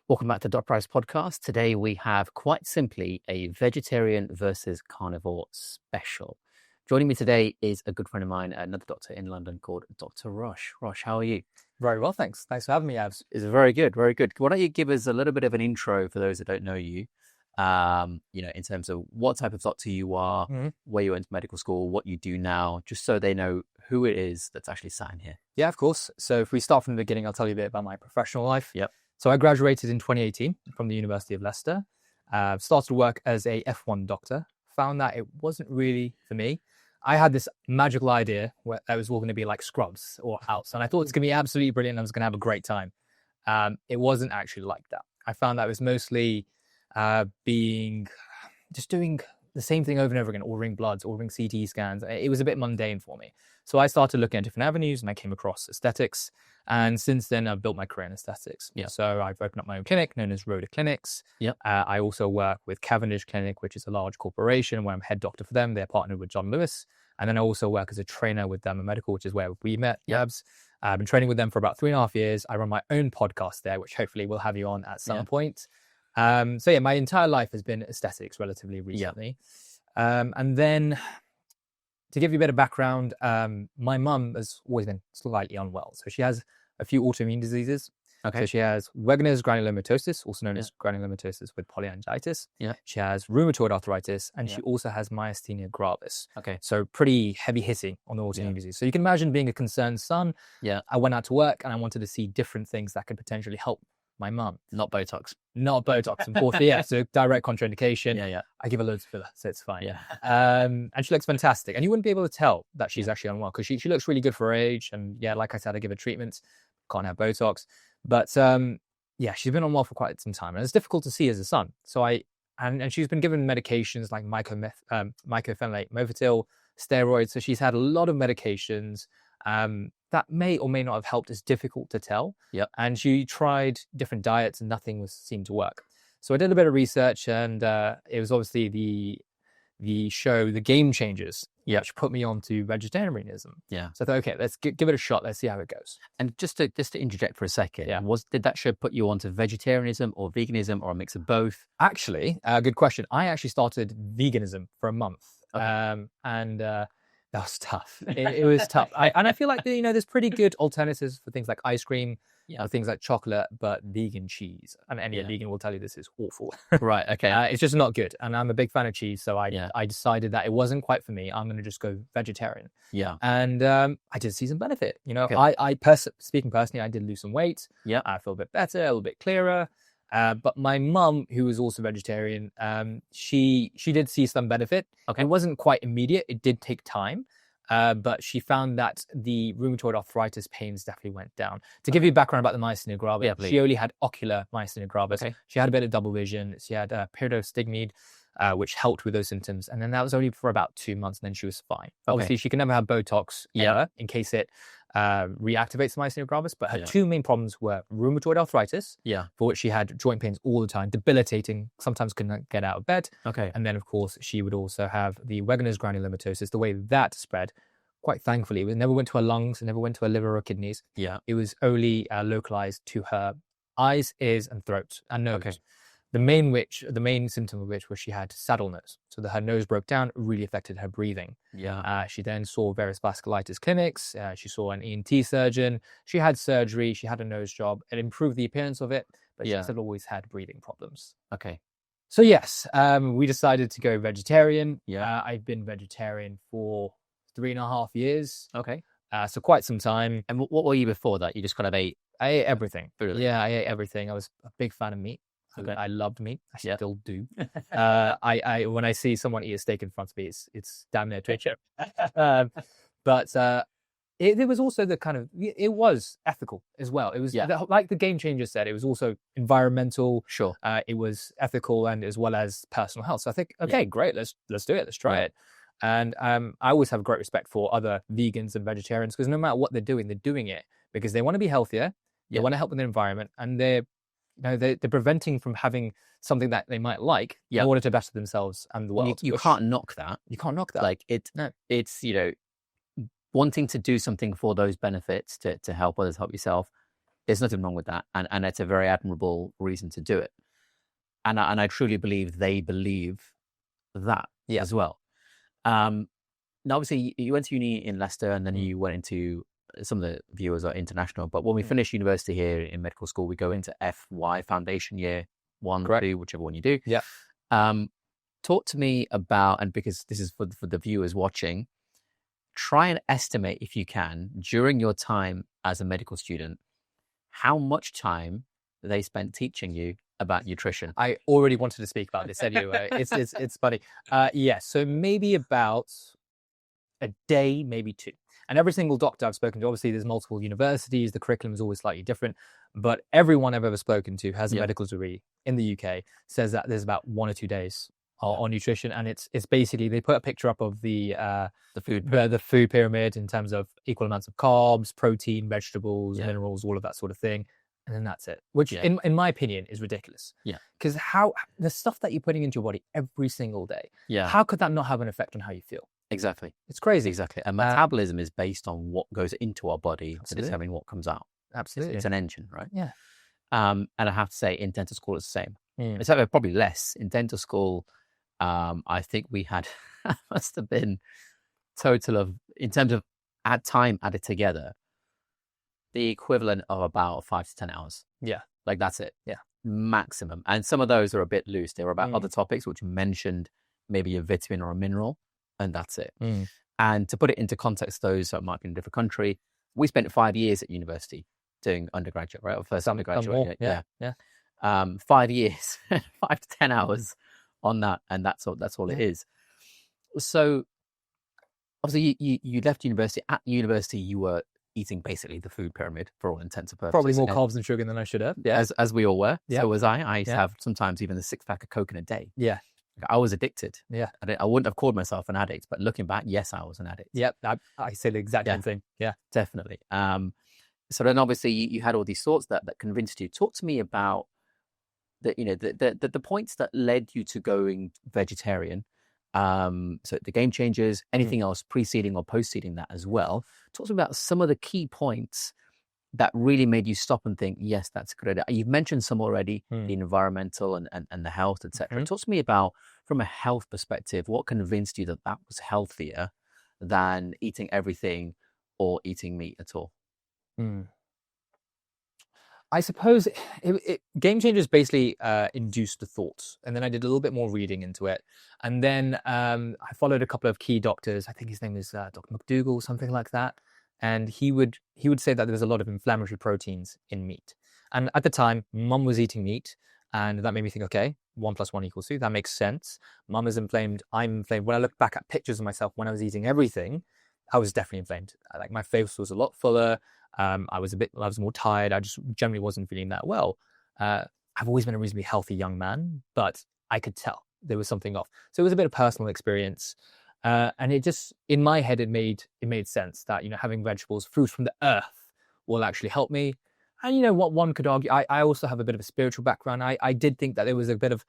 Welcome back to Dot Price Podcast. Today we have quite simply a vegetarian versus carnivore special. Joining me today is a good friend of mine, another doctor in London called Dr. Rosh. Rosh, how are you? Very well, thanks. Thanks for having me, Abs. It's very good, very good. Why don't you give us a little bit of an intro for those that don't know you, in terms of what type of doctor you are, where you went to medical school, what you do now, just so they know who it is that's actually sat in here. Yeah, of course. So if we start from the beginning, I'll tell you a bit about my professional life. Yep. So I graduated in 2018 from the University of Leicester. Started work as a F1 doctor. Found that it wasn't really for me. I had this magical idea where that was all going to be like Scrubs or House. And I thought it's going to be absolutely brilliant. I was going to have a great time. It wasn't actually like that. I found that it was mostly just doing the same thing over and over again, ordering bloods, ordering CT scans. It was a bit mundane for me. So I started looking at different avenues and I came across aesthetics. And since then, I've built my career in aesthetics. Yeah. So I've opened up my own clinic known as Roda Clinics. Yeah. I also work with Cavendish Clinic, which is a large corporation where I'm head doctor for them. They're partnered with John Lewis. And then I also work as a trainer with Derma Medical, which is where we met, Yabs. I've been training with them for about 3.5 years. I run my own podcast there, which hopefully we'll have you on at some point. My entire life has been aesthetics relatively recently. And then to give you a bit of background, my mum has always been slightly unwell. So she has a few autoimmune diseases. Okay. So she has Wegener's granulomatosis, also known as granulomatosis with polyangiitis. Yeah. She has rheumatoid arthritis, and she also has myasthenia gravis. Okay. So pretty heavy hitting on the autoimmune disease. So you can imagine being a concerned son. Yeah. I went out to work and I wanted to see different things that could potentially help my mum. Not Botox. Not Botox, unfortunately. So direct contraindication. Yeah. I give her loads of filler, so it's fine. Yeah. And she looks fantastic. And you wouldn't be able to tell that she's actually unwell because she looks really good for her age. And like I said, I give her treatments. Can't have Botox. But she's been unwell for quite some time. And it's difficult to see as a son. So and she's been given medications like mycophenolate mofetil, steroids. So she's had a lot of medications that may or may not have helped. Is difficult to tell. Yep. And she tried different diets and nothing seemed to work. So I did a bit of research, and it was obviously the show The Game Changers, which put me on to vegetarianism. Yeah. So I thought, okay, let's give it a shot. Let's see how it goes. And just to interject for a second, did that show put you onto vegetarianism or veganism or a mix of both? Actually, good question. I actually started veganism for a month, and that was tough. It was tough. I feel like there's pretty good alternatives for things like ice cream, things like chocolate, but vegan cheese, and any vegan will tell you this is awful. Right. Okay. It's just not good. And I'm a big fan of cheese, so I decided that it wasn't quite for me. I'm going to just go vegetarian. Yeah. And I did see some benefit. Speaking personally, I did lose some weight. Yeah. I feel a bit better, a little bit clearer. But my mum, who was also vegetarian, she did see some benefit. Okay. It wasn't quite immediate. It did take time. But she found that the rheumatoid arthritis pains definitely went down. To give you background about the myasthenia gravis, she only had ocular myasthenia gravis. Okay. She had a bit of double vision. She had pyridostigmide, which helped with those symptoms. And then that was only for about 2 months, and then she was fine. Obviously, she can never have Botox ever in case it reactivates myasthenia gravis. But her two main problems were rheumatoid arthritis, for which she had joint pains all the time, debilitating, sometimes couldn't get out of bed. Okay. And then, of course, she would also have the Wegener's granulomatosis. The way that spread, quite thankfully, it never went to her lungs, it never went to her liver or kidneys. Yeah. It was only localized to her eyes, ears, and throat and nose. Okay. The main symptom of which was she had saddle nose. So that her nose broke down, really affected her breathing. Yeah. She then saw various vasculitis clinics. She saw an ENT surgeon. She had surgery. She had a nose job. It improved the appearance of it, but she still always had breathing problems. Okay. So yes, we decided to go vegetarian. Yeah. I've been vegetarian for 3.5 years. Okay. So quite some time. And what were you before that? You just kind of ate? I ate everything. Really? Yeah, I ate everything. I was a big fan of meat. Okay. I loved meat. I still do. I when I see someone eat a steak in front of me, it's damn near torture. But it was also it was ethical as well. It was like the Game Changer said. It was also environmental. Sure. It was ethical and as well as personal health. So I think, okay, great. Let's do it. Let's try it. And I always have great respect for other vegans and vegetarians because no matter what they're doing it because they want to be healthier. They want to help with the environment, and they're preventing from having something that they might like in order to better themselves and the world. You can't knock that. You can't knock that. Like it's wanting to do something for those benefits to help others, help yourself. There's nothing wrong with that. And it's a very admirable reason to do it. And I truly believe they believe that as well. Now, obviously, you went to uni in Leicester, and then you went into, some of the viewers are international, but when we finish university here in medical school, we go into FY, foundation year 1, 2, whichever one you do. Yeah. Talk to me about, and because this is for the viewers watching, try and estimate, if you can, during your time as a medical student, how much time they spent teaching you about nutrition. I already wanted to speak about this anyway. It's funny. So maybe about a day, maybe 2. And every single doctor I've spoken to, obviously there's multiple universities, the curriculum is always slightly different, but everyone I've ever spoken to has a medical degree in the UK says that there's about 1 or 2 days on nutrition, and it's basically they put a picture up of the food pyramid in terms of equal amounts of carbs, protein, vegetables, minerals, all of that sort of thing. And then that's it, which in my opinion is ridiculous. Yeah. Because how the stuff that you're putting into your body every single day, how could that not have an effect on how you feel? Exactly. It's crazy. Exactly. And metabolism is based on what goes into our body to Absolutely. determine what comes out. Absolutely. It's an engine, right? Yeah. And I have to say, in dental school, it's the same. It's probably less. In dental school, I think we had, must have been total of, in terms of time added together, the equivalent of about 5 to 10 hours. Yeah. Like that's it. Yeah. Maximum. And some of those are a bit loose. They were about other topics, which mentioned maybe a vitamin or a mineral, and that's it. And to put it into context, those that might be in a different country, we spent 5 years at university doing undergraduate, right? Or first undergraduate. Yeah. 5 years, 5 to 10 hours on that. And that's all it is. So obviously you left university. At university, you were eating basically the food pyramid for all intents and purposes. Probably more carbs and sugar than I should have. Yeah. As we all were. Yeah. So was I. I used to have sometimes even a 6-pack of Coke in a day. Yeah. I was addicted. Yeah. I wouldn't have called myself an addict, but looking back, yes, I was an addict. Yep. I say the exact same thing. Yeah. Definitely. So then obviously you had all these thoughts that convinced you. Talk to me about the points that led you to going vegetarian. So the game changers, anything else preceding or postceding that as well. Talk to me about some of the key points that really made you stop and think, yes, that's a good idea. You've mentioned some already, the environmental and the health, etc. Talk to me about, from a health perspective, what convinced you that was healthier than eating everything or eating meat at all? I suppose Game Changers basically induced the thoughts, and then I did a little bit more reading into it, and then I followed a couple of key doctors. I think his name is Dr. McDougall, something like that, and he would say that there was a lot of inflammatory proteins in meat. And at the time, Mum was eating meat, and that made me think, okay, 1 + 1 = 2. That makes sense. Mum is inflamed. I'm inflamed. When I look back at pictures of myself when I was eating everything, I was definitely inflamed. Like my face was a lot fuller. I was more tired. I just generally wasn't feeling that well. I've always been a reasonably healthy young man, but I could tell there was something off. So it was a bit of personal experience. And it just, in my head, it made sense that, having vegetables, fruit from the earth will actually help me. And what one could argue, I also have a bit of a spiritual background. I did think that there was a bit of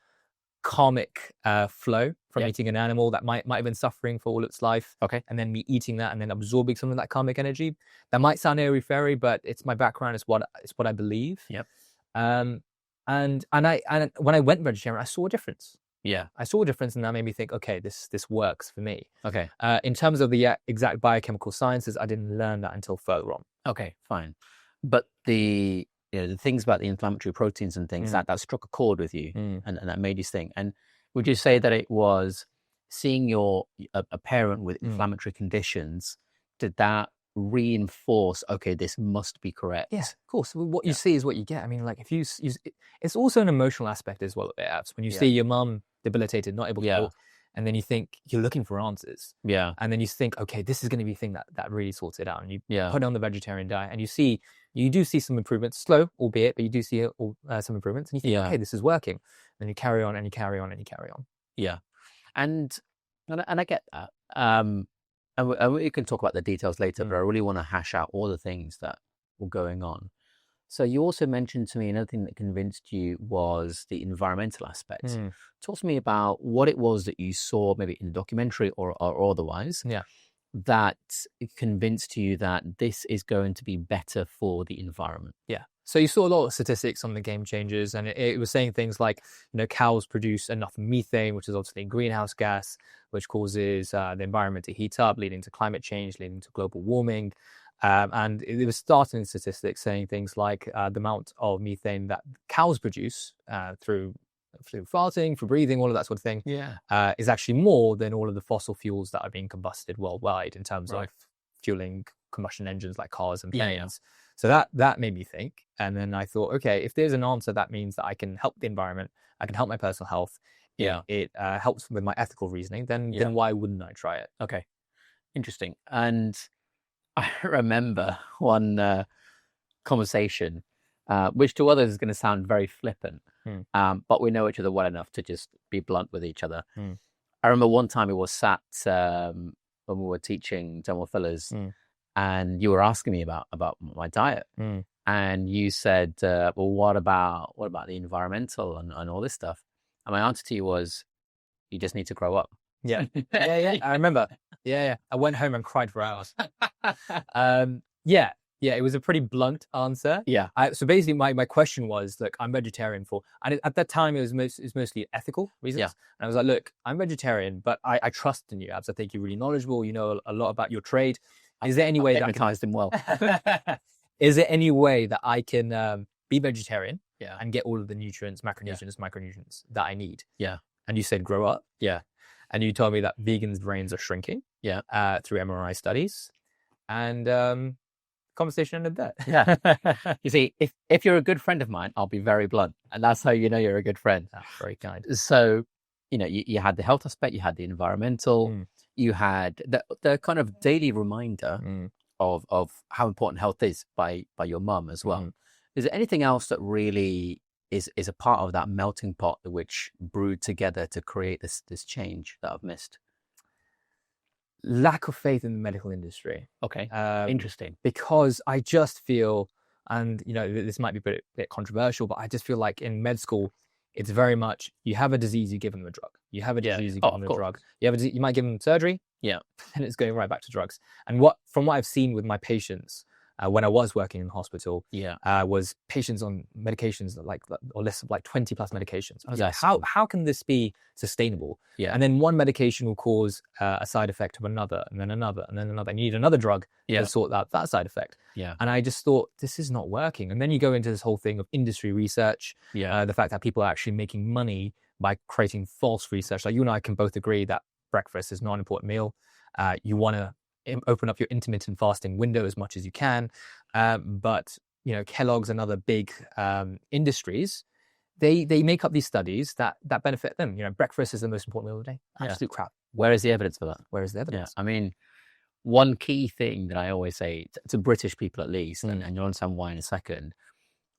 karmic flow from eating an animal that might have been suffering for all its life. Okay. And then me eating that and then absorbing some of that karmic energy. That might sound airy-fairy, but it's my background. It's what I believe. Yep. And when I went vegetarian, I saw a difference. Yeah. I saw a difference, and that made me think, okay, this works for me. Okay. In terms of the exact biochemical sciences, I didn't learn that until further on. Okay, fine. But the things about the inflammatory proteins and things that struck a chord with you, and that made you think. And would you say that it was seeing a parent with inflammatory conditions? Did that reinforce? Okay, this must be correct. Yeah, of course. What you see is what you get. I mean, like if you it's also an emotional aspect as well. It has when you see your mum debilitated, not able to walk, and then you think you're looking for answers. Yeah, and then you think, okay, this is going to be the thing that really sorts it out. And you put it on the vegetarian diet, and you do see some improvements, slow albeit, but you do see some improvements, and you think, okay, this is working. And then you carry on and you carry on and you carry on. Yeah, and I get that. And we can talk about the details later, but I really want to hash out all the things that were going on. So you also mentioned to me another thing that convinced you was the environmental aspect. Talk to me about what it was that you saw, maybe in the documentary or otherwise, that convinced you that this is going to be better for the environment. Yeah. So you saw a lot of statistics on the game changers, and it was saying things like, cows produce enough methane, which is obviously a greenhouse gas, which causes the environment to heat up, leading to climate change, leading to global warming. And it was starting statistics saying things like the amount of methane that cows produce through farting, for breathing, all of that sort of thing, is actually more than all of the fossil fuels that are being combusted worldwide in terms of fueling combustion engines like cars and planes. So that made me think. And then I thought, okay, if there's an answer that means that I can help the environment, I can help my personal health, it helps with my ethical reasoning, then why wouldn't I try it? Okay, interesting. And I remember one conversation, which to others is going to sound very flippant, but we know each other well enough to just be blunt with each other. I remember one time we were sat when we were teaching general fillers, and you were asking me about my diet, and you said, "Well, what about the environmental and all this stuff?" And my answer to you was, "You just need to grow up." Yeah. I remember. Yeah. I went home and cried for hours. It was a pretty blunt answer. Yeah. So basically, my question was, look, I'm vegetarian and at that time it was mostly ethical reasons. Yeah. And I was like, look, I'm vegetarian, but I trust in you, Abs. I think you're really knowledgeable. You know a lot about your trade. Is there any way that hypnotized him well? Is there any way that I can be vegetarian Yeah. and get all of the nutrients, macronutrients, micronutrients that I need? Yeah. And you said grow up. Yeah. And you told me that vegans' brains are shrinking. Yeah. Through MRI studies, and conversation ended there. Yeah. You see, if you're a good friend of mine, I'll be very blunt, and that's how you know you're a good friend. That's very kind. So, you had the health aspect, you had the environmental, you had the kind of daily reminder of how important health is by your mum as well. Is there anything else that really is a part of that melting pot which brewed together to create this change that I've missed? Lack of faith in the medical industry. Okay, interesting. Because I just feel, and this might be a bit controversial, but I just feel like in med school, it's very much, you have a disease, you give them a drug. You have a disease, you give them a drug. You might give them surgery, and it's going right back to drugs. And from what I've seen with my patients, when I was working in the hospital, was patients on medications or lists of 20 plus medications. I was like, how can this be sustainable? Yeah. And then one medication will cause a side effect of another, and then another, and then another. You need another drug to sort out that side effect. Yeah. And I just thought, this is not working. And then you go into this whole thing of industry research, the fact that people are actually making money by creating false research. Like you and I can both agree that breakfast is not an important meal. You want to open up your intermittent fasting window as much as you can. But Kellogg's and other big industries, they make up these studies that benefit them. Breakfast is the most important meal of the day. Absolute crap. Where is the evidence for that? Where is the evidence? Yeah. I mean, one key thing that I always say to British people at least, and you'll understand why in a second,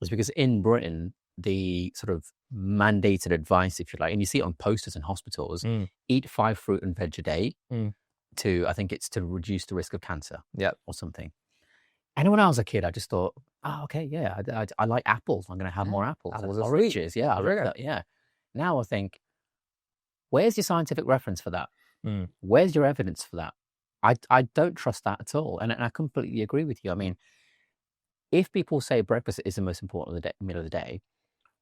is because in Britain, the sort of mandated advice, if you like, and you see it on posters in hospitals, eat 5 fruit and veg a day. I think it's to reduce the risk of cancer, or something. And when I was a kid, I just thought, I like apples. I'm going to have more apples. Oranges, I love that. Yeah. Now I think, where's your scientific reference for that? Where's your evidence for that? I don't trust that at all, and I completely agree with you. I mean, if people say breakfast is the most important meal of the day,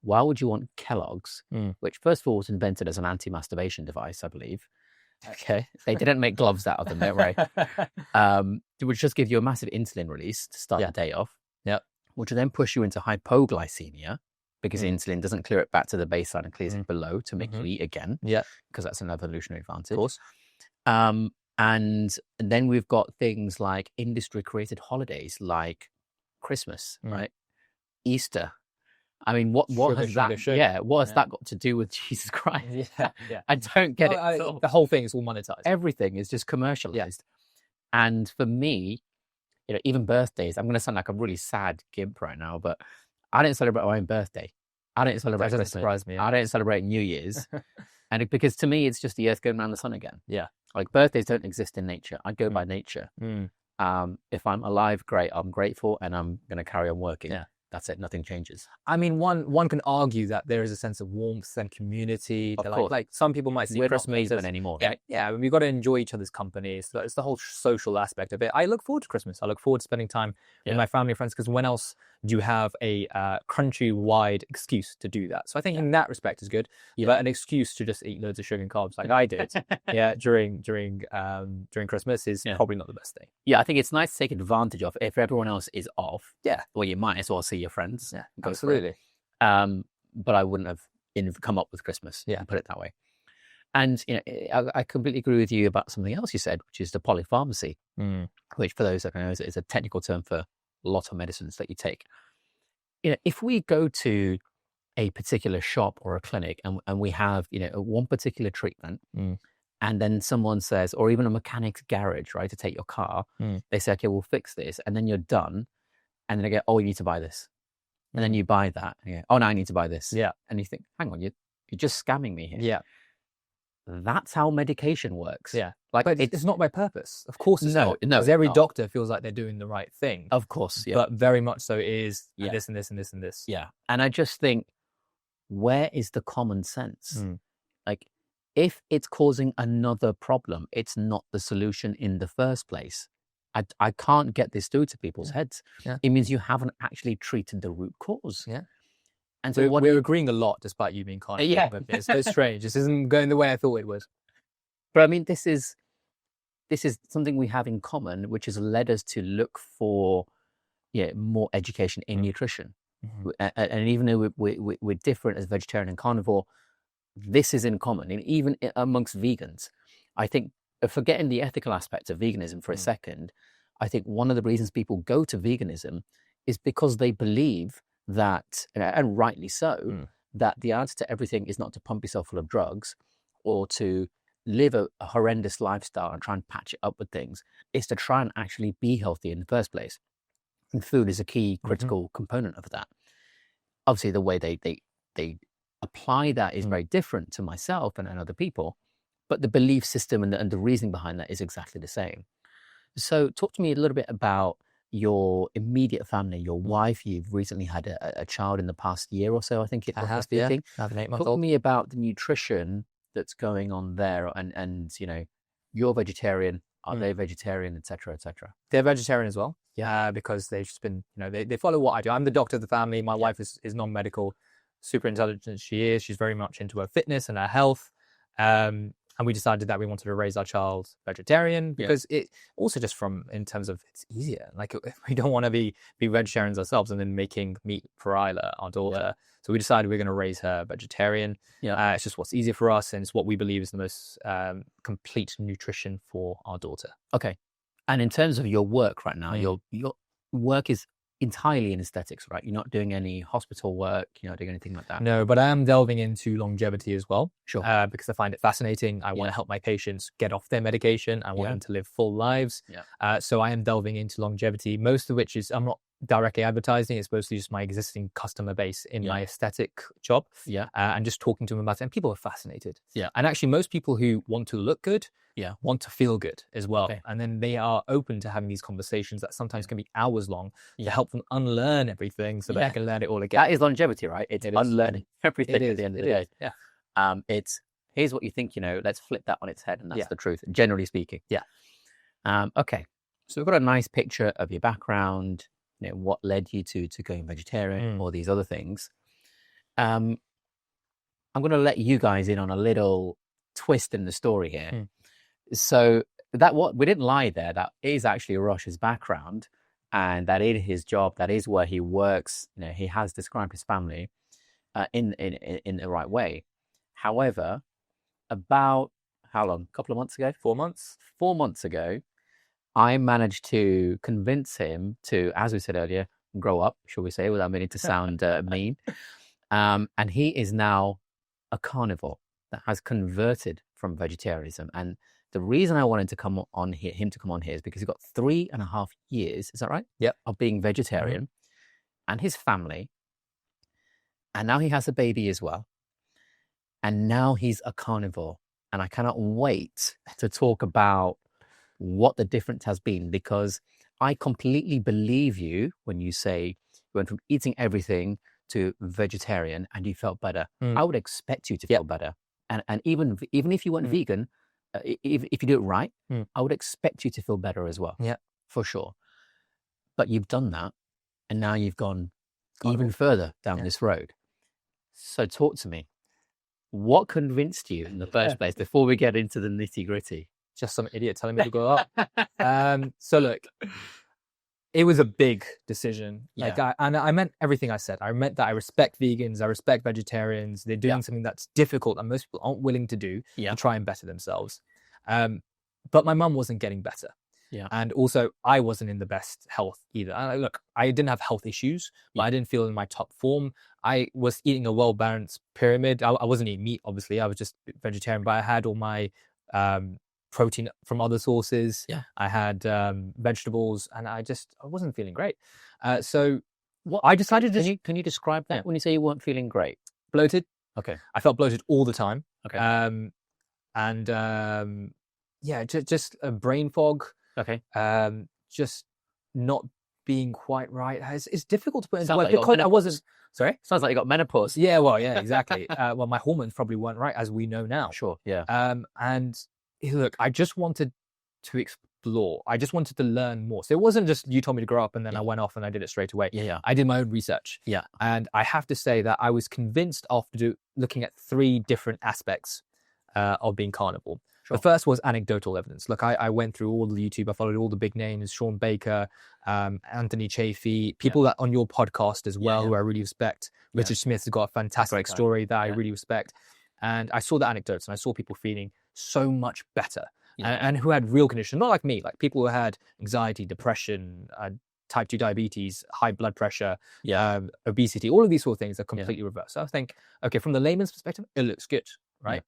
why would you want Kellogg's, which first of all was invented as an anti-masturbation device, I believe. Okay, they didn't make gloves out of them, don't worry. It would just give you a massive insulin release to start the day off. Yeah, which will then push you into hypoglycemia because insulin doesn't clear it back to the baseline and clears it below to make you eat again. Yeah, because that's an evolutionary advantage. Of course. And then we've got things like industry-created holidays like Christmas, right? Easter. I mean, what has that? Yeah, what has that got to do with Jesus Christ? Yeah. I don't get it. The whole thing is all monetized. Everything is just commercialized. And for me, even birthdays. I'm going to sound like a really sad gimp right now, but I didn't celebrate my own birthday. I didn't celebrate Christmas. That doesn't surprise me. I didn't celebrate New Year's, because to me, it's just the Earth going around the sun again. Yeah, like birthdays don't exist in nature. I go by nature. If I'm alive, great. I'm grateful, and I'm going to carry on working. Yeah. That's it. Nothing changes. I mean, one can argue that there is a sense of warmth and community. Of course. Like some people might see we're not amazing anymore. Yeah. We've got to enjoy each other's company. So it's the whole social aspect of it. I look forward to Christmas. I look forward to spending time with my family and friends, because when else do you have a country-wide excuse to do that? So I think in that respect is good. But an excuse to just eat loads of sugar and carbs like I did, during Christmas is probably not the best thing. Yeah, I think it's nice to take advantage of if everyone else is off. Yeah, well, you might as well see your friends. Yeah, absolutely. But I wouldn't have come up with Christmas. Yeah, put it that way. And I completely agree with you about something else you said, which is the polypharmacy, which for those that don't know is a technical term for a lot of medicines that you take. If we go to a particular shop or a clinic and we have one particular treatment, and then someone says, or even a mechanic's garage, right, to take your car, they say, okay, we'll fix this, and then you're done, and then they go, oh, you need to buy this, and then you buy that, and you go, oh, now I need to buy this, and you think, hang on, you're just scamming me here. Yeah. That's how medication works. Yeah. But it's not by purpose. Of course it's not. No. Because every doctor feels like they're doing the right thing. Of course, yeah. But very much so it is this and this and this and this. Yeah. And I just think, where is the common sense? Like, if it's causing another problem, it's not the solution in the first place. I can't get this through to people's heads. Yeah. It means you haven't actually treated the root cause. Yeah. And so we're agreeing a lot, despite you being carnivore. Yeah, it's so strange. This isn't going the way I thought it was. But I mean, this is something we have in common, which has led us to look for more education in nutrition. And even though we're different as vegetarian and carnivore, this is in common, and even amongst vegans. I think, forgetting the ethical aspects of veganism for a second, I think one of the reasons people go to veganism is because they believe that, and rightly so, that the answer to everything is not to pump yourself full of drugs or to live a horrendous lifestyle and try and patch it up with things. It's to try and actually be healthy in the first place. And food is a key critical component of that. Obviously, the way they apply that is very different to myself and other people, but the belief system and the reasoning behind that is exactly the same. So talk to me a little bit about your immediate family, your wife. You've recently had a child in the past year or so, I think it was. I have an 8-month-old. Talk to me about the nutrition that's going on there, and you're vegetarian. Are they vegetarian, etc., etc.? They're vegetarian as well. Yeah, because they've just been, they follow what I do. I'm the doctor of the family. My wife is non-medical, super intelligent. She's very much into her fitness and her health. And we decided that we wanted to raise our child vegetarian because it also just in terms of it's easier. Like, we don't want to be vegetarians ourselves and then making meat for Isla, our daughter. Yeah. So we decided we're going to raise her vegetarian. Yeah. It's just what's easier for us, and it's what we believe is the most complete nutrition for our daughter. Okay. And in terms of your work right now, your work is entirely in aesthetics, right? You're not doing any hospital work, you're not doing anything like that. No, but I am delving into longevity as well. Sure. Because I find it fascinating. I want to help my patients get off their medication. I want them to live full lives. Yeah. So I am delving into longevity, most of which is, I'm not directly advertising. It's mostly just my existing customer base in my aesthetic job. Yeah. And just talking to them about it. And people are fascinated. Yeah. And actually, most people who want to look good want to feel good as well. Okay. And then they are open to having these conversations that sometimes can be hours long to help them unlearn everything so that they can learn it all again. That is longevity, right? It's unlearning everything at the end of the day. Yeah. It's, here's what you think, let's flip that on its head, and that's the truth, generally speaking. Yeah. Okay. So we've got a nice picture of your background, what led you to going vegetarian, all these other things. I'm going to let you guys in on a little twist in the story here. So we didn't lie there. That is actually Rosh's background, and that is his job. That is where he works. He has described his family in the right way. However, about how long? A couple of months ago? 4 months? 4 months ago, I managed to convince him to, as we said earlier, grow up, shall we say, without meaning to sound mean. And he is now a carnivore that has converted from vegetarianism. And the reason I wanted to come on here is because he's got 3.5 years, is that right? Yep. Of being vegetarian, and his family. And now he has a baby as well. And now he's a carnivore. And I cannot wait to talk about what the difference has been, because I completely believe you when you say you went from eating everything to vegetarian and you felt better. I would expect you to feel better. And even if you weren't vegan, if you do it right, I would expect you to feel better as well. Yeah, for sure. But you've done that, and now you've gone even further down this road. So talk to me. What convinced you in the first place before we get into the nitty gritty? Just some idiot telling me to go up. So look, it was a big decision. Like, I meant everything I said. I meant that I respect vegans, I respect vegetarians. They're doing something that's difficult and most people aren't willing to do to try and better themselves. But my mum wasn't getting better. And also, I wasn't in the best health either. Look, I didn't have health issues, but I didn't feel in my top form. I was eating a well-balanced pyramid. I wasn't eating meat, obviously. I was just vegetarian, but I had all my protein from other sources. I had vegetables, and I wasn't feeling great. So what I decided to... Can you describe that when you say you weren't feeling great? Bloated. Okay. I felt bloated all the time. Okay. Just a brain fog. Okay. Just not being quite right. It's difficult to put into words because I wasn't... Sorry? Sounds like you got menopause. Yeah, well, yeah, exactly. Well, my hormones probably weren't right, as we know now. Sure, yeah. And look, I just wanted to explore. I just wanted to learn more. So it wasn't just you told me to grow up and then I went off and I did it straight away. I did my own research. And I have to say that I was convinced after looking at 3 different aspects of being carnivore. Sure. The first was anecdotal evidence. Look, I went through all the YouTube. I followed all the big names, Sean Baker, Anthony Chafee, people that on your podcast as well, who I really respect. Richard Smith has got a fantastic story that I really respect. And I saw the anecdotes and I saw people feeling so much better and who had real conditions, not like me, like people who had anxiety, depression, type 2 diabetes, high blood pressure, obesity, all of these sort of things are completely reversed. So I think, okay, from the layman's perspective, it looks good, right?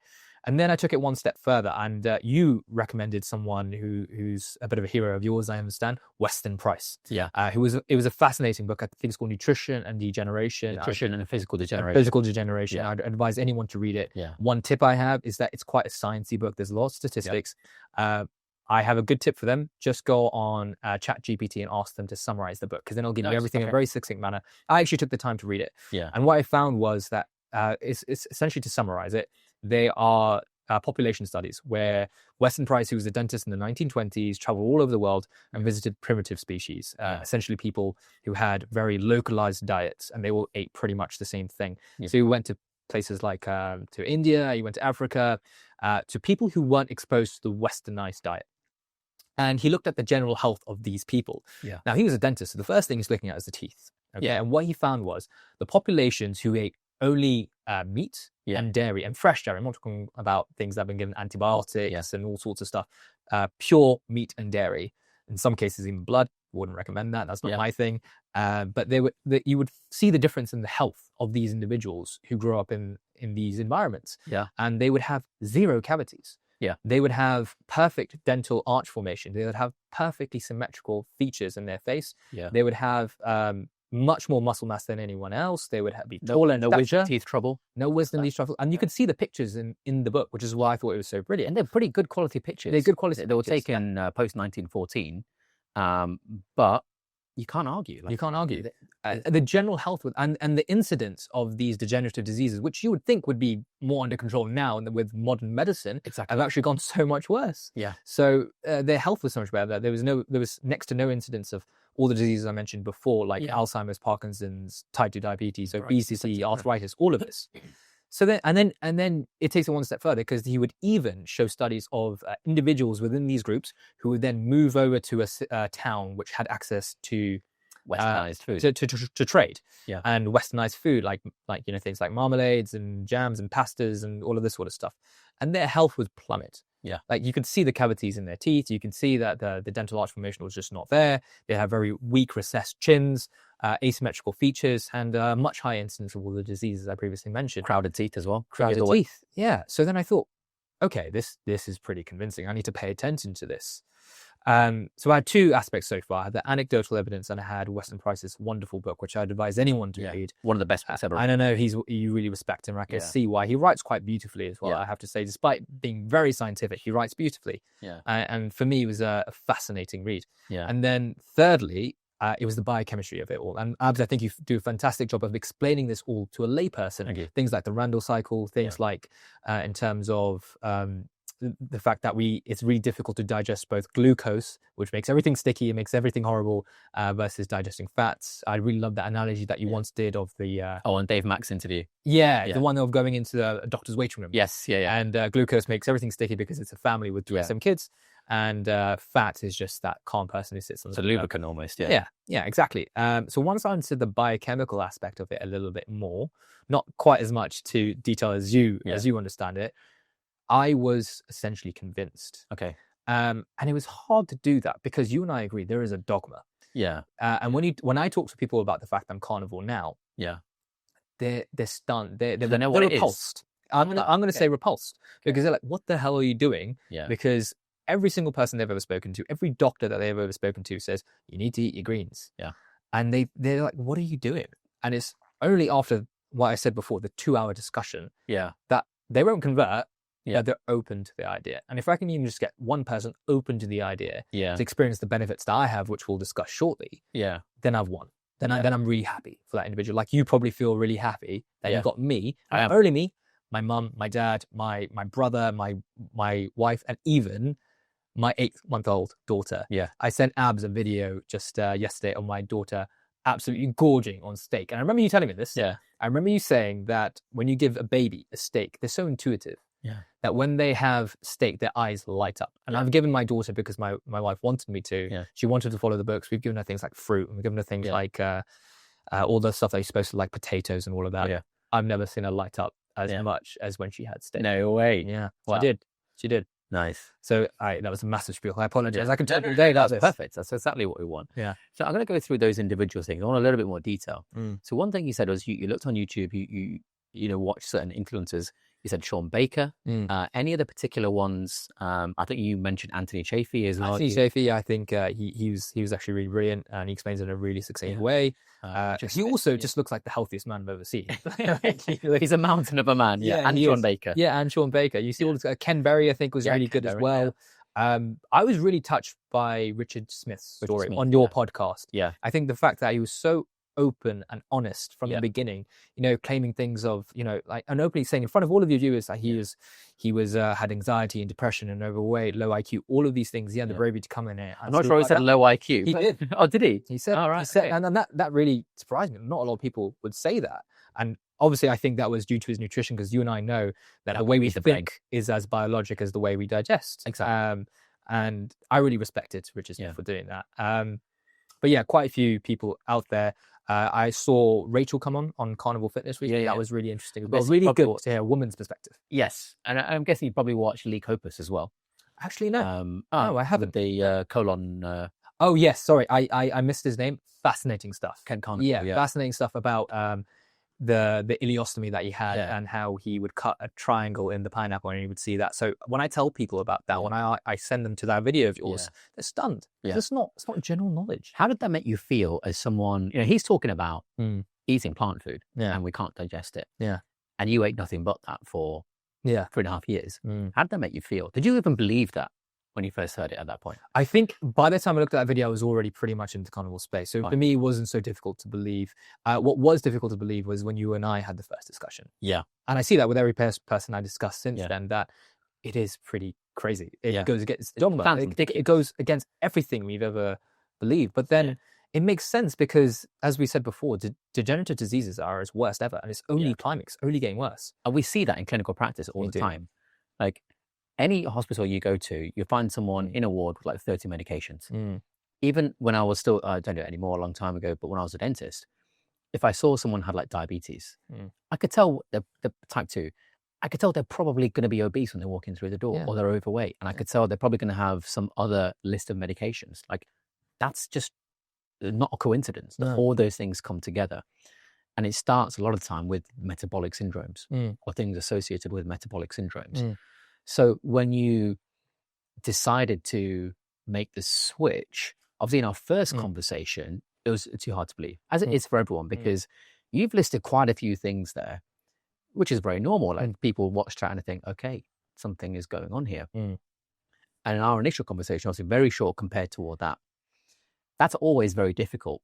And then I took it one step further, and you recommended someone who's a bit of a hero of yours, I understand, Weston Price. It was a fascinating book. I think it's called Nutrition and Degeneration. Nutrition and Physical Degeneration. Physical Degeneration. I'd advise anyone to read it. One tip I have is that it's quite a sciencey book. There's a lot of statistics. I have a good tip for them. Just go on ChatGPT and ask them to summarize the book, because then it'll give you everything in a very succinct manner. I actually took the time to read it. And what I found was that it's essentially, to summarize it, they are population studies where Weston Price, who was a dentist in the 1920s, traveled all over the world and visited primitive species, essentially people who had very localized diets, and they all ate pretty much the same thing. So he went to places like to India, he went to Africa, to people who weren't exposed to the westernized diet. And he looked at the general health of these people. Now, he was a dentist, so the first thing he's looking at is the teeth. And what he found was the populations who ate only meat and dairy and fresh dairy. I'm not talking about things that have been given antibiotics and all sorts of stuff. Pure meat and dairy. In some cases, even blood. Wouldn't recommend that. That's not my thing. But you would see the difference in the health of these individuals who grow up in these environments. And they would have 0 cavities. They would have perfect dental arch formation. They would have perfectly symmetrical features in their face. They would have much more muscle mass than anyone else. They would be taller and wisdom teeth trouble. No wisdom teeth trouble. And you could see the pictures in the book, which is why I thought it was so brilliant. And they're pretty good quality pictures. They're good quality. They were taken post 1914, but you can't argue. You can't argue. The general health and the incidence of these degenerative diseases, which you would think would be more under control now, and with modern medicine, have actually gone so much worse. So their health was so much better. There was next to no incidence of all the diseases I mentioned before, like Alzheimer's, Parkinson's, type 2 diabetes, obesity, arthritis, all of this. So then it takes it one step further, because he would even show studies of individuals within these groups who would then move over to a town which had access to westernized food to trade, and westernized food like things like marmalades and jams and pastas and all of this sort of stuff, and their health would plummet. Like you could see the cavities in their teeth. You can see that the dental arch formation was just not there. They have very weak recessed chins, asymmetrical features, and much higher incidence of all the diseases I previously mentioned. Crowded teeth as well. Crowded teeth. Yeah. So then I thought, okay, this is pretty convincing. I need to pay attention to this. So I had 2 aspects so far. I had the anecdotal evidence, and I had Weston Price's wonderful book, which I'd advise anyone to read. One of the best books ever. I don't know, you really respect him. I can see why. He writes quite beautifully as well, I have to say. Despite being very scientific, he writes beautifully. And for me, it was a fascinating read. And then thirdly, it was the biochemistry of it all. And Abs, I think you do a fantastic job of explaining this all to a layperson. Things like the Randall cycle, things like in terms of the fact that it's really difficult to digest both glucose, which makes everything sticky, it makes everything horrible, versus digesting fats. I really love that analogy that you once did of the on Dave Mack's interview. The one of going into a doctor's waiting room. Yes, And glucose makes everything sticky because it's a family with 7 kids, and fat is just that calm person who sits on the lubricant almost. Yeah, exactly. So once I understood the biochemical aspect of it a little bit more, not quite as much to detail as you understand it, I was essentially convinced. Okay. And it was hard to do that because you and I agree there is a dogma. Yeah. And when I talk to people about the fact I'm carnivore now, they're stunned. They're repulsed. I'm gonna say repulsed because they're like, "What the hell are you doing?" Yeah. Because every single person they've ever spoken to, every doctor that they've ever spoken to says you need to eat your greens. Yeah. And they're like, "What are you doing?" And it's only after what I said before, the 2-hour discussion, that they won't convert. Yeah, they're open to the idea. And if I can even just get one person open to the idea to experience the benefits that I have, which we'll discuss shortly, then I've won. Then I'm really happy for that individual. Like you probably feel really happy that you've got me, not only me, my mum, my dad, my brother, my wife, and even my 8-month-old daughter. Yeah. I sent Abs a video just yesterday of my daughter absolutely gorging on steak. And I remember you telling me this. Yeah. I remember you saying that when you give a baby a steak, they're so intuitive. Yeah. That when they have steak, their eyes light up. And I've given my daughter, because my wife wanted me to, she wanted to follow the books. We've given her things like fruit, and we've given her things like all the stuff that you're supposed to like, potatoes and all of that. Yeah. I've never seen her light up as much as when she had steak. No way. Yeah. Wow. She did. Nice. So that was a massive spiel. I apologize. I can talk all day about this. Perfect. That's exactly what we want. Yeah. So I'm going to go through those individual things. I want a little bit more detail. Mm. So one thing you said was you looked on YouTube, you watched certain influencers. You said Sean Baker. Any other particular ones? I think you mentioned Anthony Chaffee as well. Anthony Chaffee, I think he was actually really brilliant, and he explains it in a really succinct way. He also just looks like the healthiest man I've ever seen. He's a mountain of a man. Yeah, and Sean Baker. Yeah, and Sean Baker. You see all this, Ken Berry, I think, was really good as well. I was really touched by Richard Smith's story on your podcast. Yeah. I think the fact that he was so open and honest from the beginning, claiming things of, like, and openly saying in front of all of your viewers that he was had anxiety and depression and overweight, low IQ, all of these things. He had the bravery to come in here. I'm not sure he said low IQ. He did. Oh, did he? He said, all right. He said, and that really surprised me. Not a lot of people would say that. And obviously I think that was due to his nutrition, because you and I know that the way we think is as biologic as the way we digest. Exactly. And I really respected Richard Smith for doing that. But yeah, quite a few people out there. I saw Rachel come on Carnivore Fitness recently. That was really interesting. It was really good to hear a woman's perspective. Yes. And I'm guessing you probably watched Lee Copus as well. Actually, no. No, I haven't. The colon... oh, yes. Sorry. I missed his name. Fascinating stuff. Ken Carnivore. Yeah, fascinating stuff about the ileostomy that he had and how he would cut a triangle in the pineapple and he would see that. So when I tell people about that, when I send them to that video of yours, they're stunned. Yeah. It's not general knowledge. How did that make you feel as someone, he's talking about eating plant food and we can't digest it. Yeah. And you ate nothing but that for 3.5 years. How did that make you feel? Did you even believe that when you first heard it at that point? I think by the time I looked at that video, I was already pretty much into the carnivore space. So for me, it wasn't so difficult to believe. What was difficult to believe was when you and I had the first discussion. Yeah. And I see that with every person I discussed since then, that it is pretty crazy. It goes against dogma. It goes against everything we've ever believed. But then it makes sense because, as we said before, degenerative diseases are its worst ever. And it's only climbing, it's only getting worse. And we see that in clinical practice all the time. Like, any hospital you go to, you find someone in a ward with like 30 medications. Even when I was still, I don't do it anymore, a long time ago, but when I was a dentist, if I saw someone had like diabetes, I could tell the type 2, I could tell they're probably going to be obese when they're walking through the door or they're overweight. And I could tell they're probably going to have some other list of medications. Like, that's just not a coincidence that all those things come together. And it starts a lot of the time with metabolic syndromes or things associated with metabolic syndromes. So when you decided to make the switch, obviously in our first conversation, it was too hard to believe, as it is for everyone, because you've listed quite a few things there, which is very normal. Like people watch chat and think, okay, something is going on here. And in our initial conversation, obviously very short compared to all that, that's always very difficult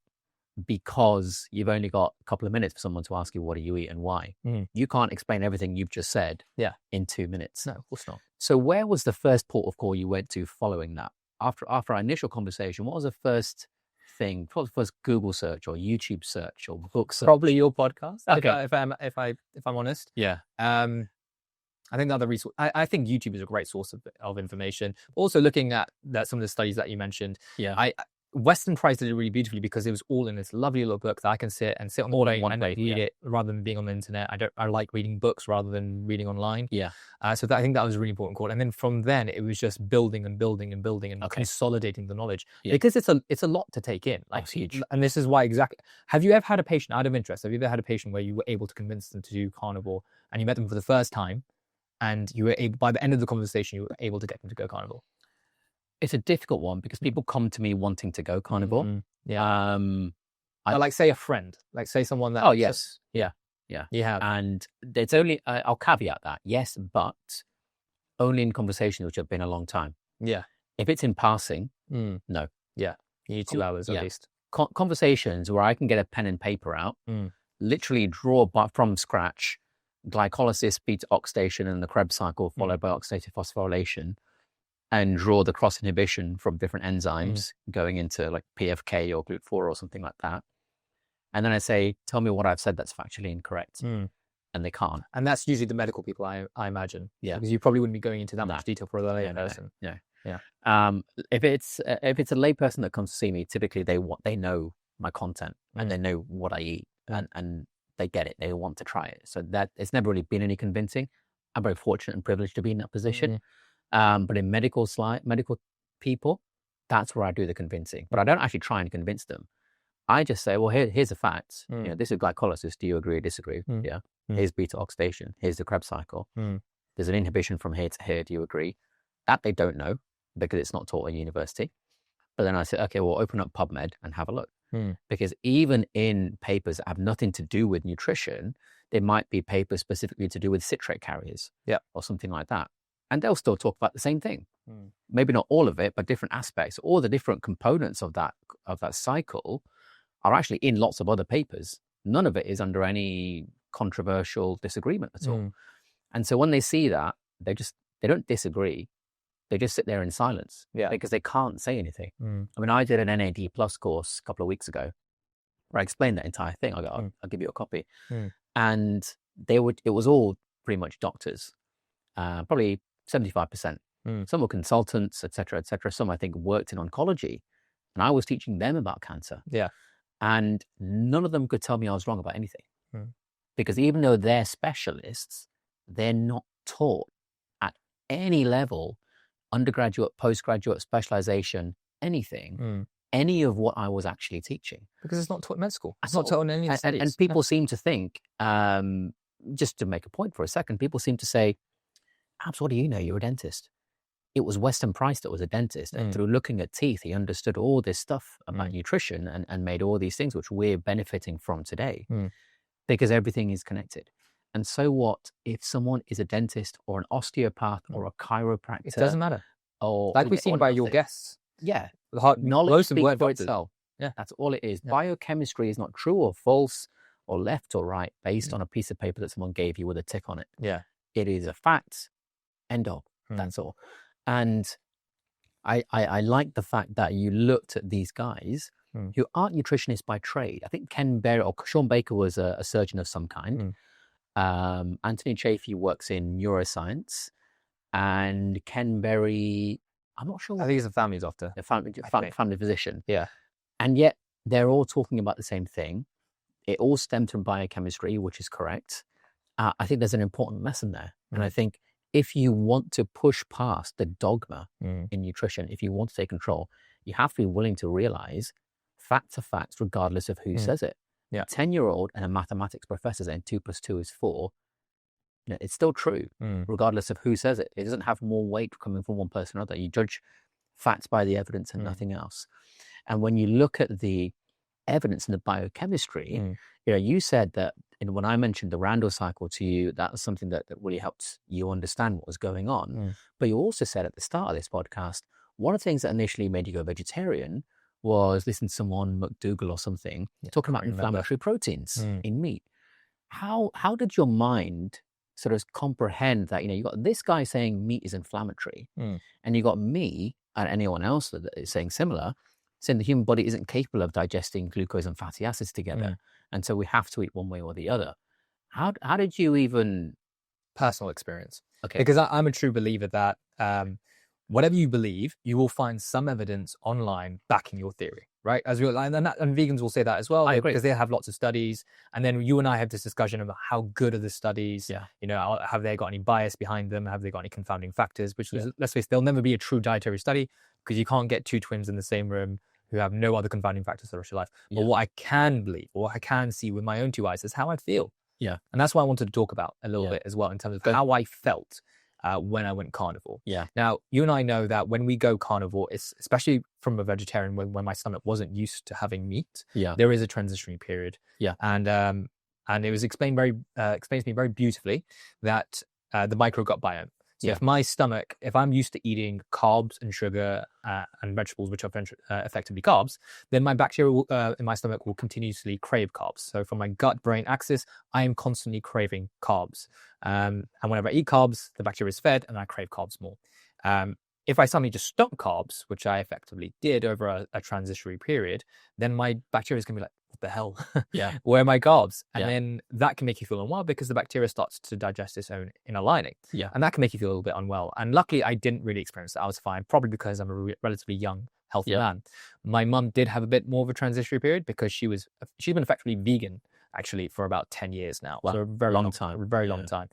because you've only got a couple of minutes for someone to ask you, what do you eat and why? You can't explain everything you've just said in 2 minutes. No, of course not. So where was the first port of call you went to following that? After our initial conversation, what was the first thing? What was the first Google search or YouTube search or book search? Probably your podcast. Okay. If I'm honest. Yeah. I think the other resource, I think YouTube is a great source of information. Also looking at some of the studies that you mentioned. Yeah. Western Price did it really beautifully because it was all in this lovely little book that I can sit on all day and read it rather than being on the internet. I like reading books rather than reading online. Yeah. So I think that was a really important call. And then from then it was just building and consolidating the knowledge because it's a lot to take in. Like, it's huge. And this is why exactly. Have you ever had a patient, out of interest, have you ever had a patient where you were able to convince them to do carnivore and you met them for the first time and you were able, by the end of the conversation, you were able to get them to go carnivore? It's a difficult one because people come to me wanting to go carnivore. Yeah. Like say a friend, like say someone that. Oh yes. Yeah. You have. And it's only, I'll caveat that. Yes, but only in conversations which have been a long time. Yeah. If it's in passing, no. Yeah. You need 2 hours at least. Conversations where I can get a pen and paper out, literally draw from scratch glycolysis, beta oxidation, and the Krebs cycle followed by oxidative phosphorylation, and draw the cross inhibition from different enzymes going into like PFK or GLUT4 or something like that. And then I say, tell me what I've said that's factually incorrect. And they can't. And that's usually the medical people, I imagine. Yeah. Because you probably wouldn't be going into that much detail for a lay person. Yeah. If it's a lay person that comes to see me, typically they know my content and they know what I eat and they get it. They want to try it. So that it's never really been any convincing. I'm very fortunate and privileged to be in that position. But in medical people, that's where I do the convincing. But I don't actually try and convince them. I just say, well, here's the facts. This is glycolysis. Do you agree or disagree? Yeah. Here's beta oxidation. Here's the Krebs cycle. There's an inhibition from here to here. Do you agree? That they don't know because it's not taught at university. But then I say, okay, well, open up PubMed and have a look. Because even in papers that have nothing to do with nutrition, there might be papers specifically to do with citrate carriers or something like that. And they'll still talk about the same thing. Maybe not all of it, but different aspects. All the different components of that cycle are actually in lots of other papers. None of it is under any controversial disagreement at all. And so when they see that, they don't disagree. They just sit there in silence because they can't say anything. I mean, I did an NAD plus course a couple of weeks ago where I explained that entire thing. I'll give you a copy. And it was all pretty much doctors, probably 75%. Some were consultants, et cetera, et cetera. Some, I think, worked in oncology. And I was teaching them about cancer. Yeah. And none of them could tell me I was wrong about anything. Because even though they're specialists, they're not taught at any level, undergraduate, postgraduate, specialization, anything, any of what I was actually teaching. Because it's not taught in med school. It's not taught in any of the studies. And people seem to think, just to make a point for a second, people seem to say, Abs, what do you know? You're a dentist. It was Weston Price that was a dentist. And through looking at teeth, he understood all this stuff about nutrition and made all these things which we're benefiting from today because everything is connected. And so what if someone is a dentist or an osteopath or a chiropractor? It doesn't matter. Or like we've seen by your guests. Yeah. Knowledge speaks for itself. Yeah. That's all it is. Yeah. Biochemistry is not true or false or left or right based on a piece of paper that someone gave you with a tick on it. Yeah. It is a fact. End of. That's all. And I like the fact that you looked at these guys who aren't nutritionists by trade. I think Ken Berry or Sean Baker was a surgeon of some kind. Anthony Chafee works in neuroscience, and Ken Berry, I'm not sure. I think he's a family doctor. A family physician. Yeah. And yet they're all talking about the same thing. It all stemmed from biochemistry, which is correct. I think there's an important lesson there. And I think if you want to push past the dogma in nutrition, if you want to take control, you have to be willing to realize facts are facts regardless of who says it. Yeah. A 10-year-old and a mathematics professor saying 2 + 2 is 4, it's still true regardless of who says it. It doesn't have more weight coming from one person or another. You judge facts by the evidence and nothing else. And when you look at the evidence in the biochemistry, you said that when I mentioned the Randall cycle to you, that was something that really helped you understand what was going on. But you also said at the start of this podcast, one of the things that initially made you go vegetarian was listening to someone, McDougall or something, talking about inflammatory proteins in meat. How did your mind sort of comprehend that, you got this guy saying meat is inflammatory, and you got me and anyone else that is saying similar, saying the human body isn't capable of digesting glucose and fatty acids together, and so we have to eat one way or the other. How did you even... Personal experience. Okay. Because I'm a true believer that whatever you believe, you will find some evidence online backing your theory, right? And vegans will say that as well, because they have lots of studies. And then you and I have this discussion about how good are the studies? Yeah. Have they got any bias behind them? Have they got any confounding factors? Which, let's face it, there'll never be a true dietary study because you can't get two twins in the same room who have no other confounding factors for the rest of your life. But what I can believe, or what I can see with my own two eyes, is how I feel. Yeah. And that's why I wanted to talk about a little bit as well in terms of how I felt when I went carnivore. Yeah. Now, you and I know that when we go carnivore, it's especially from a vegetarian, when my stomach wasn't used to having meat, there is a transitionary period. Yeah. And it was explained to me very beautifully that the micro gut biome. So if my stomach, if I'm used to eating carbs and sugar and vegetables, which are effectively carbs, then my bacteria in my stomach will continuously crave carbs. So from my gut-brain axis, I am constantly craving carbs. And whenever I eat carbs, the bacteria is fed and I crave carbs more. If I suddenly just stop carbs, which I effectively did over a transitionary period, then my bacteria is going to be like, what the hell? Where are my carbs? And then that can make you feel unwell because the bacteria starts to digest its own inner lining. Yeah. And that can make you feel a little bit unwell. And luckily, I didn't really experience that. I was fine, probably because I'm a relatively young, healthy man. My mum did have a bit more of a transitionary period because she's been effectively vegan, actually, for about 10 years now. Wow. So a very long time.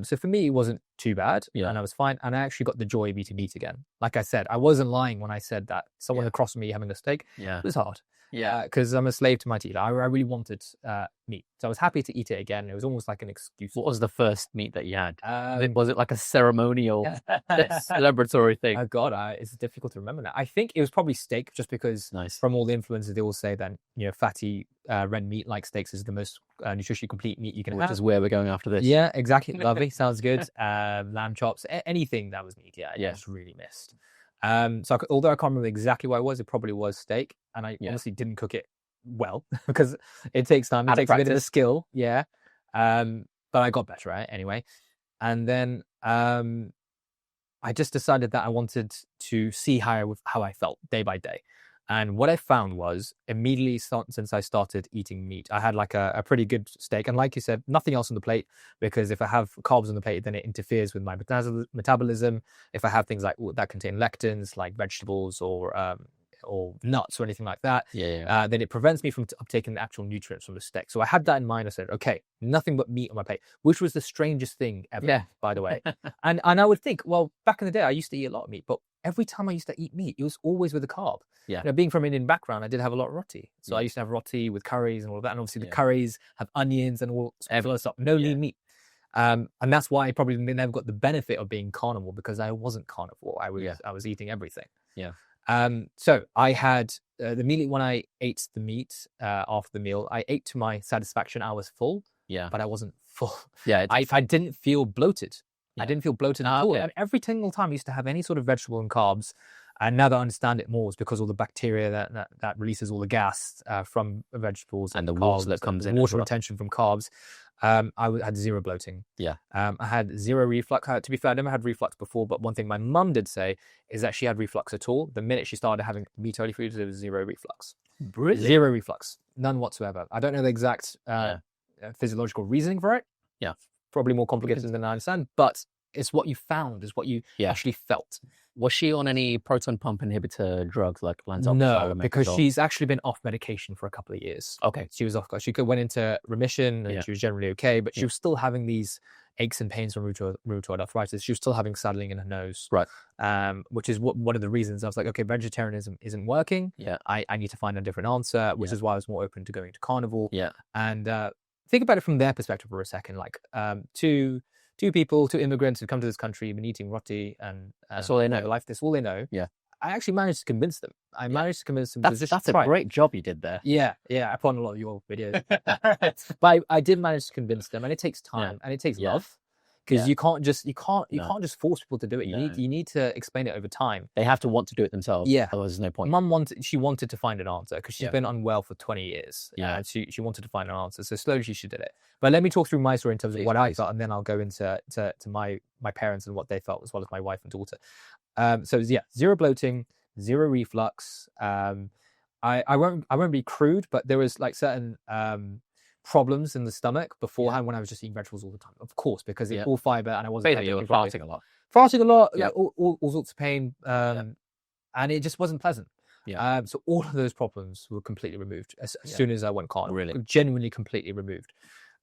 So for me, it wasn't too bad, and I was fine. And I actually got the joy of eating meat again. Like I said, I wasn't lying when I said that someone across from me having a steak was hard. Yeah, because I'm a slave to my teeth. I really wanted meat, so I was happy to eat it again. It was almost like an excuse. What was the first meat that you had? Was it like a ceremonial, celebratory thing? Oh God, it's difficult to remember now. I think it was probably steak, just because from all the influencers, they all say that fatty red meat like steaks is the most nutritionally complete meat you can have. Which is where we're going after this. Yeah, exactly. Lovely, sounds good. Lamb chops, anything that was meat. I just really missed. So although I can't remember exactly what it was probably was steak, and I honestly didn't cook it well because it takes time. It takes a bit of a skill. Yeah. But I got better at it anyway. And then I just decided that I wanted to see how I felt day by day. And what I found was immediately since I started eating meat, I had like a pretty good steak. And like you said, nothing else on the plate, because if I have carbs on the plate, then it interferes with my metabolism. If I have things like that contain lectins, like vegetables or nuts or anything like that, then it prevents me from uptaking the actual nutrients from the steak. So I had that in mind. I said, okay, nothing but meat on my plate, which was the strangest thing ever, by the way. and I would think, well, back in the day, I used to eat a lot of meat, but every time I used to eat meat, it was always with a carb. Yeah. Being from an Indian background, I did have a lot of roti. So I used to have roti with curries and all of that. And obviously the curries have onions and all that stuff. No lean meat. And that's why I probably never got the benefit of being carnivore, because I wasn't carnivore. I was eating everything. Yeah. So I had immediately when I ate the meat after the meal, I ate to my satisfaction. I was full, but I wasn't full. Yeah, I didn't feel bloated. I didn't feel bloated at all. And every single time I used to have any sort of vegetable and carbs, and now that I understand it more, it's because all the bacteria that releases all the gas from vegetables and the carbs, water that comes in, water retention from carbs. I had zero bloating. Yeah. I had zero reflux. To be fair, I never had reflux before, but one thing my mum did say is that she had reflux at all. The minute she started having meat-only foods, there was zero reflux. Really? Zero reflux. None whatsoever. I don't know the exact physiological reasoning for it. Yeah. Probably more complicated than I understand, but it's what you found, is what you actually felt. Was she on any proton pump inhibitor drugs like Lanzaprazole? No, because she's actually been off medication for a couple of years. Okay. She was off. She went into remission and she was generally okay, but she was still having these aches and pains from rheumatoid arthritis. She was still having saddling in her nose. Right. Which is one of the reasons I was like, okay, vegetarianism isn't working. Yeah. I need to find a different answer, which is why I was more open to going to carnivore. Yeah. And think about it from their perspective for a second. Like two immigrants who come to this country, been eating roti, and that's all they know. Life, that's all they know. Yeah. I actually managed to convince them. I managed to convince them. That's a great job you did there. Yeah. I put on a lot of your videos. But I did manage to convince them, and it takes time and it takes love. because you can't just force people to do it. You need to explain it over time. They have to want to do it themselves. Yeah, otherwise there's no point. Mum wanted to find an answer because she's been unwell for 20 years. Yeah, and she wanted to find an answer. So slowly she did it. But let me talk through my story in terms of what I felt, and then I'll go into my parents and what they felt, as well as my wife and daughter. So yeah, zero bloating, zero reflux. I won't be crude, but there was like certain problems in the stomach beforehand when I was just eating vegetables all the time. Of course, because it's all fiber, and I wasn't. Basically, you were fasting a lot. Fasting a lot, like all sorts of pain, and it just wasn't pleasant. Yeah. So all of those problems were completely removed as soon as I went carnivore. Really, genuinely completely removed.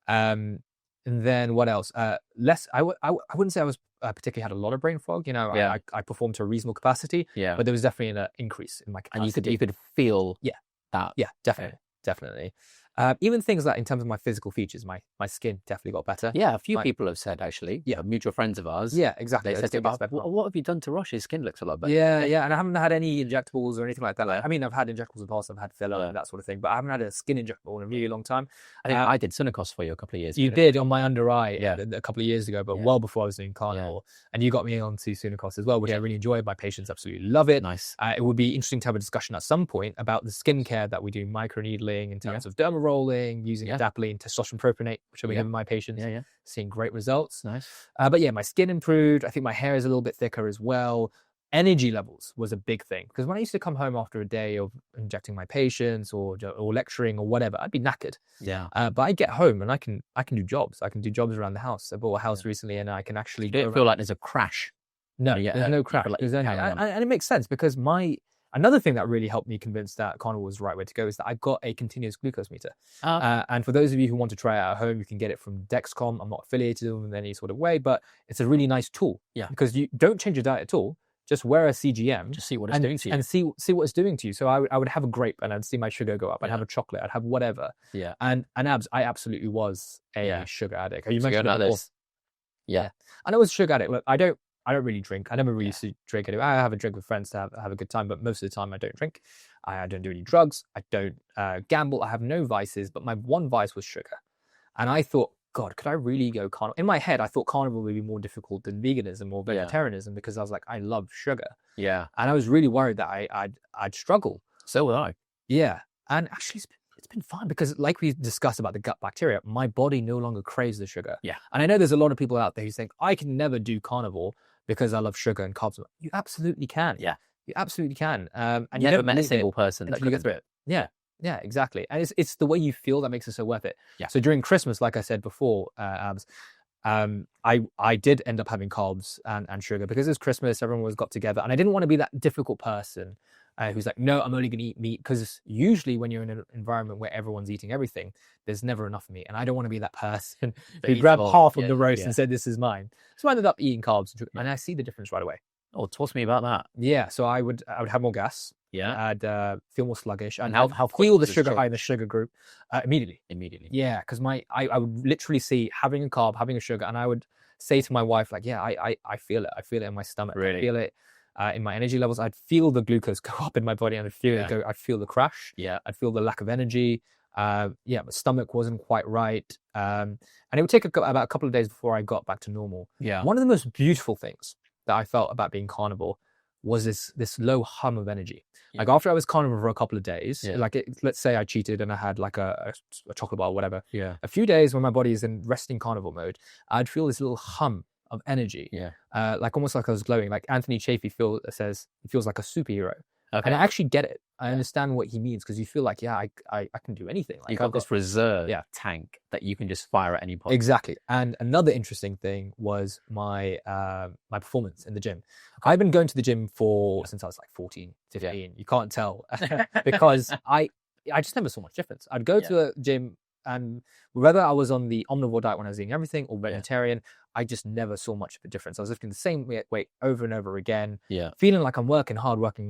And then what else? Less. I wouldn't say I was particularly had a lot of brain fog. You know, I performed to a reasonable capacity. Yeah. But there was definitely an increase in my capacity. And you could feel that. Yeah, definitely. Even things like in terms of my physical features, my skin definitely got better. Yeah, a few people have said, actually, mutual friends of ours. Yeah, exactly. They said, what have you done to Rosh? His skin looks a lot better. Yeah, and I haven't had any injectables or anything like that. I mean, I've had injectables in the past, I've had filler and that sort of thing, but I haven't had a skin injectable in a really long time. I think I did Sunekos for you a couple of years ago. You did on my under eye a couple of years ago, but well before I was doing carnivore. And you got me onto Sunekos as well, which I really enjoyed. My patients absolutely love it. Nice. It would be interesting to have a discussion at some point about the skincare that we do, microneedling in terms of derma rolling, using Adapalene, testosterone propionate, which I've been giving my patients, seeing great results. Nice. But yeah, my skin improved. I think my hair is a little bit thicker as well. Energy levels was a big thing, because when I used to come home after a day of injecting my patients or lecturing or whatever, I'd be knackered. Yeah. But I get home and I can do jobs. I can do jobs around the house. I bought a house recently, and I can actually. You don't feel like there's a crash. No, there's no crash. And it makes sense, because another thing that really helped me convince that carnivore was the right way to go is that I got a continuous glucose meter. And for those of you who want to try it at home, you can get it from Dexcom. I'm not affiliated with them in any sort of way, but it's a really nice tool. Yeah. Because you don't change your diet at all. Just wear a CGM. Just see what it's doing to you. And see what it's doing to you. So I would have a grape and I'd see my sugar go up. I'd have a chocolate. I'd have whatever. Yeah. And abs, I absolutely was a sugar addict. You mentioned it before. Yeah. And I was a sugar addict. Look, I don't really drink. I never really used to drink anyway. I have a drink with friends to have a good time, but most of the time I don't drink. I don't do any drugs. I don't gamble. I have no vices, but my one vice was sugar. And I thought, God, could I really go carnivore? In my head, I thought carnivore would be more difficult than veganism or vegetarianism, because I was like, I love sugar. Yeah. And I was really worried that I'd struggle. So would I. Yeah. And actually, it's been fun, because like we discussed about the gut bacteria, my body no longer craves the sugar. Yeah. And I know there's a lot of people out there who think, I can never do carnivore because I love sugar and carbs. You absolutely can. Yeah. You absolutely can. And you never met a single person that could get through it. Yeah. Yeah, exactly. And it's the way you feel that makes it so worth it. Yeah. So during Christmas, like I said before, Abs, I did end up having carbs and sugar, because it's Christmas, everyone was got together, and I didn't want to be that difficult person who's like, no, I'm only going to eat meat, because usually when you're in an environment where everyone's eating everything, there's never enough meat, and I don't want to be that person who grabbed half of the roast and said, this is mine. So I ended up eating carbs and sugar, and I see the difference right away. Oh, talk to me about that. Yeah, so I would have more gas. Yeah, I'd feel more sluggish, and how feel the sugar high in the sugar group immediately. Yeah, because I would literally see having a carb, having a sugar, and I would say to my wife, like, yeah, I feel it. I feel it in my stomach. Really? I feel it in my energy levels. I'd feel the glucose go up in my body, and I'd feel it go. I'd feel the crash. Yeah, I'd feel the lack of energy. My stomach wasn't quite right, and it would take about a couple of days before I got back to normal. Yeah, one of the most beautiful things that I felt about being carnivore was this low hum of energy. Like after I was carnivore for a couple of days, let's say I cheated and I had like a chocolate bar or whatever. Yeah. A few days when my body is in resting carnivore mode, I'd feel this little hum of energy. Yeah. Like almost like I was glowing. Like Anthony Chaffee says he feels like a superhero. Okay. And I actually get it. I understand what he means, because you feel like, I can do anything. Like you've got this reserve tank that you can just fire at any point. Exactly. And another interesting thing was my performance in the gym. I've been going to the gym since I was like 14, 15. Yeah. You can't tell because I just never saw much difference. I'd go to a gym, and whether I was on the omnivore diet when I was eating everything or vegetarian, I just never saw much of a difference. I was lifting the same weight over and over again, feeling like I'm working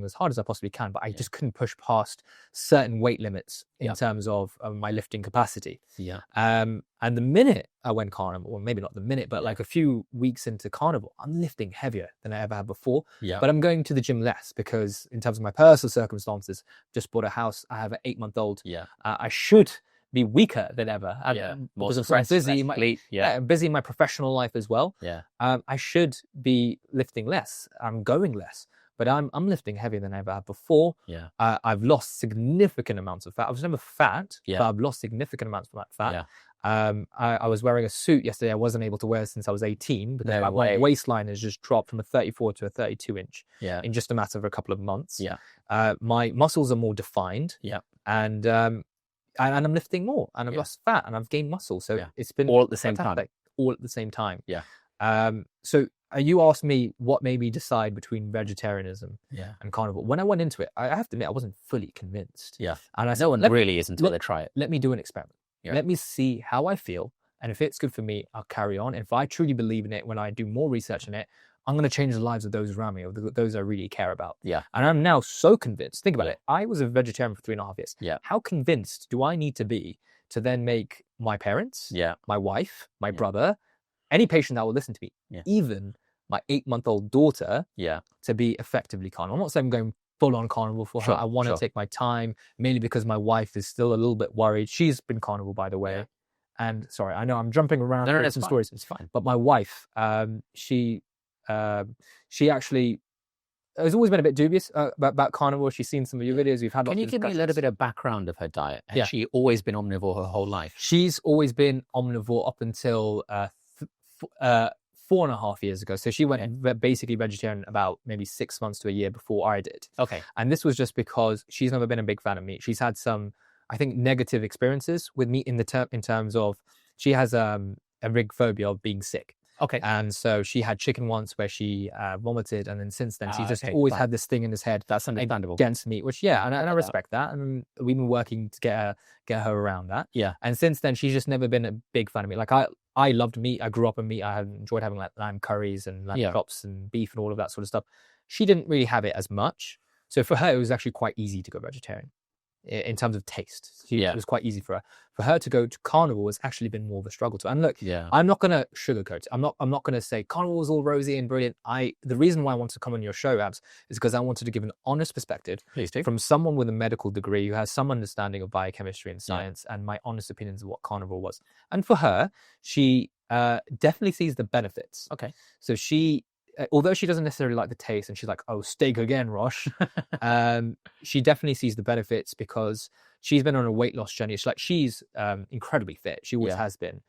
as hard as I possibly can, but I just couldn't push past certain weight limits in terms of my lifting capacity. Yeah. And the minute I went carnivore, or maybe not the minute, but like a few weeks into carnivore, I'm lifting heavier than I ever had before. Yeah. But I'm going to the gym less, because in terms of my personal circumstances, just bought a house. I have an 8-month-old. Yeah. I should be weaker than ever. And because I'm so busy, busy in my professional life as well. Yeah. I should be lifting less. I'm going less, but I'm lifting heavier than I ever have before. Yeah. I've lost significant amounts of fat. I was never fat, Yeah. but I've lost significant amounts of that fat. Yeah. I was wearing a suit yesterday. I wasn't able to wear since I was 18, but my waistline has just dropped from a 34 to a 32 inch in just a matter of a couple of months. Yeah. My muscles are more defined. Yeah. And I'm lifting more, and I've lost fat, and I've gained muscle. So it's been all at the same time. All at the same time. Yeah. So you asked me what made me decide between vegetarianism and carnivore. When I went into it, I have to admit I wasn't fully convinced. Yeah. And I said, no one really is until they try it. Let me do an experiment. Yeah. Let me see how I feel. And if it's good for me, I'll carry on. And if I truly believe in it, when I do more research on it, I'm going to change the lives of those around me, or those I really care about. Yeah. And I'm now so convinced. Think about it. I was a vegetarian for 3.5 years. Yeah. How convinced do I need to be to then make my parents, my wife, my brother, any patient that will listen to me, even my 8-month-old daughter, to be effectively carnivore? I'm not saying I'm going full on carnivore for her. I want to take my time, mainly because my wife is still a little bit worried. She's been carnivore, by the way. Yeah. And sorry, I know I'm jumping around through some stories. It's fine. But my wife, she actually has always been a bit dubious about carnivore. She's seen some of your videos. We've had. Can you give me a little bit of background of her diet? Has she always been omnivore her whole life? She's always been omnivore up until 4.5 years ago. So she went basically vegetarian about maybe 6 months to a year before I did. Okay. And this was just because she's never been a big fan of meat. She's had some, I think, negative experiences with meat in terms of she has a rig phobia of being sick. Okay. And so she had chicken once where she vomited, and then since then she's just always had this thing in his head that's understandable against meat, which and I respect that, and we've been working to get her around that. Yeah. And since then she's just never been a big fan of meat. Like I loved meat. I grew up on meat. I enjoyed having like lamb curries and lamb chops and beef and all of that sort of stuff. She didn't really have it as much. So for her, it was actually quite easy to go vegetarian in terms of taste. It was quite easy for her. For her to go to carnivore has actually been more of a struggle to. And look, I'm not going to sugarcoat it. I'm not going to say carnivore is all rosy and brilliant. The reason why I wanted to come on your show, Abs, is because I wanted to give an honest perspective from someone with a medical degree who has some understanding of biochemistry and science, and my honest opinions of what carnivore was. And for her, she definitely sees the benefits. Okay. So she, although she doesn't necessarily like the taste, and she's like, "Oh, steak again, Rosh," she definitely sees the benefits because she's been on a weight loss journey. She's incredibly fit. She always has been,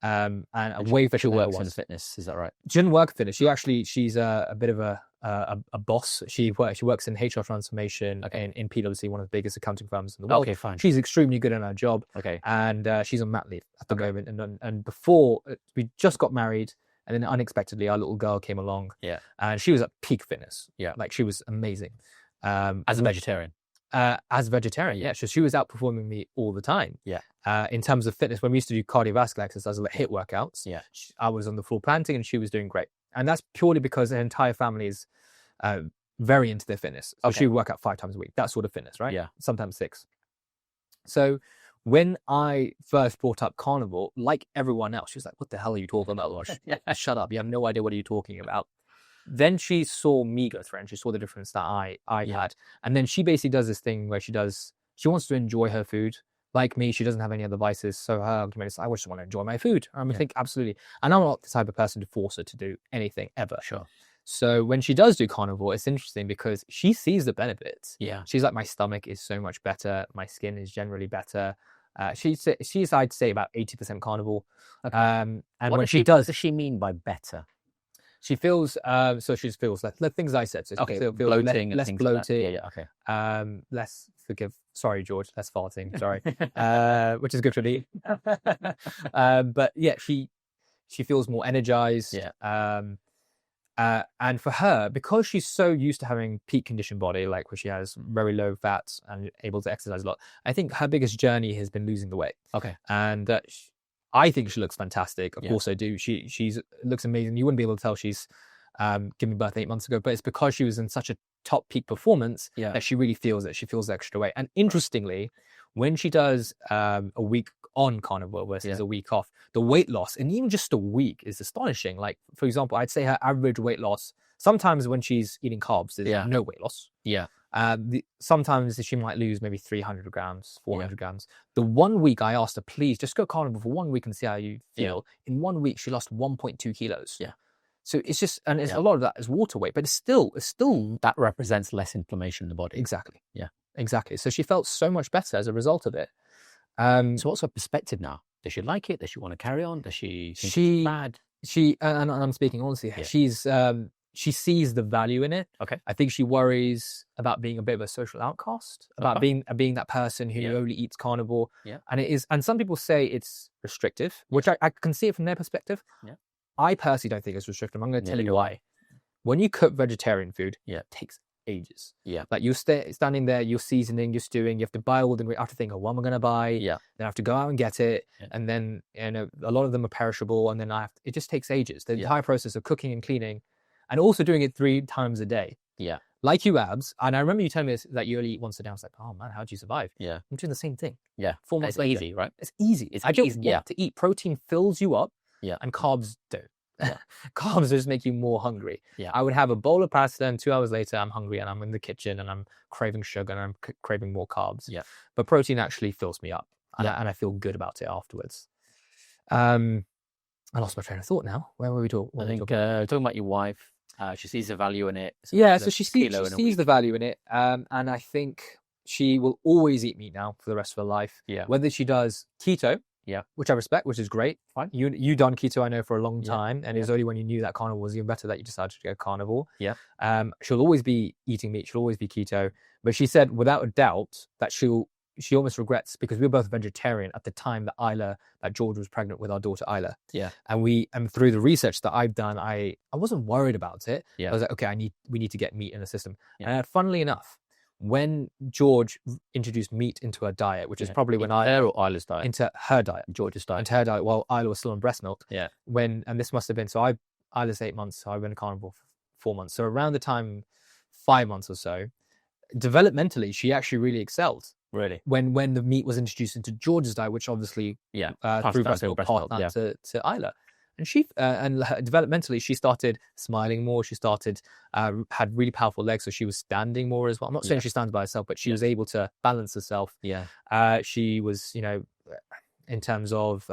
and way fitter. She works in fitness. Is that right? She didn't work in fitness. She's a bit of a boss. She works in HR transformation in PwC, one of the biggest accounting firms in the world. Okay, fine. She's extremely good in her job. Okay, and she's on mat leave at the moment. And before we just got married. And then unexpectedly, our little girl came along. Yeah. And she was at peak fitness. Yeah. Like she was amazing. As a vegetarian? As a vegetarian, yeah. So she was outperforming me all the time. Yeah. In terms of fitness, when we used to do cardiovascular exercises like HIIT workouts, I was on the floor planting and she was doing great. And that's purely because her entire family is very into their fitness. So she would work out 5 times a week, that sort of fitness, right? Yeah. Sometimes 6. So when I first brought up carnivore, like everyone else, she was like, "What the hell are you talking about, Rosh? Shut up. You have no idea what you're talking about." Then she saw me go through it, and she saw the difference that I had. And then she basically does this thing where she wants to enjoy her food. Like me, she doesn't have any other vices. So her argument is, I just want to enjoy my food. I think absolutely. And I'm not the type of person to force her to do anything ever. Sure. So when she does do carnivore, it's interesting because she sees the benefits. Yeah. She's like, my stomach is so much better. My skin is generally better. She's I'd say about 80% carnivore. Okay. And what when does does she mean by better? She feels so she feels like the things I said. So okay, feels bloating, less bloated. Like okay. Less sorry, George, less farting. Sorry, which is good for me. But yeah, she feels more energized. Yeah. And for her, because she's so used to having peak condition body, like where she has very low fats and able to exercise a lot, I think her biggest journey has been losing the weight. Okay. And I think she looks fantastic. Of course I do. She looks amazing. You wouldn't be able to tell she's given birth 8 months ago, but it's because she was in such a top peak performance that she really feels it. She feels the extra weight. And interestingly, when she does a week on carnivore versus a week off, the weight loss in even just a week is astonishing. Like, for example, I'd say her average weight loss, sometimes when she's eating carbs, there's no weight loss. Yeah. Sometimes she might lose maybe 300 grams, 400 grams. The 1 week I asked her, please just go carnivore for 1 week and see how you feel. In 1 week, she lost 1.2 kilos. Yeah. So it's just, and it's a lot of that is water weight, but it's still that represents less inflammation in the body. Exactly. Yeah. Exactly. So she felt so much better as a result of it. So what's her perspective now? Does she like it? Does she want to carry on? Does she think it's bad? And I'm speaking honestly, she sees the value in it. Okay. I think she worries about being a bit of a social outcast, about being that person who only eats carnivore. Yeah. And some people say it's restrictive, which I can see it from their perspective. Yeah. I personally don't think it's restrictive. I'm going to tell you why. When you cook vegetarian food, it takes ages. Yeah. Like you're standing there, you're seasoning, you're stewing, you have to buy all the ingredients. I have to think, what am I going to buy? Yeah. Then I have to go out and get it. Yeah. And then, a lot of them are perishable. And then it just takes ages. The entire process of cooking and cleaning and also doing it 3 times a day. Yeah. Like you, Abs. And I remember you telling me that you only eat once a day. I was like, oh man, how do you survive? Yeah. I'm doing the same thing. Yeah. 4 months It's easy, right? It's easy. I don't want to eat. Protein fills you up. Yeah. And carbs don't. Yeah. Carbs just make you more hungry. Yeah. I would have a bowl of pasta and 2 hours later I'm hungry and I'm in the kitchen and I'm craving sugar and I'm craving more carbs. Yeah. But protein actually fills me up and I feel good about it afterwards. I lost my train of thought now. Where were we talking? I think talking about your wife. She sees the value in it. So she sees the value in it. And I think she will always eat meat now for the rest of her life. Yeah. Whether she does keto, which I respect, which is great. Fine. You done keto, I know, for a long time, and it was only when you knew that carnivore was even better that you decided to go carnivore. Yeah. She'll always be eating meat. She'll always be keto. But she said, without a doubt, that she almost regrets, because we were both vegetarian at the time that George was pregnant with our daughter Isla. Yeah. And through the research that I've done, I wasn't worried about it. Yeah. I was like, okay, we need to get meat in the system. Yeah. And funnily enough, when George introduced meat into her diet, which is probably when Isla's diet, into her diet, George's diet, into her diet, while Isla was still on breast milk. Yeah. And this must have been, Isla's 8 months, so I went carnivore for 4 months. So around the time, 5 months or so, developmentally, she actually really excelled. Really? When the meat was introduced into George's diet, which obviously through breast milk passed that to Isla. And she developmentally, she started smiling more. She started had really powerful legs, so she was standing more as well. I'm not saying she stands by herself, but she was able to balance herself. Yeah. She was, in terms of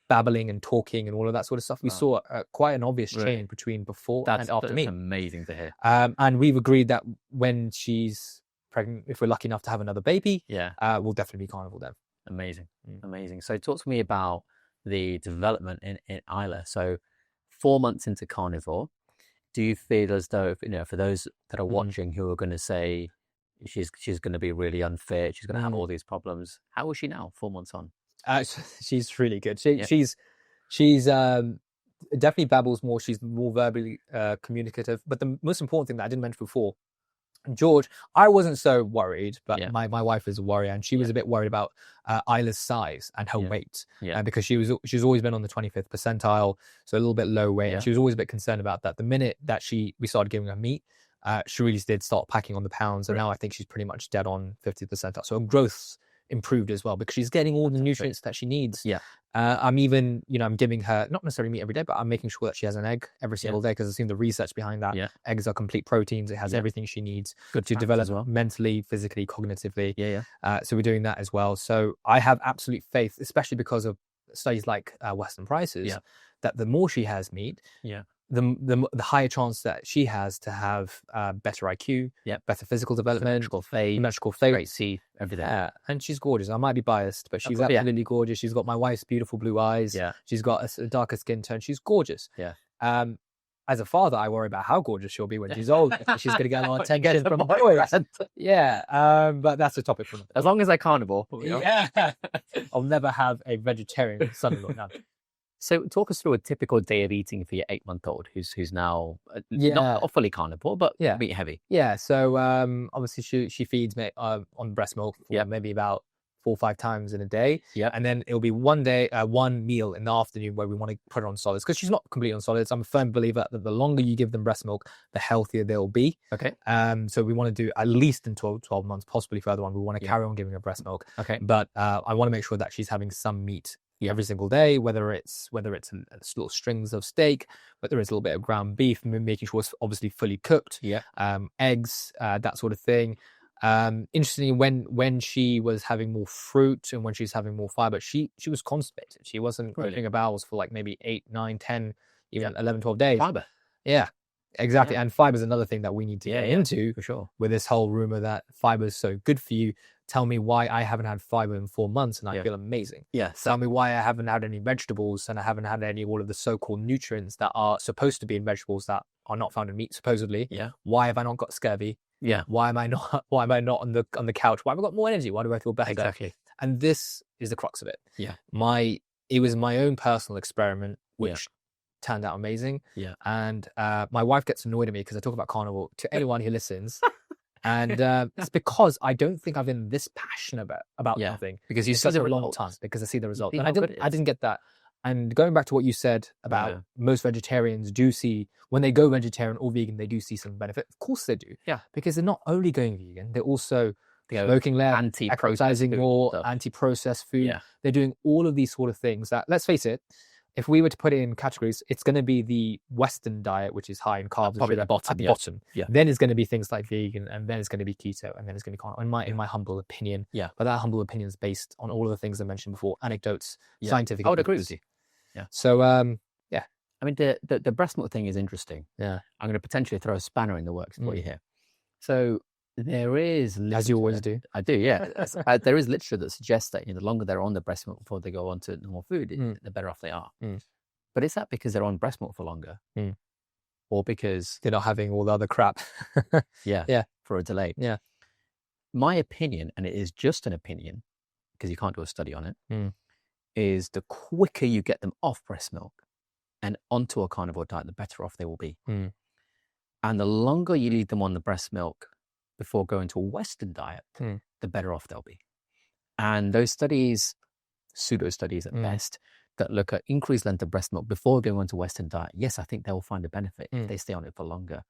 babbling and talking and all of that sort of stuff, we saw quite an obvious change between before and after meat. That's amazing to hear. And we've agreed that when she's pregnant, if we're lucky enough to have another baby, we'll definitely be carnivore then. Amazing. So talk to me about the development in Isla. So 4 months into carnivore, do you feel as though, for those that are watching who are going to say she's going to be really unfit, she's going to have all these problems, how is she now 4 months on? She's really good. She's definitely babbles more. She's more verbally communicative. But the most important thing that I didn't mention before, George, I wasn't so worried, but my wife is a worrier, and she was a bit worried about Isla's size and her weight, because she's always been on the 25th percentile, so a little bit low weight, and she was always a bit concerned about that. The minute that we started giving her meat, she really did start packing on the pounds, and now I think she's pretty much dead on 50th percentile. So her growth's improved as well because she's getting all the nutrients that she needs. I'm even, I'm giving her not necessarily meat every day, but I'm making sure that she has an egg every single day, because I've seen the research behind that. Eggs are complete proteins. It has everything she needs to develop mentally, physically, cognitively. So we're doing that as well. So I have absolute faith, especially because of studies like Western Prices, that the more she has meat, the higher chance that she has to have better IQ, better physical development, symmetrical face, great teeth, everything. And she's gorgeous. I might be biased, but she's absolutely gorgeous. She's got my wife's beautiful blue eyes. She's got a darker skin tone. She's gorgeous. As a father, I worry about how gorgeous she'll be when she's old. She's going to get a lot of attention from boys. But that's a topic for as long as I carnivore. I'll never have a vegetarian son-in-law now. So talk us through a typical day of eating for your 8-month-old who's now not fully carnivore, but meat heavy. So obviously she feeds me on breast milk for maybe about 4 or 5 times in a day. And then it'll be one meal in the afternoon where we want to put her on solids, because she's not completely on solids. I'm a firm believer that the longer you give them breast milk, the healthier they'll be. So we want to do at least in 12 months, possibly further on. We want to carry on giving her breast milk. But I want to make sure that she's having some meat every single day, whether it's little strings of steak, whether it's a little bit of ground beef, making sure it's obviously fully cooked, eggs, that sort of thing. Interestingly, when she was having more fruit and when she's having more fiber, she was constipated. She wasn't opening her bowels for like maybe 8, 9, 10, even 11, 12 days. Fiber. Yeah, exactly. And fiber is another thing that we need to get into for sure. With this whole rumor that fiber is so good for you. Tell me why I haven't had fiber in 4 months and I feel amazing. Tell me why I haven't had any vegetables and I haven't had any all of the so-called nutrients that are supposed to be in vegetables that are not found in meat, supposedly. Why have I not got scurvy? Why am I not on the couch? Why have I got more energy? Why do I feel better? Exactly. And this is the crux of it. It was my own personal experiment, which turned out amazing. And my wife gets annoyed at me because I talk about carnivore to anyone who listens. And it's because I don't think I've been this passionate about something because you see the long time, because I see the results. And I didn't get that. And going back to what you said about most vegetarians do see, when they go vegetarian or vegan, they do see some benefit. Of course they do. Because they're not only going vegan, they're also smoking less, exercising more, anti-processed food. They're doing all of these sort of things that, let's face it, if we were to put it in categories, it's going to be the Western diet, which is high in carbs, probably at the bottom. Then it's going to be things like vegan, and then it's going to be keto, and then it's going to be carnivore. In my humble opinion, but that humble opinion is based on all of the things I mentioned before, anecdotes, scientific. I would agree with you. So, I mean, the breast milk thing is interesting. I'm going to potentially throw a spanner in the works for you here. So there is, as you always do. I do, there is literature that suggests that the longer they're on the breast milk before they go on to normal food, the better off they are. But is that because they're on breast milk for longer, or because they're not having all the other crap? For a delay. My opinion, and it is just an opinion because you can't do a study on it, is the quicker you get them off breast milk and onto a carnivore diet, the better off they will be. And the longer you leave them on the breast milk before going to a Western diet, the better off they'll be. And those studies, pseudo studies at best, that look at increased length of breast milk before going on to Western diet, yes, I think they will find a benefit if they stay on it for longer.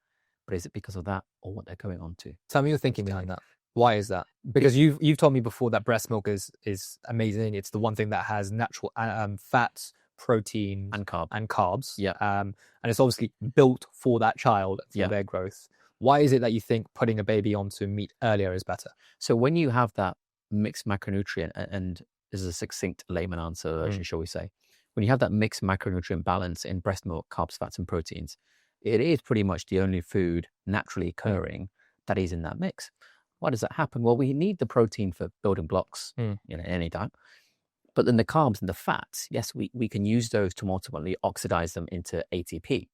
But is it because of that or what they're going on to? Tell me your thinking behind that. Why is that? Because you've told me before that breast milk is amazing. It's the one thing that has natural fats, protein, and carbs. And it's obviously built for that child, for their growth. Why is it that you think putting a baby onto meat earlier is better? So when you have that mixed macronutrient, and this is a succinct layman answer, shall we say, when you have that mixed macronutrient balance in breast milk, carbs, fats, and proteins, it is pretty much the only food naturally occurring that is in that mix. Why does that happen? Well, we need the protein for building blocks, in any diet. But then the carbs and the fats, yes, we can use those to ultimately oxidize them into ATP.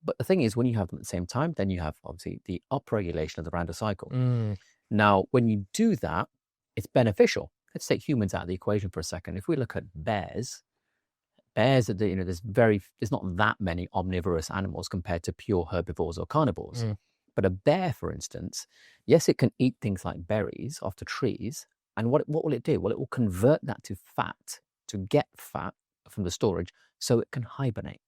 But the thing is, when you have them at the same time, then you have obviously the upregulation of the Randall cycle. Now, when you do that, it's beneficial. Let's take humans out of the equation for a second. If we look at bears, there's not that many omnivorous animals compared to pure herbivores or carnivores. But a bear, for instance, yes, it can eat things like berries off the trees. And what will it do? Well, it will convert that to fat, to get fat from the storage so it can hibernate.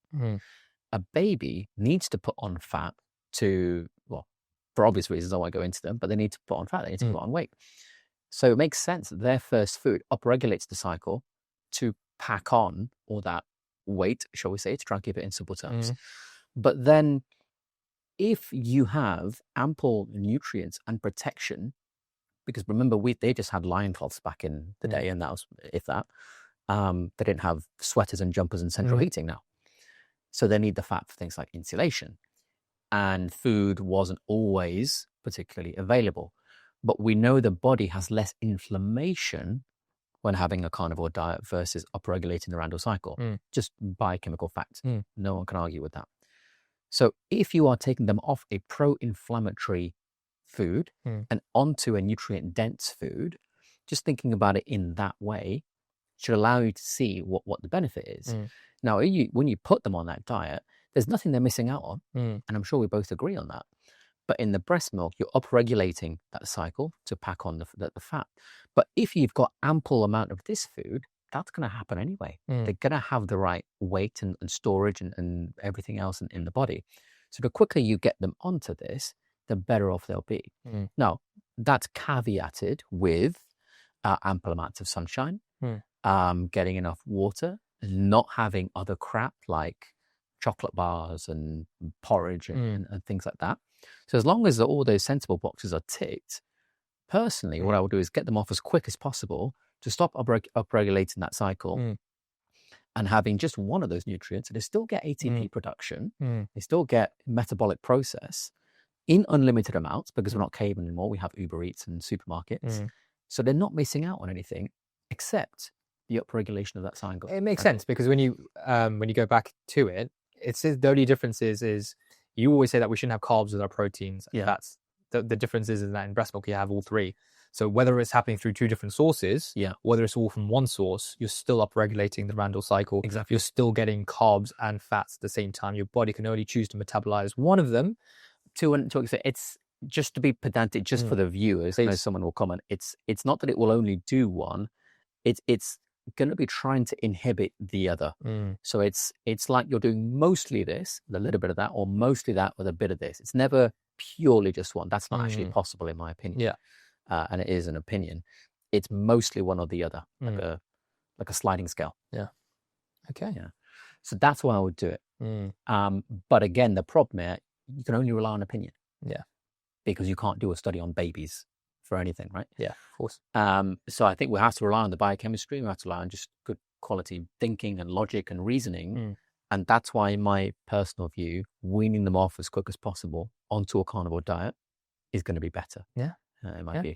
A baby needs to put on fat to, well, for obvious reasons, I won't go into them, but they need to put on fat, they need to put on weight. So it makes sense that their first food upregulates the cycle to pack on all that weight, shall we say, to try and keep it in simple terms. But then if you have ample nutrients and protection, because remember, they just had lion cloths back in the day, and that was, if that, they didn't have sweaters and jumpers and central heating now. So they need the fat for things like insulation. And food wasn't always particularly available. But we know the body has less inflammation when having a carnivore diet versus upregulating the Randall cycle. Just biochemical fact. No one can argue with that. So if you are taking them off a pro-inflammatory food and onto a nutrient-dense food, just thinking about it in that way should allow you to see what the benefit is. Now, when you put them on that diet, there's nothing they're missing out on. And I'm sure we both agree on that. But in the breast milk, you're upregulating that cycle to pack on the fat. But if you've got ample amount of this food, that's going to happen anyway. They're going to have the right weight and storage and everything else in the body. So the quicker you get them onto this, the better off they'll be. Now, that's caveated with ample amounts of sunshine, getting enough water, not having other crap like chocolate bars and porridge and things like that. So as long as all those sensible boxes are ticked, personally, what I will do is get them off as quick as possible to stop upregulating that cycle. And having just one of those nutrients, and they still get ATP production, they still get metabolic process in unlimited amounts, because we're not cavemen anymore. We have Uber Eats and supermarkets. So they're not missing out on anything except the upregulation of that cycle. It makes sense, because when you go back to it, it's the only difference is you always say that we shouldn't have carbs with our proteins. And that's the difference is that in breast milk you have all three. So whether it's happening through two different sources, whether it's all from one source, you're still upregulating the Randall cycle. Exactly. You're still getting carbs and fats at the same time. Your body can only choose to metabolize one of them. It's just to be pedantic, just for the viewers, I know someone will comment, it's not that it will only do one, it's going to be trying to inhibit the other. So it's like you're doing mostly this, with a little bit of that, or mostly that with a bit of this. It's never purely just one. That's not actually possible, in my opinion. And it is an opinion. It's mostly one or the other, like a sliding scale. Okay. So that's why I would do it. But again, the problem is you can only rely on opinion. Because you can't do a study on babies for anything, right? Of course. So I think we have to rely on the biochemistry. We have to rely on just good quality thinking and logic and reasoning. And that's why, in my personal view, weaning them off as quick as possible onto a carnivore diet is going to be better. In my view.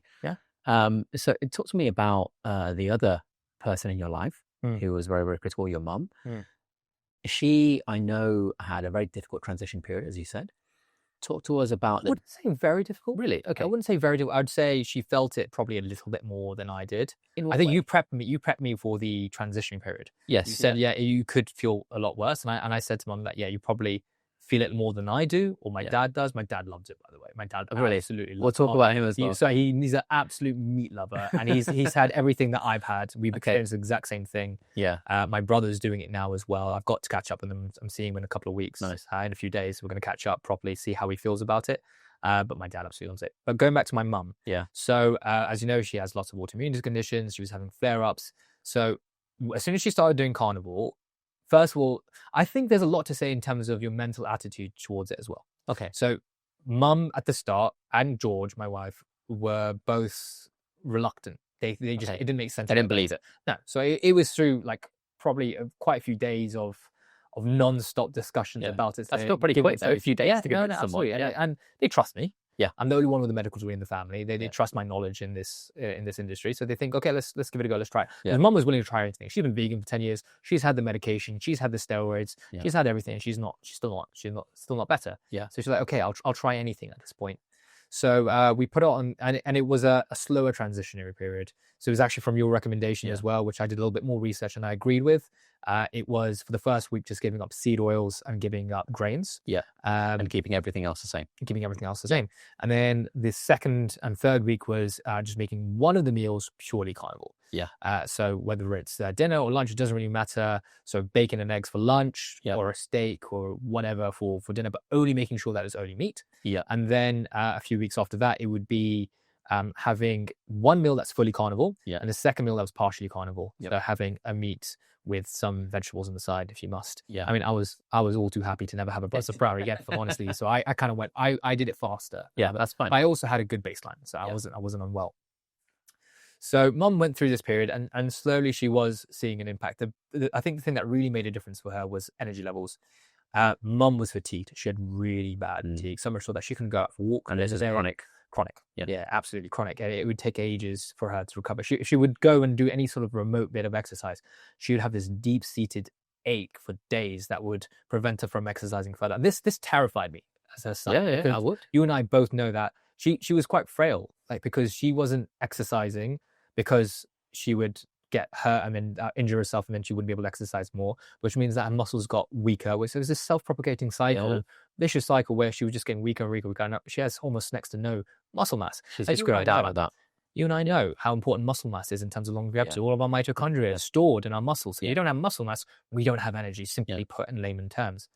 So talk to me about the other person in your life who was very, very critical, your mum. She, I know, had a very difficult transition period, as you said. Talk to us about... I wouldn't say very difficult. Really? Okay. I wouldn't say very difficult. I'd say she felt it probably a little bit more than I did. I think you prepped me for the transition period. Yes. You said, you could feel a lot worse. And I said to Mum that, you probably feel it more than I do, or my dad does. My dad loves it, by the way. My dad absolutely loves it. We'll talk about him as well. So he's an absolute meat lover, and he's had everything that I've had. We've experienced the exact same thing. My brother's doing it now as well. I've got to catch up with him. I'm seeing him in a couple of weeks. Nice. In a few days, we're going to catch up properly, see how he feels about it. But my dad absolutely loves it. But going back to my mum. So as you know, she has lots of autoimmune conditions. She was having flare-ups. So as soon as she started doing carnivore, first of all, I think there's a lot to say in terms of your mental attitude towards it as well. Okay. So Mum at the start and George, my wife, were both reluctant. They just, it didn't make sense. They didn't believe it. No. So it was through like probably quite a few days of non-stop discussions about it. That's still pretty quick though, a few days to get absolutely. And they trust me. I'm the only one with a medical degree in the family. They trust my knowledge in this industry. So they think, okay, let's give it a go. Let's try it. My mum was willing to try everything. She's been vegan for 10 years. She's had the medication. She's had the steroids. She's had everything. And she's still not better. So she's like, okay, I'll try anything at this point. So we put it on, and it was a slower transitionary period. So it was actually from your recommendation as well, which I did a little bit more research and I agreed with. It was for the first week just giving up seed oils and giving up grains. And keeping everything else the same. And then the second and third week was just making one of the meals purely carnivore. So whether it's dinner or lunch, it doesn't really matter. So bacon and eggs for lunch, or a steak or whatever for dinner, but only making sure that it's only meat. And then a few weeks after that, it would be having one meal that's fully carnivore and the second meal that was partially carnivore. So having a meat with some vegetables on the side if you must. I mean, I was all too happy to never have a Brussels sprout again, honestly. So I kind of went, I did it faster. But that's fine. I also had a good baseline, so I wasn't unwell. So Mum went through this period and slowly she was seeing an impact. I think the thing that really made a difference for her was energy levels. Mum was fatigued. She had really bad fatigue, so much so that she couldn't go out for a walk. And this is chronic. Absolutely chronic. It would take ages for her to recover. She would go and do any sort of remote bit of exercise. She would have this deep-seated ache for days that would prevent her from exercising further. And this terrified me as her son. I would. You and I both know that she was quite frail, like because she wasn't exercising because she would get hurt and then injure herself, and then she wouldn't be able to exercise more, which means that her muscles got weaker. So it was this self-propagating cycle, vicious cycle where she was just getting weaker and weaker. And she has almost next to no muscle mass. She's just growing out like that. You and I know how important muscle mass is in terms of longevity. All of our mitochondria are stored in our muscles. So you don't have muscle mass, we don't have energy, simply put in layman terms.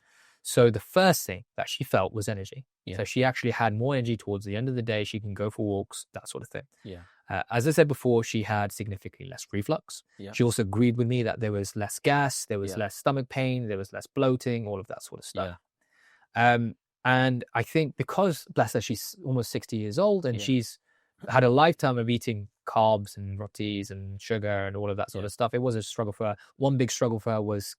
So the first thing that she felt was energy. Yeah. So she actually had more energy towards the end of the day. She can go for walks, that sort of thing. Yeah. As I said before, she had significantly less reflux. Yeah. She also agreed with me that there was less gas, there was less stomach pain, there was less bloating, all of that sort of stuff. And I think because, bless her, she's almost 60 years old and she's had a lifetime of eating carbs and rotis and sugar and all of that sort of stuff. It was a struggle for her. One big struggle for her was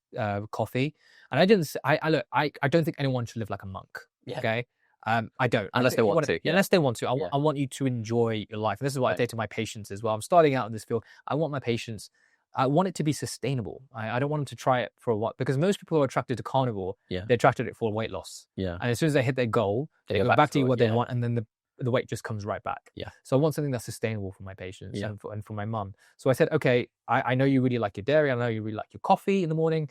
coffee. And I don't think anyone should live like a monk. Yeah. Okay. I don't. Unless they want to. Unless they want to. I want you to enjoy your life. And this is what I say to my patients as well. I'm starting out in this field. I want my patients, I want it to be sustainable. I don't want them to try it for a while, because most people are attracted to carnivore. Yeah. They're attracted to it for weight loss. Yeah. And as soon as they hit their goal, they go back to what they want, and then the weight just comes right back. Yeah. So I want something that's sustainable for my patients and for my mum. So I said, okay, I know you really like your dairy. I know you really like your coffee in the morning.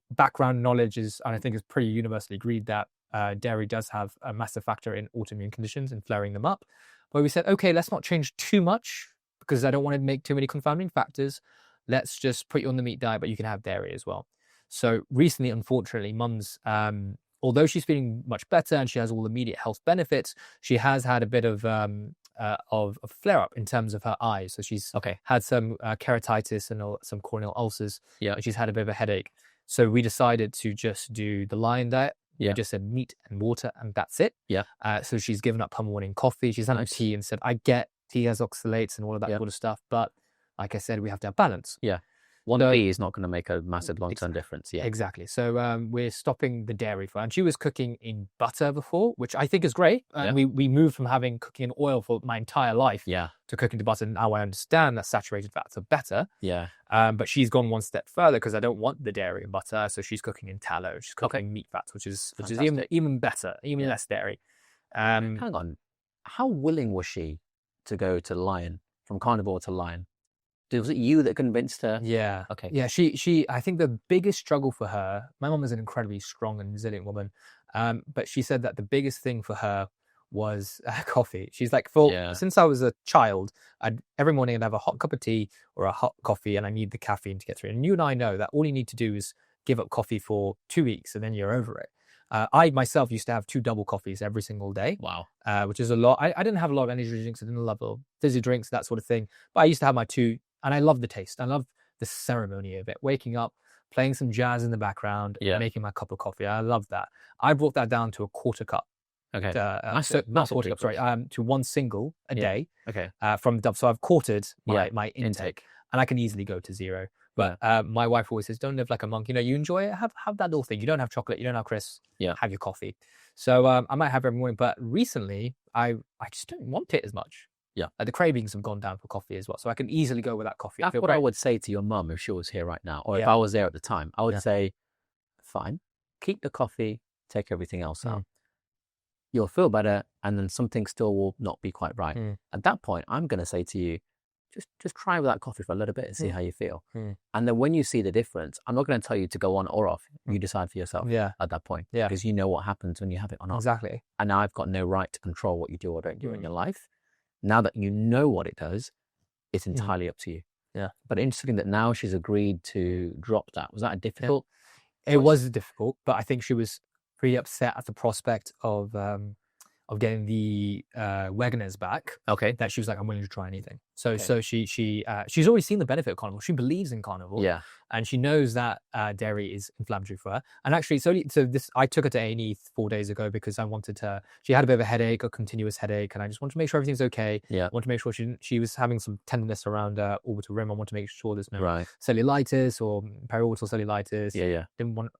Background knowledge is, and I think it's pretty universally agreed that dairy does have a massive factor in autoimmune conditions and flaring them up. But we said, okay, let's not change too much, because I don't want to make too many confounding factors. Let's just put you on the meat diet, but you can have dairy as well. So recently, unfortunately, mum's, although she's feeling much better and she has all the immediate health benefits, she has had a bit of flare up in terms of her eyes. So she's had some keratitis and some corneal ulcers. Yeah. And she's had a bit of a headache. So we decided to just do the lion diet. Yeah. We just said meat and water, and that's it. Yeah. So she's given up her morning coffee. She's had tea and said, I get tea has oxalates and all of that sort of stuff, but like I said, we have to have balance. Yeah. One tea is not going to make a massive long-term difference. Yeah, exactly. So we're stopping the dairy for her. And she was cooking in butter before, which I think is great. We moved from having cooking in oil for my entire life to cooking to butter. Now I understand that saturated fats are better. Yeah. But she's gone one step further, because I don't want the dairy and butter. So she's cooking in tallow. She's cooking meat fats, which is even better, even less dairy. Hang on. How willing was she to go to lion, from carnivore to lion? Was it you that convinced her? Yeah. Okay. Yeah. She. I think the biggest struggle for her. My mom is an incredibly strong and resilient woman, but she said that the biggest thing for her was coffee. She's like, since I was a child, every morning I'd have a hot cup of tea or a hot coffee, and I need the caffeine to get through. And you and I know that all you need to do is give up coffee for 2 weeks, and then you're over it. I myself used to have 2 double coffees every single day. Wow. Which is a lot. I didn't have a lot of energy drinks. I didn't love fizzy drinks, that sort of thing. But I used to have my 2. And I love the taste. I love the ceremony of it. Waking up, playing some jazz in the background, making my cup of coffee. I love that. I brought that down to a quarter cup. Okay. Not quarter cup, sorry. To 1 single a day. Okay. From Dove. So I've quartered my intake, and I can easily go to 0. But my wife always says, don't live like a monk. You enjoy it. Have that little thing. You don't have chocolate. You don't have crisps. Yeah. Have your coffee. So I might have every morning. But recently, I just don't want it as much. Yeah. The cravings have gone down for coffee as well. So I can easily go with that coffee. That's what I would say to your mum if she was here right now, or if I was there at the time. I would say, fine, keep the coffee, take everything else out. You'll feel better, and then something still will not be quite right. At that point, I'm going to say to you, just try without coffee for a little bit and see how you feel. And then when you see the difference, I'm not going to tell you to go on or off. You decide for yourself at that point. Yeah. Because you know what happens when you have it or not. Exactly. And now I've got no right to control what you do or don't do in your life. Now that you know what it does, it's entirely up to you. Yeah. But interesting that now she's agreed to drop that. Was that a difficult? Yeah. It was difficult, but I think she was pretty upset at the prospect of getting the Wegeners back. Okay. That she was like, I'm willing to try anything. So she's already seen the benefit of carnivore. She believes in carnivore. Yeah. And she knows that dairy is inflammatory for her. And actually, I took her to A&E 4 days ago because I wanted her. She had a bit of a headache, a continuous headache, and I just wanted to make sure everything's okay. Yeah. I wanted to make sure she was having some tenderness around orbital rim. I want to make sure there's no cellulitis or periorbital cellulitis. Yeah.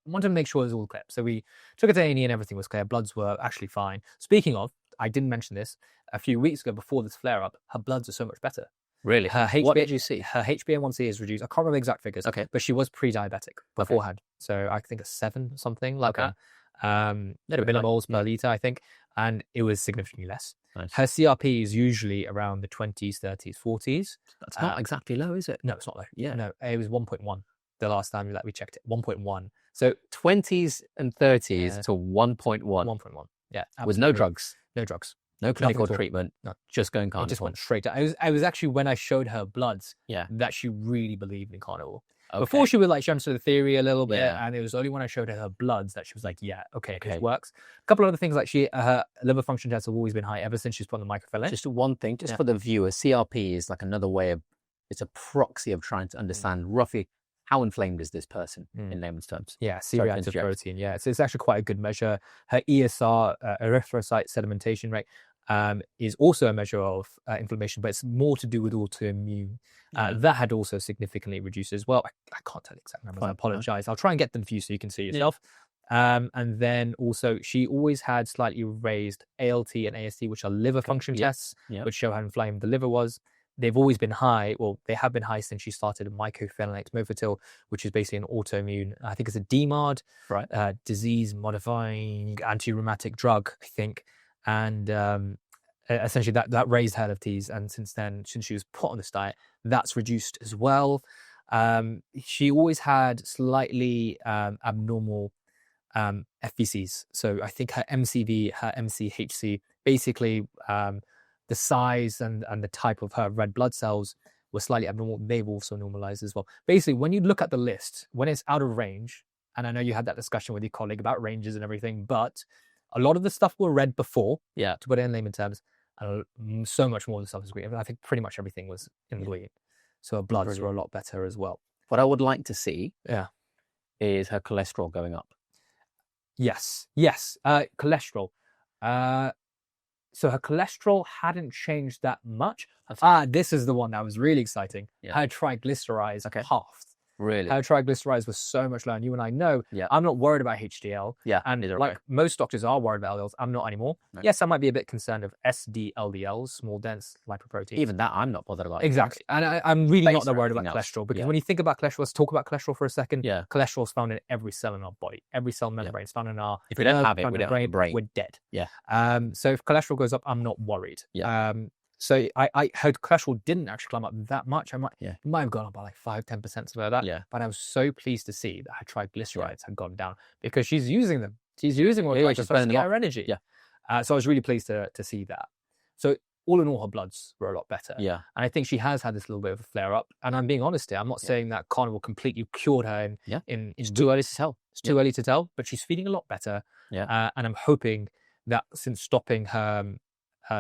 Wanted to make sure it was all clear. So we took her to A&E and everything was clear. Bloods were actually fine. Speaking of, I didn't mention this a few weeks ago before this flare up. Her bloods are so much better. Really? What did you see? Her HbA1c is reduced. I can't remember the exact figures. Okay. But she was pre-diabetic beforehand. So I think a 7, something like that. Millimoles per litre, I think. And it was significantly less. Nice. Her CRP is usually around the 20s, 30s, 40s. That's not exactly low, is it? No, it's not low. Yeah. No, it was 1.1 the last time that we checked it. 1.1. So 20s and 30s to 1.1. 1.1. Yeah. Absolutely. With no drugs. No drugs. No clinical treatment, just going carnivore. It just went straight down. I was actually, when I showed her bloods, that she really believed in carnivore. Before she would like, she understood the theory a little bit, and it was only when I showed her bloods that she was like, yeah, okay, this works. A couple of other things, like her liver function tests have always been high ever since she's put on the microfilament. Just one thing, for the viewer, CRP is like another way of, it's a proxy of trying to understand roughly how inflamed is this person in layman's terms. Yeah, C-reactive protein. Yeah, so it's actually quite a good measure. Her ESR, erythrocyte sedimentation rate, is also a measure of inflammation, but it's more to do with autoimmune. That had also significantly reduced as well. I can't tell the exact numbers. I apologize. I'll try and get them for you so you can see yourself. And then also, she always had slightly raised ALT and AST, which are liver function tests, which show how inflamed the liver was. They've always been high. Well, they have been high since she started mycophenolate mofetil, which is basically an autoimmune. I think it's a DMARD, disease-modifying anti-rheumatic drug, I think. And essentially that raised her LFTs. And since then, since she was put on this diet, that's reduced as well. She always had slightly abnormal FVCs. So I think her MCV, her MCHC, basically the size and the type of her red blood cells were slightly abnormal. They've also normalized as well. Basically, when you look at the list, when it's out of range, and I know you had that discussion with your colleague about ranges and everything, but a lot of the stuff were red before, to put it in layman terms, and so much more of the stuff was green. I think pretty much everything was in the green. So her bloods were a lot better as well. What I would like to see is her cholesterol going up. Yes. Cholesterol. So her cholesterol hadn't changed that much. This is the one that was really exciting. Her triglycerides halved. Really? Her triglycerides were so much lower. And you and I know, I'm not worried about HDL. And like most doctors are worried about LDLs, I'm not anymore. No. Yes, I might be a bit concerned of SDLDLs, small dense lipoprotein. Even that, I'm not bothered about. Exactly. And I'm really not that worried about cholesterol, because when you think about cholesterol, let's talk about cholesterol for a second. Cholesterol is found in every cell in our body. Every cell membrane is found in our If we don't have it, we don't have a brain. We're dead. So if cholesterol goes up, I'm not worried. So I heard cholesterol didn't actually climb up that much. It might have gone up by like 5-10%, something like that. But I was so pleased to see that her triglycerides had gone down, because she's using them. She's using what to get her energy. So I was really pleased to see that. So all in all, her bloods were a lot better. And I think she has had this little bit of a flare up. And I'm being honest here. I'm not saying that Carnivore completely cured her. It's too early to tell. It's too early to tell, but she's feeling a lot better. And I'm hoping that since stopping her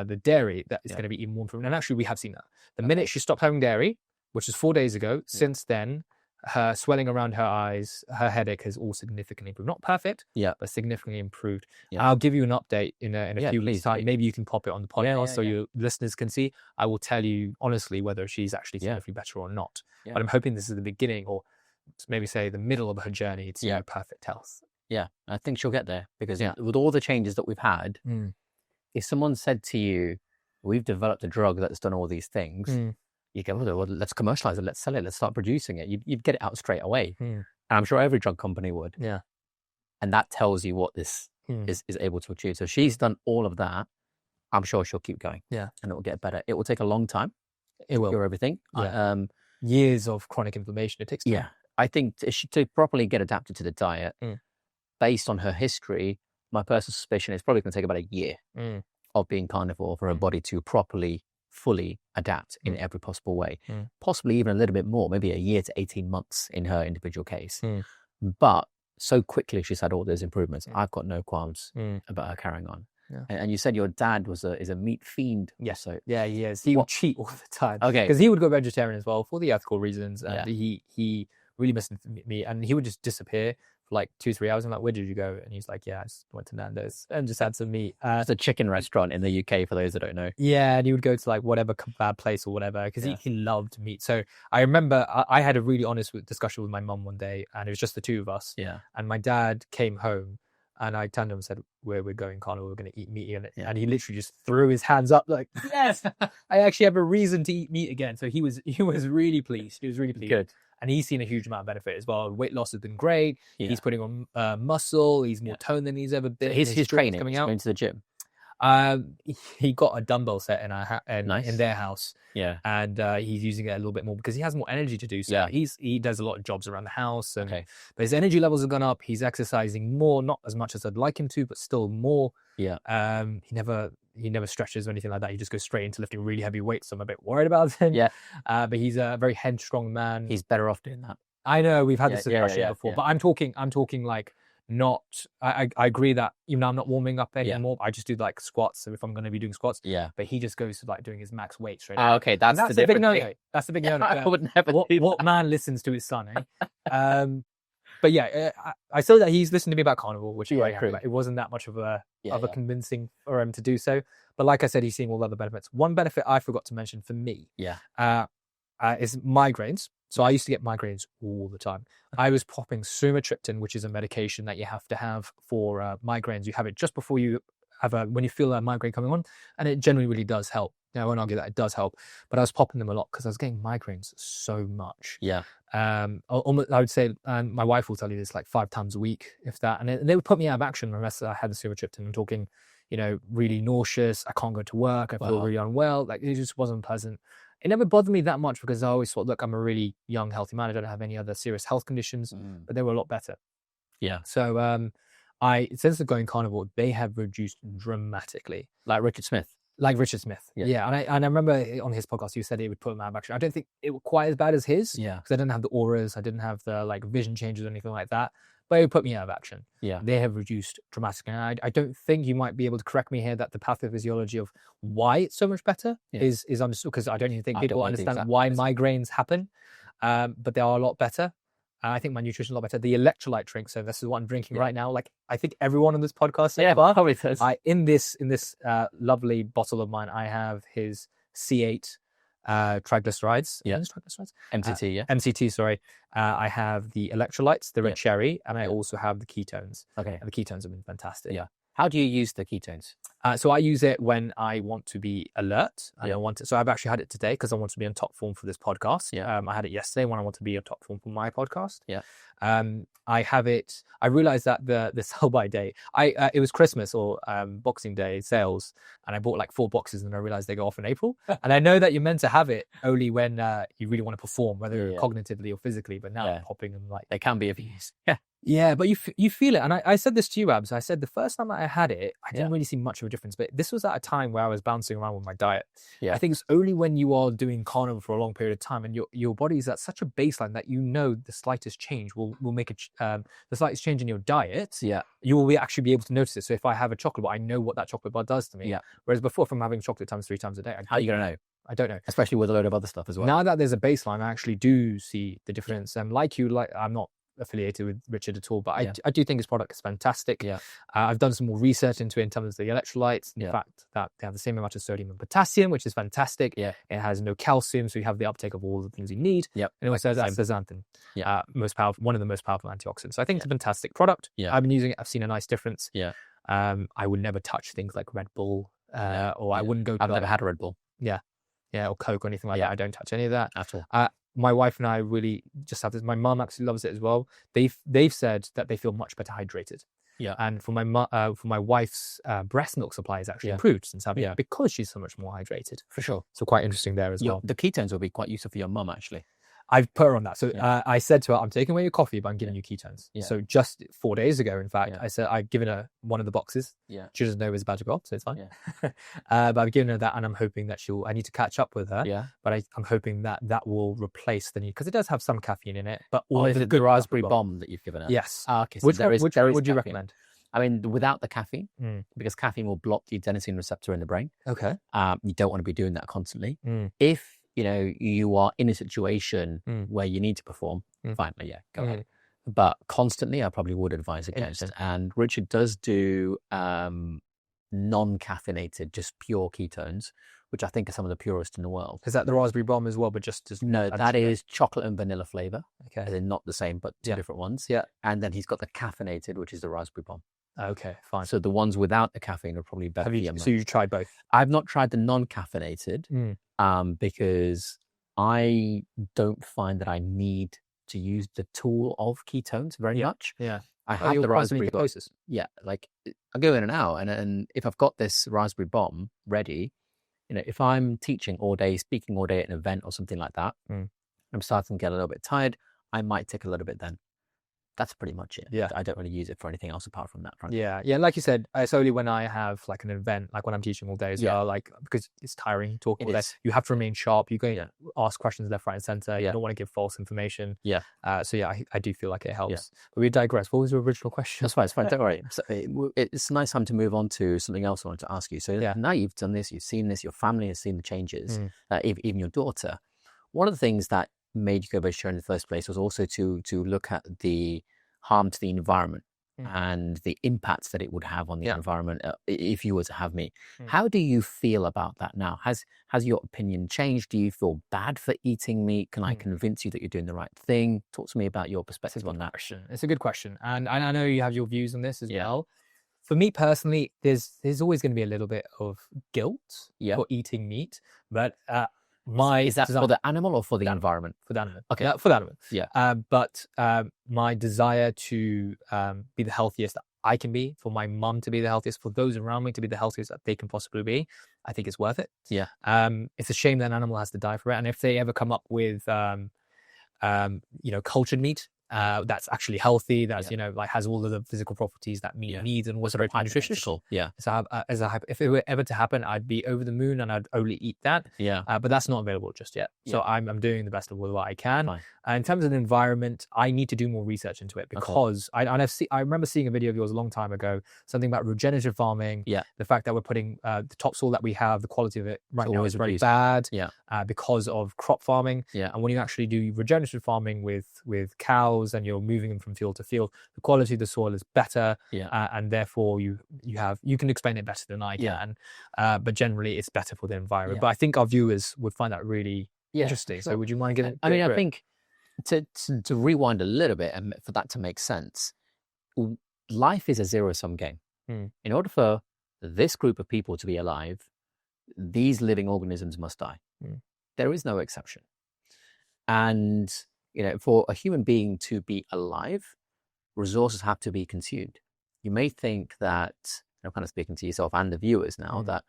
the dairy, that is going to be even more improved. And actually, we have seen that. The minute she stopped having dairy, which was 4 days ago, since then, her swelling around her eyes, her headache has all significantly improved. Not perfect, but significantly improved. I'll give you an update in a few weeks' time. Maybe you can pop it on the podcast so your listeners can see. I will tell you honestly whether she's actually significantly better or not. But I'm hoping this is the beginning, or maybe say the middle of her journey to perfect health. I think she'll get there, because with all the changes that we've had, if someone said to you, we've developed a drug that's done all these things, you go, well, let's commercialize it, let's sell it, let's start producing it. You'd get it out straight away. And I'm sure every drug company would. And that tells you what this is able to achieve. So she's done all of that. I'm sure she'll keep going. And it will get better. It will take a long time. It will. Cure everything. Years of chronic inflammation. It takes time. I think to properly get adapted to the diet, based on her history, my personal suspicion is probably going to take about a year of being carnivore for her body to properly, fully adapt in every possible way. Possibly even a little bit more, maybe a year to 18 months in her individual case. But so quickly she's had all those improvements. I've got no qualms about her carrying on. And you said your dad is a meat fiend. Yes, he is. He would cheat all the time. Okay, because he would go vegetarian as well for the ethical reasons. He really missed meat, and he would just disappear for like 2-3 hours. I'm like, where did you go? And he's like, I just went to Nando's and just had some meat. It's a chicken restaurant in the UK for those that don't know. And he would go to like whatever kebab place or whatever, because he loved meat. So I remember I had a really honest discussion with my mum one day, and it was just the two of us. And my dad came home, and I turned to him and said, we're going carnivore, we're going to eat meat. And he literally just threw his hands up like, yes, I actually have a reason to eat meat again. So he was really pleased. He was really pleased. Good. And he's seen a huge amount of benefit as well. Weight loss has been great. He's putting on muscle. He's more toned than he's ever been. His training coming out. Going to the gym. He got a dumbbell set in their house. And he's using it a little bit more because he has more energy to do so. He does a lot of jobs around the house, but his energy levels have gone up. He's exercising more, not as much as I'd like him to, but still more. He never stretches or anything like that. He just goes straight into lifting really heavy weights. So I'm a bit worried about him. But he's a very headstrong man. He's better off doing that. I know we've had this discussion before, but I'm talking like not. I agree that even though I'm not warming up anymore, I just do like squats. So if I'm going to be doing squats, but he just goes to like doing his max weight straight. Okay, that's the big no. That's the big no. I would never. What man listens to his son? But yeah, I saw that he's listened to me about Carnivore, which is very happy about. It wasn't that much of a convincing for him to do so. But like I said, he's seeing all the other benefits. One benefit I forgot to mention for me, is migraines. So I used to get migraines all the time. I was popping sumatriptan, which is a medication that you have to have for migraines. You have it just before you have when you feel a migraine coming on, and it generally really does help. Now, I won't argue that it does help, but I was popping them a lot because I was getting migraines so much. Yeah. Almost, I would say, and my wife will tell you this, like 5 times a week, if that. And they would put me out of action unless I had the sumatriptan. I'm talking, really nauseous. I can't go to work. I feel really unwell. Like, it just wasn't pleasant. It never bothered me that much because I always thought, look, I'm a really young, healthy man. I don't have any other serious health conditions, but they were a lot better. Yeah. So since going carnivore, they have reduced dramatically. Like Richard Smith. Yeah. And I remember on his podcast, you said it would put him out of action. I don't think it was quite as bad as his. Yeah. Because I didn't have the auras. I didn't have the like vision changes or anything like that. But it would put me out of action. Yeah. They have reduced dramatically. And I don't think you might be able to correct me here that the pathophysiology of why it's so much better is understood, because I don't even think people understand why migraines happen. But they are a lot better. I think my nutrition is a lot better. The electrolyte drink, so this is what I'm drinking right now. Like, I think everyone on this podcast so far, probably says. In this lovely bottle of mine, I have his C8 triglycerides. Yeah, triglycerides. MCT. MCT. Sorry. I have the electrolytes, the red cherry, and I also have the ketones. Okay, and the ketones have been fantastic. Yeah. How do you use the ketones? So I use it when I want to be alert. And I want it. So I've actually had it today because I want to be on top form for this podcast. Yeah. I had it yesterday when I want to be on top form for my podcast. Yeah. I have it. I realized that the sell by day, it was Christmas or Boxing Day sales, and I bought like 4 boxes, and I realized they go off in April. And I know that you're meant to have it only when you really want to perform, whether cognitively or physically. But now I'm popping them like they can be of use. Yeah, but you feel it. And I said this to you, Abs. I said the first time that I had it, I didn't really see much of a difference. But this was at a time where I was bouncing around with my diet. Yeah. I think it's only when you are doing carnivore for a long period of time and your body is at such a baseline that the slightest change will make the slightest change in your diet. Yeah. You will actually be able to notice it. So if I have a chocolate bar, I know what that chocolate bar does to me. Yeah. Whereas before, if I'm having chocolate 3 times a day, how are you going to know? I don't know. Especially with a load of other stuff as well. Now that there's a baseline, I actually do see the difference. I'm not affiliated with Richard at all, but I do think his product is fantastic. Yeah, I've done some more research into it in terms of the electrolytes. In fact, that they have the same amount of sodium and potassium, which is fantastic. Yeah, it has no calcium, so you have the uptake of all the things you need. Yeah, and it also has astaxanthin, one of the most powerful antioxidants. So I think it's a fantastic product. Yeah, I've been using it. I've seen a nice difference. Yeah, I would never touch things like Red Bull, or I wouldn't go. I've never had a Red Bull. Yeah, or Coke or anything like that. I don't touch any of that at all. My wife and I really just have this. My mum actually loves it as well. They've said that they feel much better hydrated. Yeah. And for my wife's breast milk supply has actually improved since having it because she's so much more hydrated. For sure. So quite interesting there as well. The ketones will be quite useful for your mum actually. I've put her on that. So I said to her, I'm taking away your coffee, but I'm giving you ketones. Yeah. So just 4 days ago, in fact, I said, I've given her one of the boxes. Yeah. She doesn't know it was about to go up, so it's fine. Yeah. But I've given her that, and I'm hoping that I need to catch up with her. Yeah. But I'm hoping that will replace the need, because it does have some caffeine in it. But all the good raspberry bomb that you've given her? Yes. Okay. So which would you recommend? I mean, without the caffeine, because caffeine will block the adenosine receptor in the brain. Okay. You don't want to be doing that constantly. If you are in a situation where you need to perform, fine, go ahead. But constantly, I probably would advise against it. And Richard does do non-caffeinated, just pure ketones, which I think are some of the purest in the world. Is that the raspberry bomb as well, but just as... No, that is chocolate and vanilla flavor. Okay. They're not the same, but two different ones. Yeah. And then he's got the caffeinated, which is the raspberry bomb. Okay, fine. So the ones without the caffeine are probably better. So you tried both? I've not tried the non-caffeinated because I don't find that I need to use the tool of ketones very much. Yeah. I have the raspberry bomb. Yeah, like I go in and out, and if I've got this raspberry bomb ready, if I'm teaching all day, speaking all day at an event or something like that, I'm starting to get a little bit tired, I might take a little bit then. That's pretty much it. Yeah. I don't really use it for anything else apart from that. Frankly. Yeah. Like you said, it's only when I have like an event, like when I'm teaching all day as well, like because it's tiring talking all day. You have to remain sharp. You're going to ask questions left, right, and center. You don't want to give false information. Yeah. So yeah, I do feel like it helps. But we digress. What was your original question? That's fine. It's fine. Don't worry. So it's a nice time to move on to something else I wanted to ask you. So now you've done this, you've seen this, your family has seen the changes, even your daughter. One of the things that made you go vegetarian in the first place was also to look at the harm to the environment and the impacts that it would have on the environment if you were to have meat. How do you feel about that now? Has your opinion changed? Do you feel bad for eating meat? Can I convince you that you're doing the right thing? Talk to me about your perspective on that. It's a good question. And I know you have your views on this as well. For me personally, there's always going to be a little bit of guilt for eating meat, but is that for the animal or for the environment? For the animal. Okay. For the animal. Yeah. But my desire to be the healthiest that I can be, for my mum to be the healthiest, for those around me to be the healthiest that they can possibly be, I think it's worth it. Yeah. It's a shame that an animal has to die for it. And if they ever come up with, cultured meat, that's actually healthy, that's like has all of the physical properties that meat needs and was very nutritious. So if it were ever to happen, I'd be over the moon and I'd only eat that. But that's not available just yet. So I'm doing the best of what I can. In terms of the environment, I need to do more research into it because I remember seeing a video of yours a long time ago, something about regenerative farming. The fact that we're putting the topsoil that we have, the quality of it right now is very bad. Because of crop farming. And when you actually do regenerative farming with cows and you're moving them from field to field, the quality of the soil is better, and therefore you can explain it better than I can. But generally, it's better for the environment. But I think our viewers would find that really interesting. So would you mind giving? I think to rewind a little bit and for that to make sense, life is a zero-sum game. In order for this group of people to be alive, these living organisms must die. There is no exception. And for a human being to be alive, resources have to be consumed. You may think that, I'm kind of speaking to yourself and the viewers now, that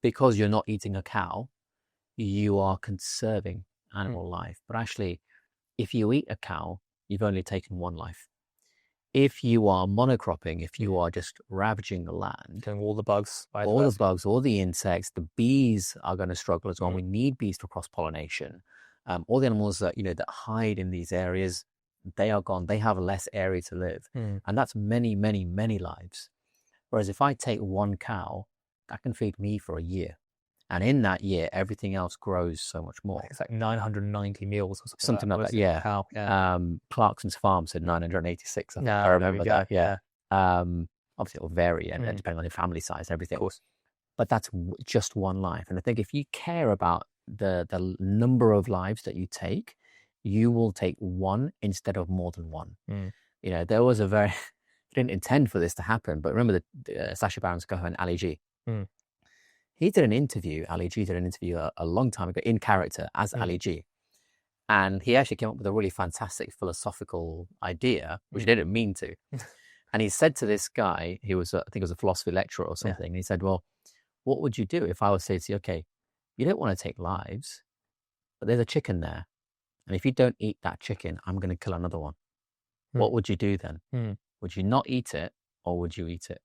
because you're not eating a cow, you are conserving animal life. But actually, if you eat a cow, you've only taken one life. If you are monocropping, if you are just ravaging the land, killing all the bugs, all the insects, the bees are going to struggle as well. We need bees for cross-pollination. All the animals that that hide in these areas, they are gone. They have less area to live, and that's many, many, many lives. Whereas if I take one cow, that can feed me for a year, and in that year, everything else grows so much more. It's like 990 meals or something like that. Yeah. Clarkson's farm said 986. I remember that. Yeah. Obviously, it will vary and depending on your family size and everything. Of course. But that's just one life, and I think if you care about the number of lives that you take, you will take one instead of more than one. There was I didn't intend for this to happen, but remember the Sacha Baron Cohen and Ali G. Ali G did an interview a long time ago in character as Ali G, and he actually came up with a really fantastic philosophical idea, which he didn't mean to. And he said to this guy, he was I think it was a philosophy lecturer or something, and he said, well, what would you do if I was to say to you, okay, you don't want to take lives, but there's a chicken there. And if you don't eat that chicken, I'm going to kill another one. What would you do then? Would you not eat it or would you eat it?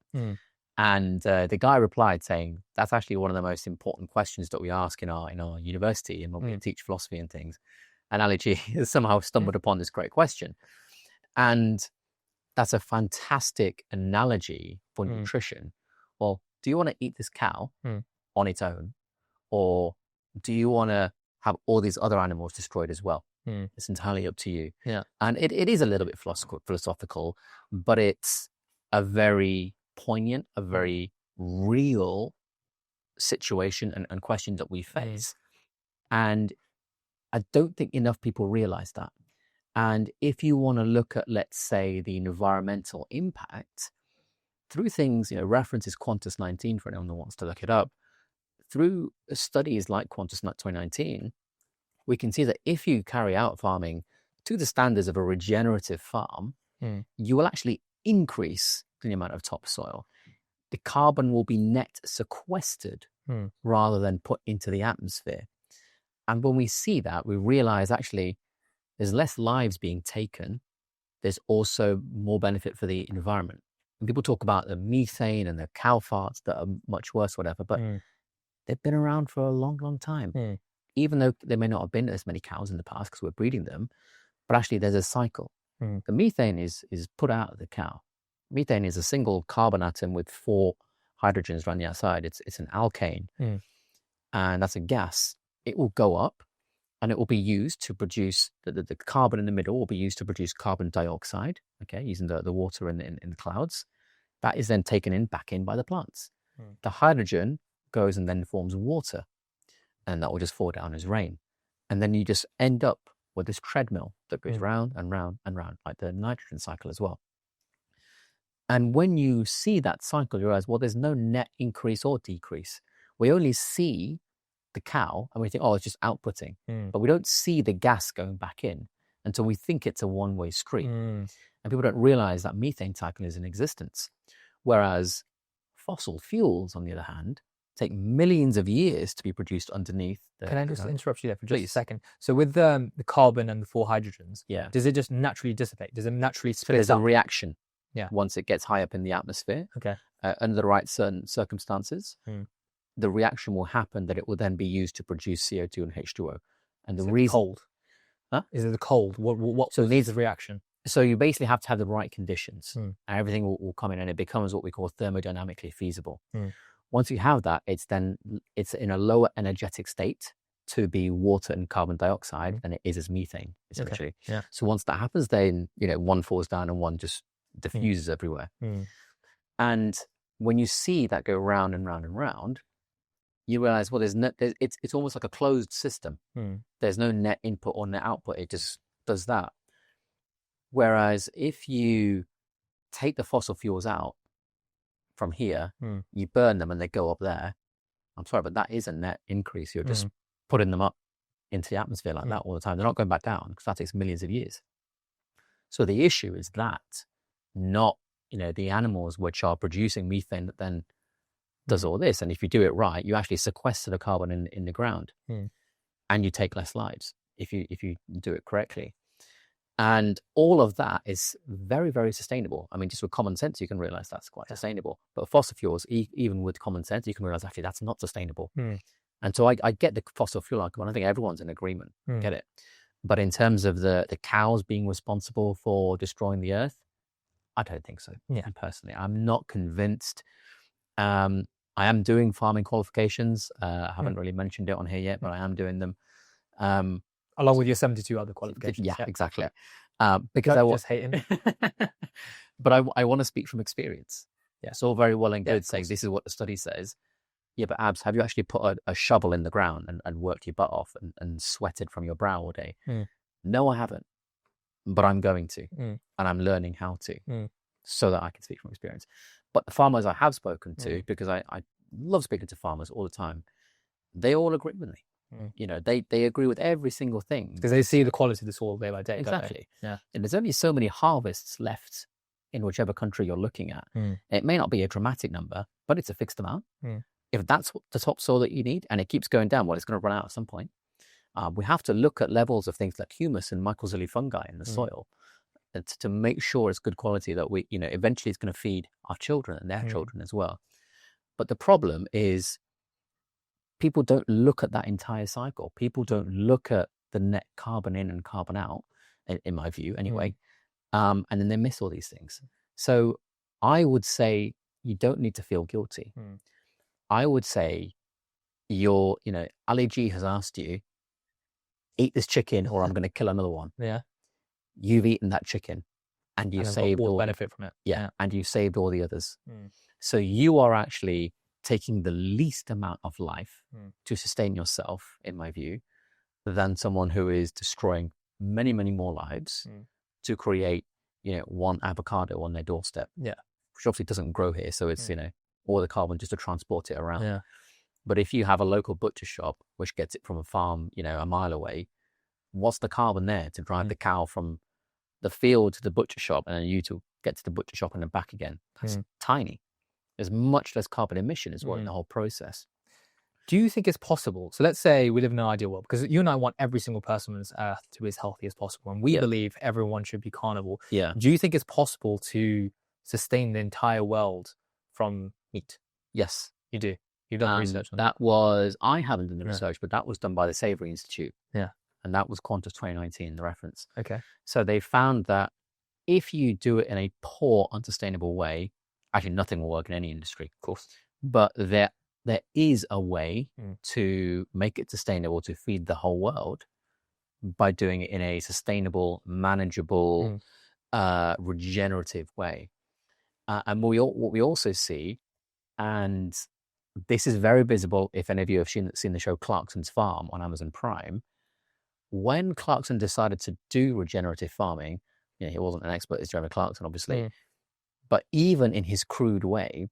And the guy replied saying, that's actually one of the most important questions that we ask in our university and when we teach philosophy and things. And Ali G somehow stumbled upon this great question. And that's a fantastic analogy for nutrition. Well, do you want to eat this cow on its own? Or do you want to have all these other animals destroyed as well? It's entirely up to you. And it is a little bit philosophical, but it's a very poignant, a very real situation and question that we face. And I don't think enough people realize that. And if you want to look at, let's say, the environmental impact through things, references Qantas 19 for anyone who wants to look it up, through studies like Qantas 2019, we can see that if you carry out farming to the standards of a regenerative farm, you will actually increase the amount of topsoil. The carbon will be net sequestered rather than put into the atmosphere. And when we see that, we realize actually there's less lives being taken, there's also more benefit for the environment. And people talk about the methane and the cow farts that are much worse, whatever, but they've been around for a long, long time. Even though there may not have been as many cows in the past because we're breeding them, but actually there's a cycle. The methane is put out of the cow. Methane is a single carbon atom with 4 hydrogens around the outside. It's an alkane, and that's a gas. It will go up, and it will be used to produce the carbon in the middle will be used to produce carbon dioxide. Okay, using the water in the clouds. That is then taken back in by the plants. The hydrogen goes and then forms water, and that will just fall down as rain, and then you just end up with this treadmill that goes round and round and round, like the nitrogen cycle as well. And when you see that cycle, you realize, well, there's no net increase or decrease. We only see the cow and we think, oh, it's just outputting. But we don't see the gas going back in until we think it's a one-way street. And people don't realize that methane cycle is in existence. Whereas fossil fuels, on the other hand, take millions of years to be produced underneath. Can I just interrupt you there for just a second? So with the carbon and the 4 hydrogens, does it just naturally dissipate? Does it naturally split up? There's a reaction. Yeah. Once it gets high up in the atmosphere, okay, under the right certain circumstances, the reaction will happen that it will then be used to produce CO2 and H2O. And the reason cold, is it the cold? What so needs the reaction? So you basically have to have the right conditions, and everything will come in, and it becomes what we call thermodynamically feasible. Once you have that, it's in a lower energetic state to be water and carbon dioxide than it is as methane, essentially. Okay. Yeah. So once that happens, then one falls down and one just diffuses everywhere. And when you see that go round and round and round, you realize, well, it's almost like a closed system. There's no net input or net output. It just does that. Whereas if you take the fossil fuels out from here, you burn them and they go up there. I'm sorry, but that is a net increase. You're just putting them up into the atmosphere like that all the time. They're not going back down because that takes millions of years. So the issue is that, not the animals which are producing methane that then does all this. And if you do it right, you actually sequester the carbon in the ground, and you take less lives if you do it correctly. And all of that is very, very sustainable. I mean, just with common sense, you can realize that's quite sustainable. But fossil fuels, even with common sense, you can realize actually that's not sustainable. And so I get the fossil fuel argument. I think everyone's in agreement. Get it. But in terms of the cows being responsible for destroying the earth, I don't think so. Personally, I'm not convinced. I am doing farming qualifications. I haven't really mentioned it on here yet, but I am doing them. Along with your 72 other qualifications. Yeah, exactly. Because I just hating. But I want to speak from experience. Yeah, it's all very well and good saying this is what the study says. Yeah, but Abs, have you actually put a shovel in the ground and worked your butt off and sweated from your brow all day? No, I haven't. But I'm going to. And I'm learning how to so that I can speak from experience. But the farmers I have spoken to, because I love speaking to farmers all the time, they all agree with me. They agree with every single thing. Because they see the quality of the soil day by day. Exactly. Yeah. And there's only so many harvests left in whichever country you're looking at. It may not be a dramatic number, but it's a fixed amount. If that's the topsoil that you need and it keeps going down, well, it's going to run out at some point. We have to look at levels of things like humus and mycorrhizal fungi in the soil to make sure it's good quality that we, eventually it's going to feed our children and their children as well. But the problem is people don't look at that entire cycle. People don't look at the net carbon in and carbon out, in my view anyway. And then they miss all these things. So I would say you don't need to feel guilty. I would say Ali G has asked you, eat this chicken or I'm going to kill another one. Yeah. You've eaten that chicken and you saved all the benefit from it. Yeah. And you saved all the others. So you are actually taking the least amount of life to sustain yourself, in my view, than someone who is destroying many, many more lives to create, one avocado on their doorstep. Yeah. Which obviously doesn't grow here. So it's, all the carbon just to transport it around. Yeah. But if you have a local butcher shop, which gets it from a farm, a mile away, what's the carbon there to drive the cow from the field to the butcher shop and then you to get to the butcher shop and then back again? That's tiny. There's much less carbon emission as well in the whole process. Do you think it's possible? So let's say we live in an ideal world, because you and I want every single person on this earth to be as healthy as possible. And we believe everyone should be carnivore. Yeah. Do you think it's possible to sustain the entire world from meat? Yes. You do. You've done research on that. I haven't done the research, but that was done by the Savory Institute. Yeah. And that was Qantas 2019, the reference. Okay. So they found that if you do it in a poor, unsustainable way, actually nothing will work in any industry, of course, but there is a way to make it sustainable to feed the whole world by doing it in a sustainable, manageable, regenerative way. And what we also see, and this is very visible if any of you have seen the show Clarkson's Farm on Amazon Prime. When Clarkson decided to do regenerative farming, he wasn't an expert, it's Jeremy Clarkson, obviously, but even in his crude way,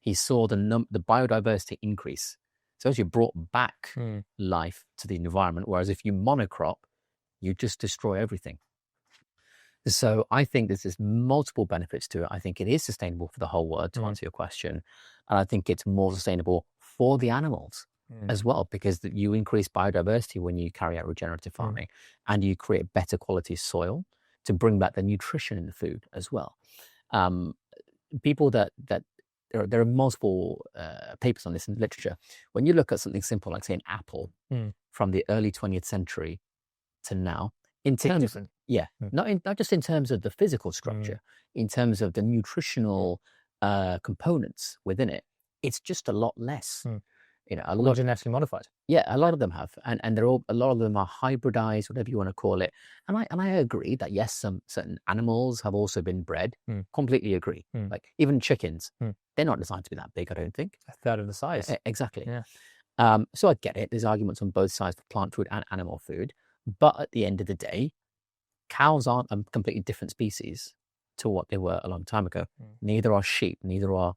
he saw the biodiversity increase. So as you brought back life to the environment, whereas if you monocrop, you just destroy everything. So I think there's multiple benefits to it. I think it is sustainable for the whole world, to answer your question. And I think it's more sustainable for the animals as well, because you increase biodiversity when you carry out regenerative farming and you create better quality soil to bring back the nutrition in the food as well. People there are multiple papers on this in literature. When you look at something simple like, say, an apple from the early 20th century to now, not just in terms of the physical structure, in terms of the nutritional components within it, it's just a lot less. A lot genetically modified. Yeah, a lot of them have, and a lot of them are hybridized, whatever you want to call it. And I agree that yes, some certain animals have also been bred. Completely agree. Like even chickens, they're not designed to be that big. I don't think a third of the size. Exactly. Yeah. So I get it. There's arguments on both sides for plant food and animal food, but at the end of the day, cows aren't a completely different species to what they were a long time ago. Neither are sheep. Neither are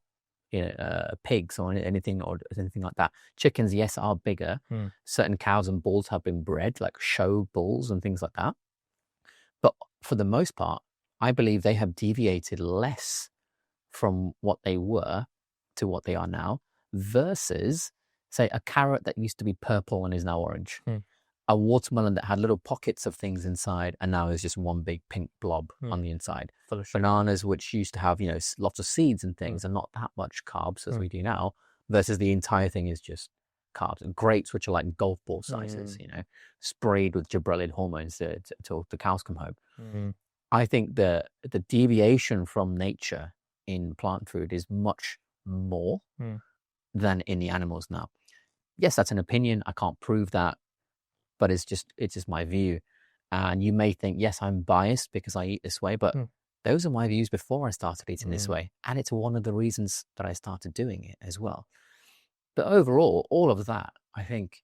pigs or anything like that. Chickens, yes, are bigger. Certain cows and bulls have been bred, like show bulls and things like that. But for the most part, I believe they have deviated less from what they were to what they are now, versus, say, a carrot that used to be purple and is now orange. A watermelon that had little pockets of things inside and now is just one big pink blob on the inside. Bananas, which used to have, lots of seeds and things and not that much carbs as we do now, versus the entire thing is just carbs. And grapes, which are like golf ball sizes, sprayed with gibberellin hormones till the cows come home. I think the deviation from nature in plant food is much more than in the animals now. Yes, that's an opinion. I can't prove that. But it's just my view. And you may think, yes, I'm biased because I eat this way, but those are my views before I started eating this way. And it's one of the reasons that I started doing it as well. But overall, all of that, I think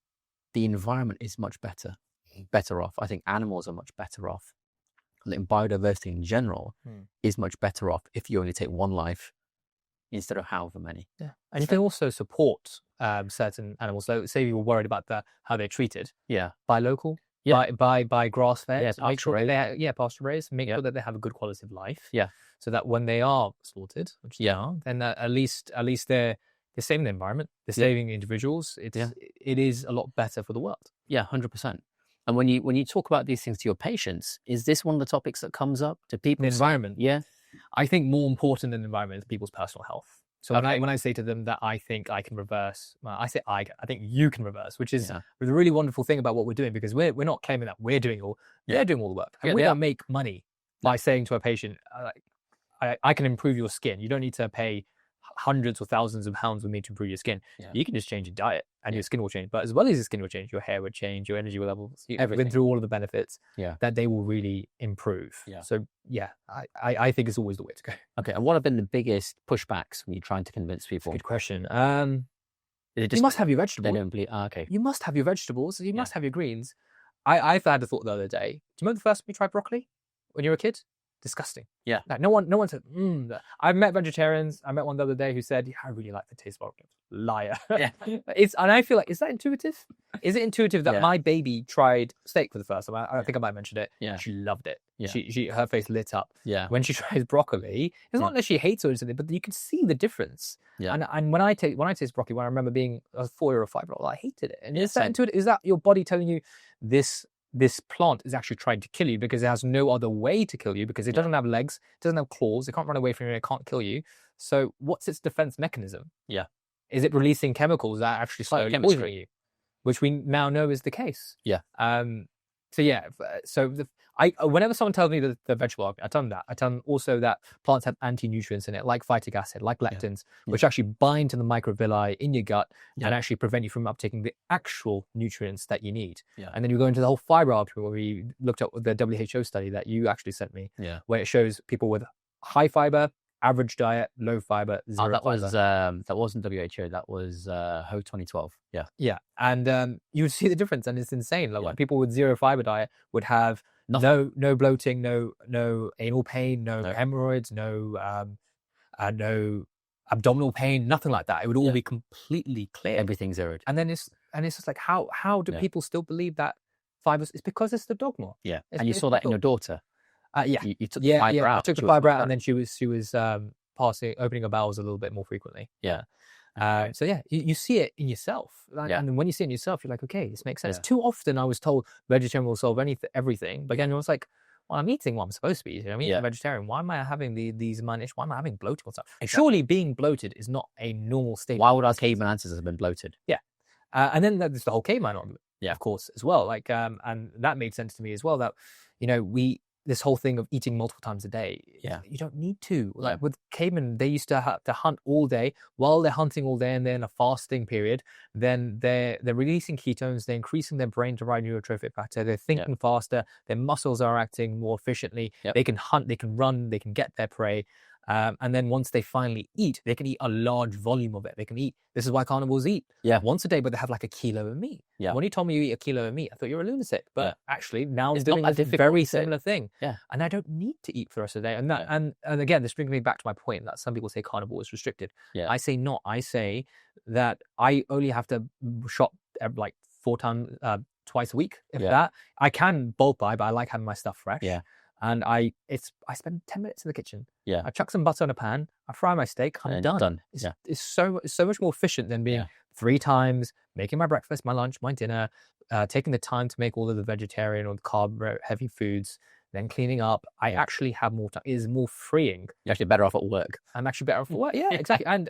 the environment is much better off. I think animals are much better off. And biodiversity in general is much better off if you only take one life instead of however many. Yeah. And you can also support certain animals. So say you were worried about how they're treated. Yeah. Buy local. Yeah. Buy grass fed. Yeah, pasture raised. Make sure that they have a good quality of life. Yeah. So that when they are slaughtered, which they are, then at least they're saving the environment. They're saving individuals. It is a lot better for the world. Yeah, 100%. And when you talk about these things to your patients, is this one of the topics that comes up to people? The environment. Yeah. I think more important than the environment is people's personal health. So when I say to them that I think I can reverse, I think you can reverse, which is the really wonderful thing about what we're doing, because we're not claiming that we're doing they're doing all the work. And we don't make money by saying to a patient, I can improve your skin. You don't need to pay hundreds or thousands of pounds with me to improve your skin. You can just change your diet and your skin will change. But as well as your skin will change, your hair would change, your energy levels, everything. Been through all of the benefits that they will really improve. So I think it's always the way to go. Okay. And what have been the biggest pushbacks when you're trying to convince people? Good question. You must have your vegetables. They don't believe. Okay. You must have your vegetables. You must have your greens. I've had a thought the other day. Do you remember the first time you tried broccoli when you were a kid? Disgusting. Yeah. Like, no one said, I've met vegetarians. I met one the other day who said, I really like the taste of broccoli. Liar. Yeah. And I feel like, is that intuitive? Is it intuitive that my baby tried steak for the first time? I think I might have mentioned it. Yeah. She loved it. Her face lit up. Yeah. When she tries broccoli, it's not that she hates it or something, but you can see the difference. Yeah. And when I taste broccoli, when I remember being a 4 or 5 year old, I hated it. And is that your body telling you this plant is actually trying to kill you because it has no other way to kill you, because it doesn't have legs, it doesn't have claws, it can't run away from you, it can't kill you. So what's its defense mechanism? Yeah. Is it releasing chemicals that actually slowly poison you? Which we now know is the case. Yeah. Whenever someone tells me the vegetable argument, I tell them that. I tell them also that plants have anti-nutrients in it, like phytic acid, like lectins, which actually bind to the microvilli in your gut and actually prevent you from uptaking the actual nutrients that you need. Yeah. And then you go into the whole fiber argument, where we looked at the WHO study that you actually sent me, where it shows people with high fiber, average diet, low fiber, zero fiber. That wasn't WHO. That was Ho 2012. Yeah. And you would see the difference, and it's insane. Like people with zero fiber diet would have no bloating, no anal pain, no hemorrhoids, no abdominal pain, nothing like that. It would all be completely clear. Everything zeroed. And then it's just like, how do people still believe that fibers? It's because it's the dogma. Yeah. And you saw that in your daughter. You took the fiber out. I took the fiber out, and then she was opening her bowels a little bit more frequently. Yeah. You see it in yourself, and when you see it in yourself, you're like, okay, this makes sense. Too often, I was told vegetarian will solve everything, but again, I was like, well, I'm eating what I'm supposed to be eating. I'm eating vegetarian. Why am I having these minor? Why am I having bloating or stuff? Exactly. Surely, being bloated is not a normal state. Why would our caveman ancestors have been bloated? Yeah, and then there's the whole caveman argument. Yeah, of course, as well. Like, and that made sense to me as well. That this whole thing of eating multiple times a day. Yeah. You don't need to. Like with cavemen, they used to have to hunt all day. While they're hunting all day and they're in a fasting period, then they're releasing ketones, they're increasing their brain-derived neurotrophic factor, they're thinking faster, their muscles are acting more efficiently, they can hunt, they can run, they can get their prey. And then once they finally eat, they can eat a large volume of it. They can eat. This is why carnivores eat once a day, but they have like a kilo of meat. Yeah. When you told me you eat a kilo of meat, I thought you were a lunatic. But actually, now I'm doing a very similar thing. Yeah. And I don't need to eat for the rest of the day. And that, and again, this brings me back to my point that some people say carnivore is restricted. Yeah. I say not. I say that I only have to shop like 4 times, twice a week. If that, I can bulk buy, but I like having my stuff fresh. Yeah. And I spend 10 minutes in the kitchen. Yeah. I chuck some butter in a pan. I fry my steak. I'm done. It's so much more efficient than being 3 times, making my breakfast, my lunch, my dinner, taking the time to make all of the vegetarian or the carb heavy foods, then cleaning up. I actually have more time. It is more freeing. You're actually better off at work. I'm actually better off at work. Yeah, exactly. And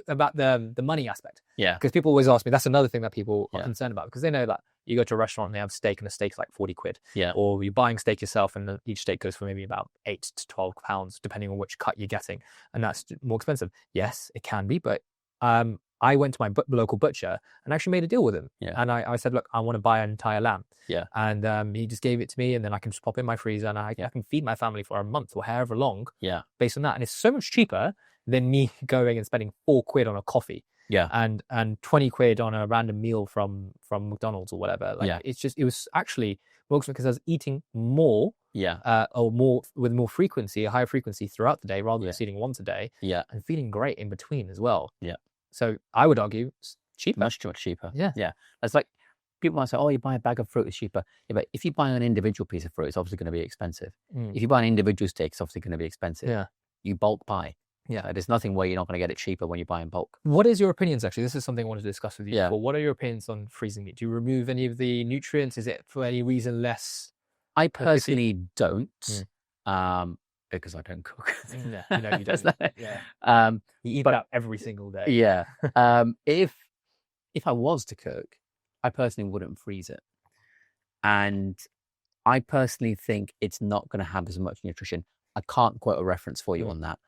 about the money aspect. Yeah. Because people always ask me, that's another thing that people are concerned about, because they know that you go to a restaurant and they have steak, and a steak's like 40 quid. Yeah. Or you're buying steak yourself, and each steak goes for maybe about 8 to 12 pounds, depending on which cut you're getting. And that's more expensive. Yes, it can be. But I went to my local butcher and actually made a deal with him. Yeah. And I said, look, I want to buy an entire lamb. Yeah. And he just gave it to me, and then I can just pop it in my freezer, and I can feed my family for a month or however long. Yeah. Based on that. And it's so much cheaper than me going and spending 4 quid on a coffee. Yeah. And 20 quid on a random meal from McDonald's or whatever. Like it was actually more because I was eating more. Yeah. Or more with more frequency, a higher frequency throughout the day, rather than just eating once a day. Yeah. And feeling great in between as well. Yeah. So I would argue it's cheaper. Much cheaper. Yeah. Yeah. It's like people might say, oh, you buy a bag of fruit, it's cheaper. Yeah, but if you buy an individual piece of fruit, it's obviously going to be expensive. If you buy an individual steak, it's obviously going to be expensive. Yeah. You bulk buy. Yeah. There's nothing where you're not going to get it cheaper when you buy in bulk. What is your opinions, actually? This is something I wanted to discuss with you. Yeah. Well, what are your opinions on freezing meat? Do you remove any of the nutrients? Is it for any reason less? I personally don't, because I don't cook. Yeah, you don't. Yeah. You eat that every single day. Yeah. If I was to cook, I personally wouldn't freeze it. And I personally think it's not going to have as much nutrition. I can't quote a reference for you on that.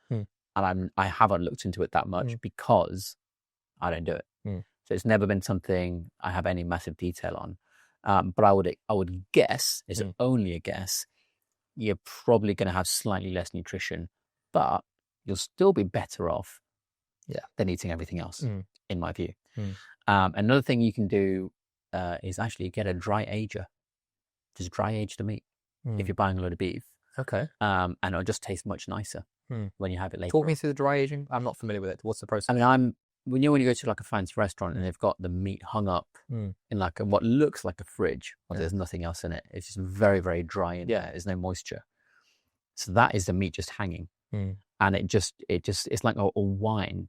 And I haven't looked into it that much because I don't do it. So it's never been something I have any massive detail on. But I would guess, it's only a guess, you're probably going to have slightly less nutrition, but you'll still be better off than eating everything else, in my view. Another thing you can do is actually get a dry ager. Just dry age the meat if you're buying a load of beef. Okay. And it'll just taste much nicer when you have it later. Talk me through the dry aging. I'm not familiar with it. What's the process? I mean, when you go to like a fancy restaurant and they've got the meat hung up in like what looks like a fridge, but there's nothing else in it. It's just very, very dry in there. There's no moisture. So that is the meat just hanging. And it's like a wine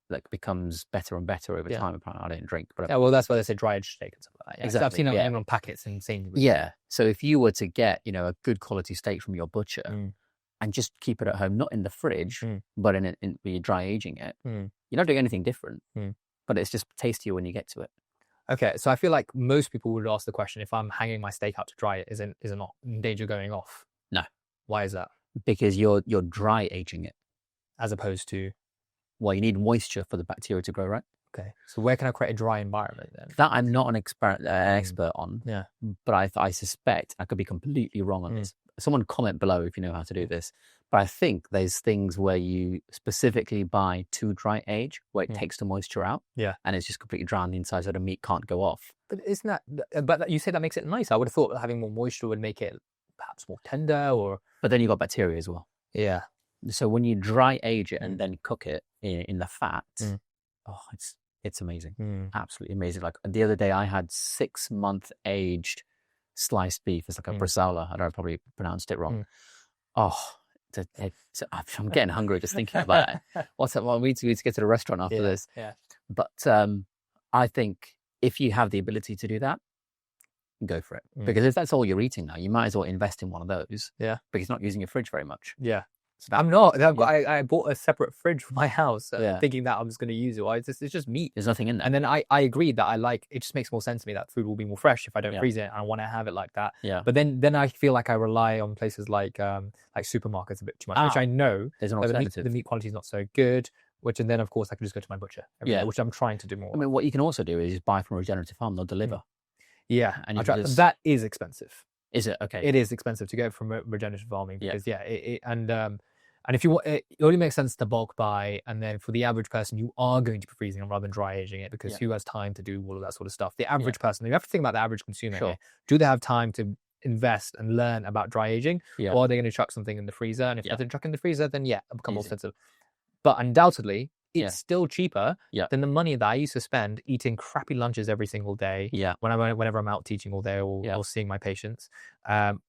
that becomes better and better over time. Apparently, I don't drink, but well, that's why they say dry aged steak and stuff like that. Yeah. Exactly. I've seen it on packets and seen. Yeah. So if you were to get, a good quality steak from your butcher and just keep it at home, not in the fridge, but in when you're dry aging it, you're not doing anything different, but it's just tastier when you get to it. Okay, so I feel like most people would ask the question: if I'm hanging my steak out to dry it, is it not in danger of going off? No. Why is that? Because you're dry aging it, as opposed to, well, you need moisture for the bacteria to grow, right? Okay, so where can I create a dry environment then? That I'm not an expert on. Yeah, but I suspect I could be completely wrong on this. Someone comment below if you know how to do this. But I think there's things where you specifically buy to dry age, where it takes the moisture out. Yeah, and it's just completely dry on the inside, so the meat can't go off. But isn't that? But you say that makes it nice. I would have thought that having more moisture would make it perhaps more tender, or. But then you got bacteria as well. Yeah. So when you dry age it and then cook it in the fat, it's amazing, absolutely amazing. Like the other day, I had 6-month aged sliced beef. It's like a bresaola. I probably pronounced it wrong. Oh, I'm getting hungry just thinking about it. What's that? Well, we need to get to the restaurant after this. Yeah. But I think if you have the ability to do that, go for it. Because if that's all you're eating now, you might as well invest in one of those. Yeah. Because you're not using your fridge very much. Yeah. I'm not. I bought a separate fridge for my house, thinking that I was going to use it. It's just meat. There's nothing in there. And then I agreed that it just makes more sense to me that food will be more fresh if I don't freeze it. And I want to have it like that. Yeah. But then I feel like I rely on places like supermarkets a bit too much, which I know there's an alternative. The meat quality is not so good. And then of course I can just go to my butcher every day, which I'm trying to do more. I mean, what you can also do is buy from a regenerative farm. They'll deliver. Yeah, and that is expensive. Is it? Okay. It is expensive to go from regenerative farming because and if you want, it only makes sense to bulk buy, and then for the average person, you are going to be freezing them rather than dry aging it because who has time to do all of that sort of stuff? The average person, you have to think about the average consumer. Here. Do they have time to invest and learn about dry aging, or are they going to chuck something in the freezer? And if they're chucking in the freezer, then it'll become more expensive. But undoubtedly, it's still cheaper than the money that I used to spend eating crappy lunches every single day. Whenever I'm out teaching all day or seeing my patients. And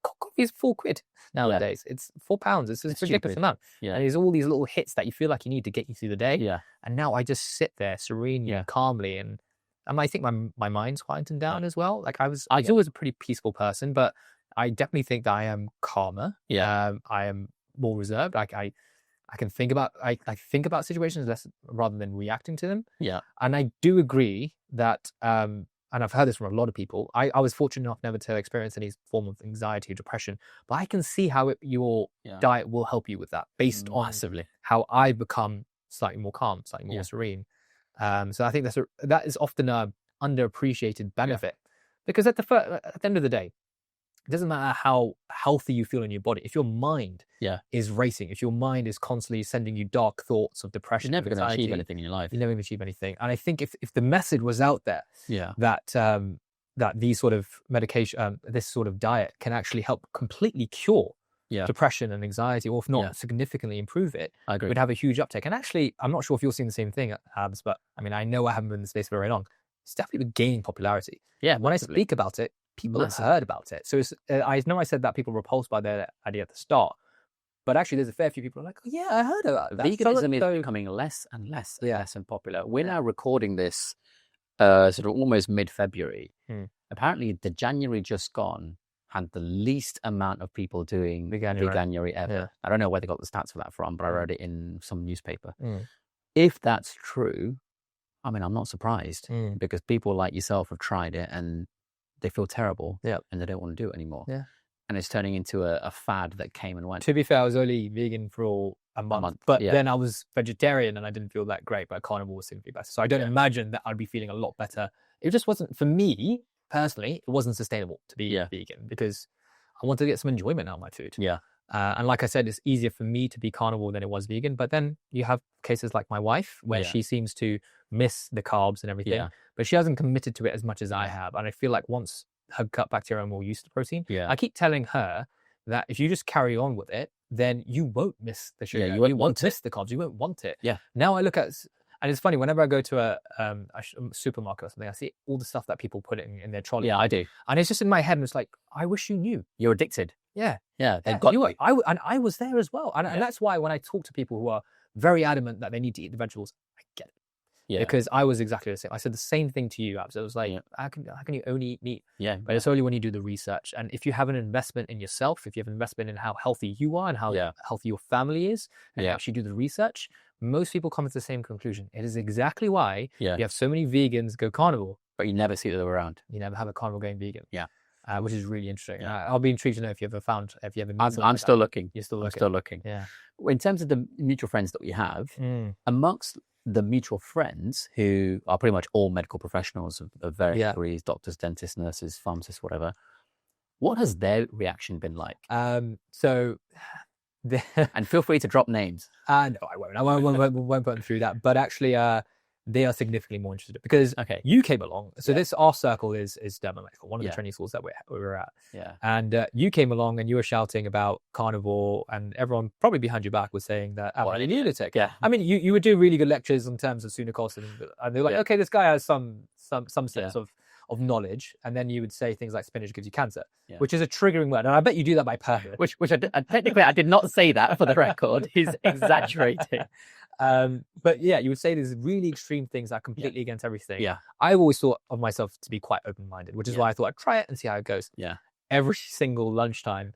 coffee is £4 nowadays. It's £4. It's a ridiculous amount. And there's all these little hits that you feel like you need to get you through the day. And now I just sit there serenely and calmly, and I think my mind's quietened down as well. Like I was always a pretty peaceful person, but I definitely think that I am calmer. I am more reserved. I can think about situations less rather than reacting to them. And I do agree that and I've heard this from a lot of people. I was fortunate enough never to experience any form of anxiety or depression, but I can see how your diet will help you with that based on how I've become slightly more calm, slightly more serene. So I think that is often a underappreciated benefit because at the end of the day, it doesn't matter how healthy you feel in your body. If your mind is racing, if your mind is constantly sending you dark thoughts of depression, you're never going to achieve anything in your life. You're never going to achieve anything. And I think if the message was out there that these sort of medication, this sort of diet can actually help completely cure depression and anxiety, or if not significantly improve it, I agree. We'd have a huge uptake. And actually, I'm not sure if you're seeing the same thing, Abs, but I mean, I know I haven't been in the space for very long. It's definitely been gaining popularity. Yeah, when I speak about it, people have heard about it. So I know I said that people were repulsed by the idea at the start, but actually there's a fair few people who are like, oh, yeah, I heard about that. Veganism is becoming less and less and popular. We're now recording this sort of almost mid-February. Apparently the January just gone had the least amount of people doing veganuary ever. I don't know where they got the stats for that from, but I read it in some newspaper. If that's true, I mean, I'm not surprised because people like yourself have tried it and they feel terrible and they don't want to do it anymore. And it's turning into a fad that came and went. To be fair, I was only vegan for a month, but then I was vegetarian and I didn't feel that great, but carnivore was simply better. So I don't imagine that I'd be feeling a lot better. It just wasn't, for me personally, it wasn't sustainable to be vegan because I wanted to get some enjoyment out of my food. And like I said, it's easier for me to be carnivore than it was vegan. But then you have cases like my wife where she seems to miss the carbs and everything, but she hasn't committed to it as much as I have. And I feel like once her gut bacteria are more used to protein, I keep telling her that if you just carry on with it, then you won't miss the sugar. You won't miss the carbs. You won't want it. Now I look at, and it's funny, whenever I go to a supermarket or something, I see all the stuff that people put in their trolley. I do. And it's just in my head, and it's like, I wish you knew. You're addicted. Yeah. They've got you. I was there as well. And that's why when I talk to people who are very adamant that they need to eat the vegetables, I get it. Yeah. Because I was exactly the same. I said the same thing to you, Abs. I was like, how can you only eat meat? Yeah. But it's only when you do the research. And if you have an investment in yourself, if you have an investment in how healthy you are and how healthy your family is, and actually do the research, most people come to the same conclusion. It is exactly why you have so many vegans go carnivore. But you never see them around. You never have a carnivore going vegan. Yeah. Which is really interesting. I'll be intrigued to know if you ever I'm still looking. You're still looking. I'm still looking. Yeah. In terms of the mutual friends that we have, amongst the mutual friends who are pretty much all medical professionals of various degrees, doctors, dentists, nurses, pharmacists, whatever, what has their reaction been like? And feel free to drop names. No, I won't. I won't put them through that. But actually, they are significantly more interested because you came along. So our circle is dermomedical, one of the training schools that we were at. Yeah. And you came along and you were shouting about carnivore, and everyone probably behind your back was saying that I'm a lunatic. Yeah. I mean, you would do really good lectures in terms of Sunekos, and they're like, okay, this guy has some sense of knowledge, and then you would say things like spinach gives you cancer, which is a triggering word, and I bet you do that by purpose. Which technically I did not say that, for the record. He's exaggerating. But you would say these really extreme things that are completely against everything. Yeah. I've always thought of myself to be quite open-minded, which is why I thought I'd try it and see how it goes. Yeah. Every single lunchtime,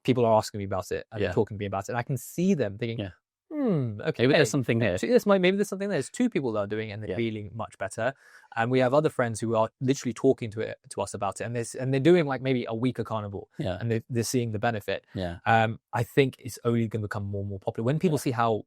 people are asking me about it and talking to me about it, and I can see them thinking, okay, maybe there's something here. Maybe there's something there. There's two people that are doing it and they're feeling much better. And we have other friends who are literally talking to us about it. And they're doing like maybe a week of carnivore. Yeah. And they're seeing the benefit. Yeah. I think it's only going to become more and more popular. When people see how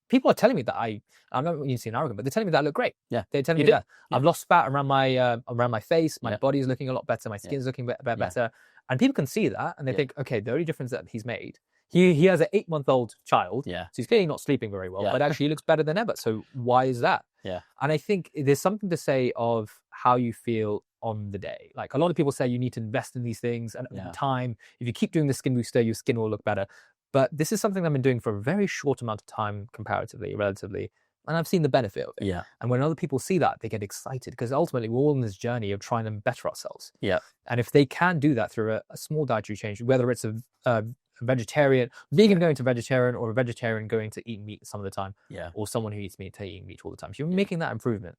people are telling me that I'm not even seeing arrogant, but they're telling me that I look great. Yeah. They're telling me that I've lost fat around my face. My body is looking a lot better. My skin's looking better. And people can see that and they think, okay, the only difference that he's made, he has an 8-month-old child. Yeah. So he's clearly not sleeping very well, but actually he looks better than ever. So why is that? Yeah. And I think there's something to say of how you feel on the day. Like a lot of people say you need to invest in these things and over time, if you keep doing the skin booster, your skin will look better. But this is something I've been doing for a very short amount of time relatively. And I've seen the benefit of it. Yeah. And when other people see that, they get excited because ultimately we're all on this journey of trying to better ourselves. Yeah. And if they can do that through a small dietary change, whether it's a vegan going to vegetarian, or a vegetarian going to eat meat some of the time, or someone who eats meat to eating meat all the time. If you're making that improvement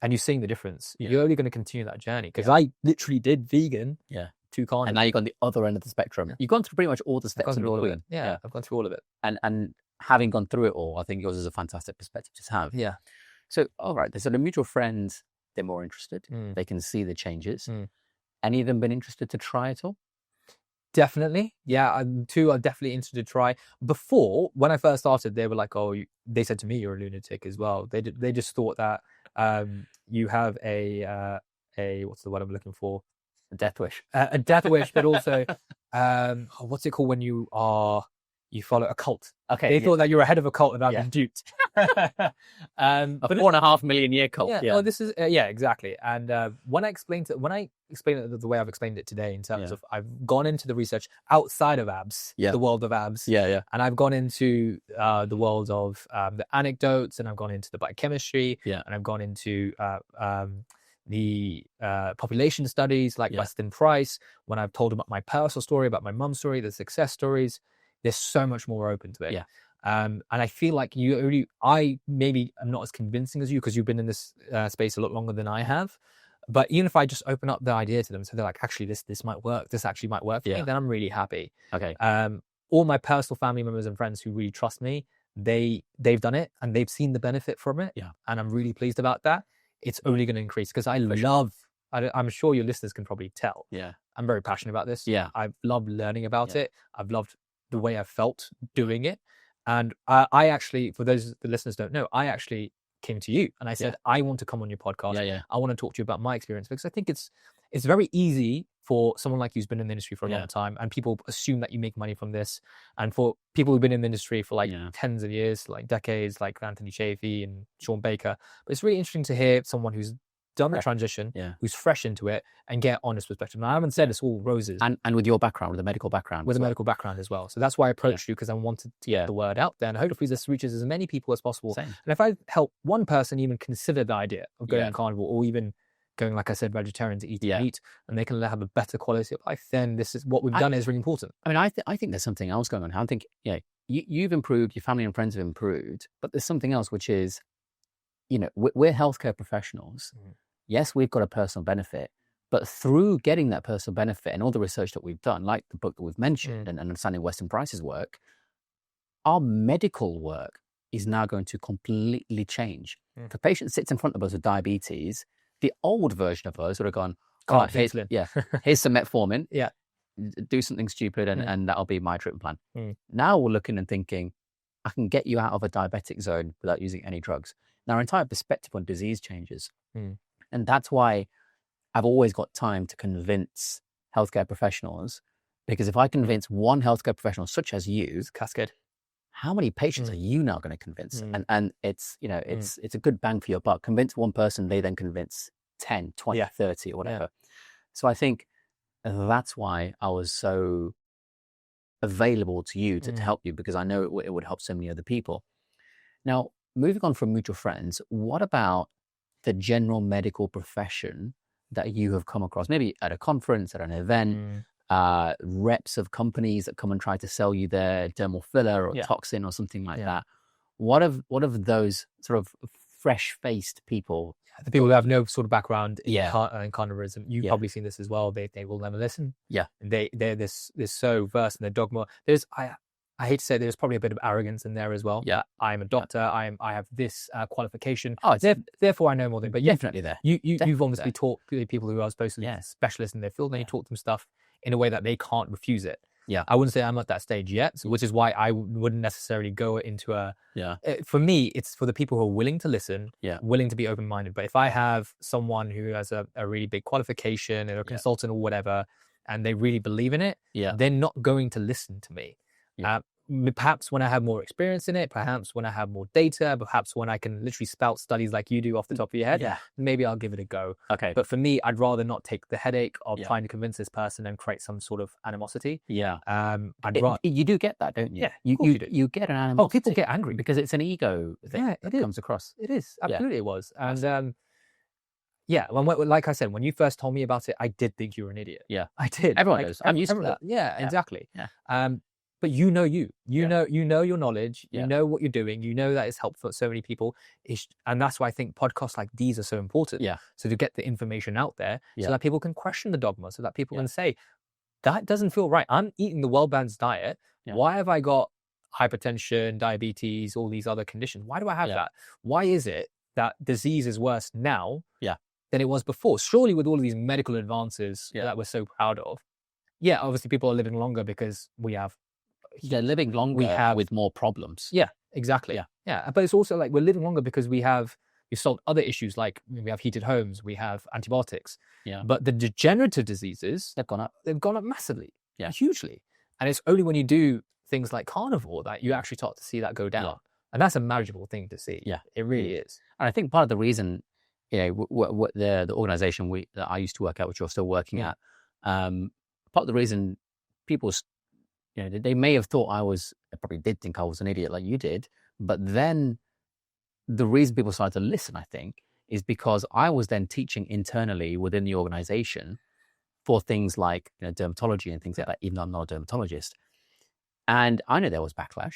and you're seeing the difference, you're only going to continue that journey. Because I literally did vegan to carnivore. And now you've gone the other end of the spectrum. You've gone through pretty much all the steps in between. Yeah, I've gone through all of it. And having gone through it all, I think yours is a fantastic perspective to have. Yeah. So, all right, so the mutual friends, they're more interested. They can see the changes. Any of them been interested to try at all? Definitely. Yeah, two are definitely interested to try. Before, when I first started, they were like, they said to me, you're a lunatic as well. They just thought that you have a what's the word I'm looking for? A death wish. A death wish, but also, what's it called when you follow a cult? Okay. They thought that you're ahead of a cult and I've been duped. A 4.5 million year cult. Yeah. Well, this is exactly. And when I explained it the way I've explained it today, in terms of I've gone into the research outside of abs, the world of abs, and I've gone into the world of the anecdotes, and I've gone into the biochemistry, and I've gone into the population studies like Weston Price. When I've told about my personal story, about my mum's story, the success stories, there's so much more open to it. Yeah. And I feel like I maybe am not as convincing as you because you've been in this space a lot longer than I have. But even if I just open up the idea to them, so they're like, actually, this might work. This actually might work for me. Then I'm really happy. Okay. All my personal family members and friends who really trust me, they've done it and they've seen the benefit from it. Yeah. And I'm really pleased about that. It's only going to increase because I'm sure your listeners can probably tell. Yeah. I'm very passionate about this. Yeah. I've loved learning about it. I've loved the way I felt doing it. And I actually, for those the listeners don't know, I actually came to you and I said, I want to come on your podcast. I want to talk to you about my experience, because I think it's very easy for someone like you who's been in the industry for a long time, and people assume that you make money from this. And for people who've been in the industry for like tens of years, like decades, like Anthony Chafee and Sean Baker. But it's really interesting to hear someone who's done the transition, who's fresh into it, and get honest perspective. Now, I haven't said it's all roses. And with your background, with a medical background. With a medical background as well. So that's why I approached you, because I wanted to get the word out there. And hopefully this reaches as many people as possible. Same. And if I help one person even consider the idea of going on carnivore, or even going, like I said, vegetarian to eat meat, and they can have a better quality of life, then this is what we've done is really important. I mean, I think there's something else going on. I think, you've improved, your family and friends have improved, but there's something else, which is, we're healthcare professionals. Yes, we've got a personal benefit, but through getting that personal benefit and all the research that we've done, like the book that we've mentioned and understanding Weston Price's work, our medical work is now going to completely change. If a patient sits in front of us with diabetes, the old version of us would have gone, here's some metformin, do something stupid and that'll be my treatment plan. Now we're looking and thinking, I can get you out of a diabetic zone without using any drugs. Now our entire perspective on disease changes. And that's why I've always got time to convince healthcare professionals, because if I convince one healthcare professional such as you, cascade, how many patients are you now going to convince? And it's, it's a good bang for your buck. Convince one person, they then convince 10, 20, 30 or whatever. So I think that's why I was so available to you to help you, because I know it would help so many other people. Now, moving on from mutual friends, what about the general medical profession that you have come across, maybe at a conference, at an event, reps of companies that come and try to sell you their dermal filler or toxin or something like that? What of those sort of fresh-faced people? The people who have no sort of background in carnivorism, you've probably seen this as well. They will never listen. They're so versed in their dogma. I hate to say there's probably a bit of arrogance in there as well. I'm a doctor. I have this qualification. Therefore I know more than. But definitely there. You've obviously taught people who are supposed to be specialists in their field, and you taught them stuff in a way that they can't refuse it. I wouldn't say I'm at that stage yet, which is why I wouldn't necessarily go into a. For me, it's for the people who are willing to listen, willing to be open-minded. But if I have someone who has a really big qualification and a consultant or whatever, and they really believe in it, they're not going to listen to me. Perhaps when I have more experience in it, perhaps when I have more data, perhaps when I can literally spout studies like you do off the top of your head, maybe I'll give it a go. But for me, I'd rather not take the headache of trying to convince this person and create some sort of animosity. You do get that, don't you? You get an animosity. Oh, people get angry because it's an ego thing that comes across. It is. Absolutely it was. And like I said, when you first told me about it, I did think you were an idiot. I did. Everyone knows. I'm used to that. Exactly. But you know your knowledge, you know what you're doing, you know that it's helpful for so many people. And that's why I think podcasts like these are so important. So to get the information out there so that people can question the dogma, so that people can say, that doesn't feel right. I'm eating the well-balanced diet. Why have I got hypertension, diabetes, all these other conditions? Why do I have that? Why is it that disease is worse now than it was before? Surely with all of these medical advances that we're so proud of, obviously people are living longer because we have living longer with more problems. Exactly. But it's also like we're living longer because we've solved other issues, like we have heated homes, we have antibiotics. But the degenerative diseases, they've gone up massively, hugely. And it's only when you do things like carnivore that you actually start to see that go down. And that's a manageable thing to see. It really is. And I think part of the reason, what the organization that I used to work at, which you're still working at, part of the reason people, they may have thought I probably did think I was an idiot like you did, but then the reason people started to listen, I think, is because I was then teaching internally within the organization for things like dermatology and things like that, even though I'm not a dermatologist. And I know there was backlash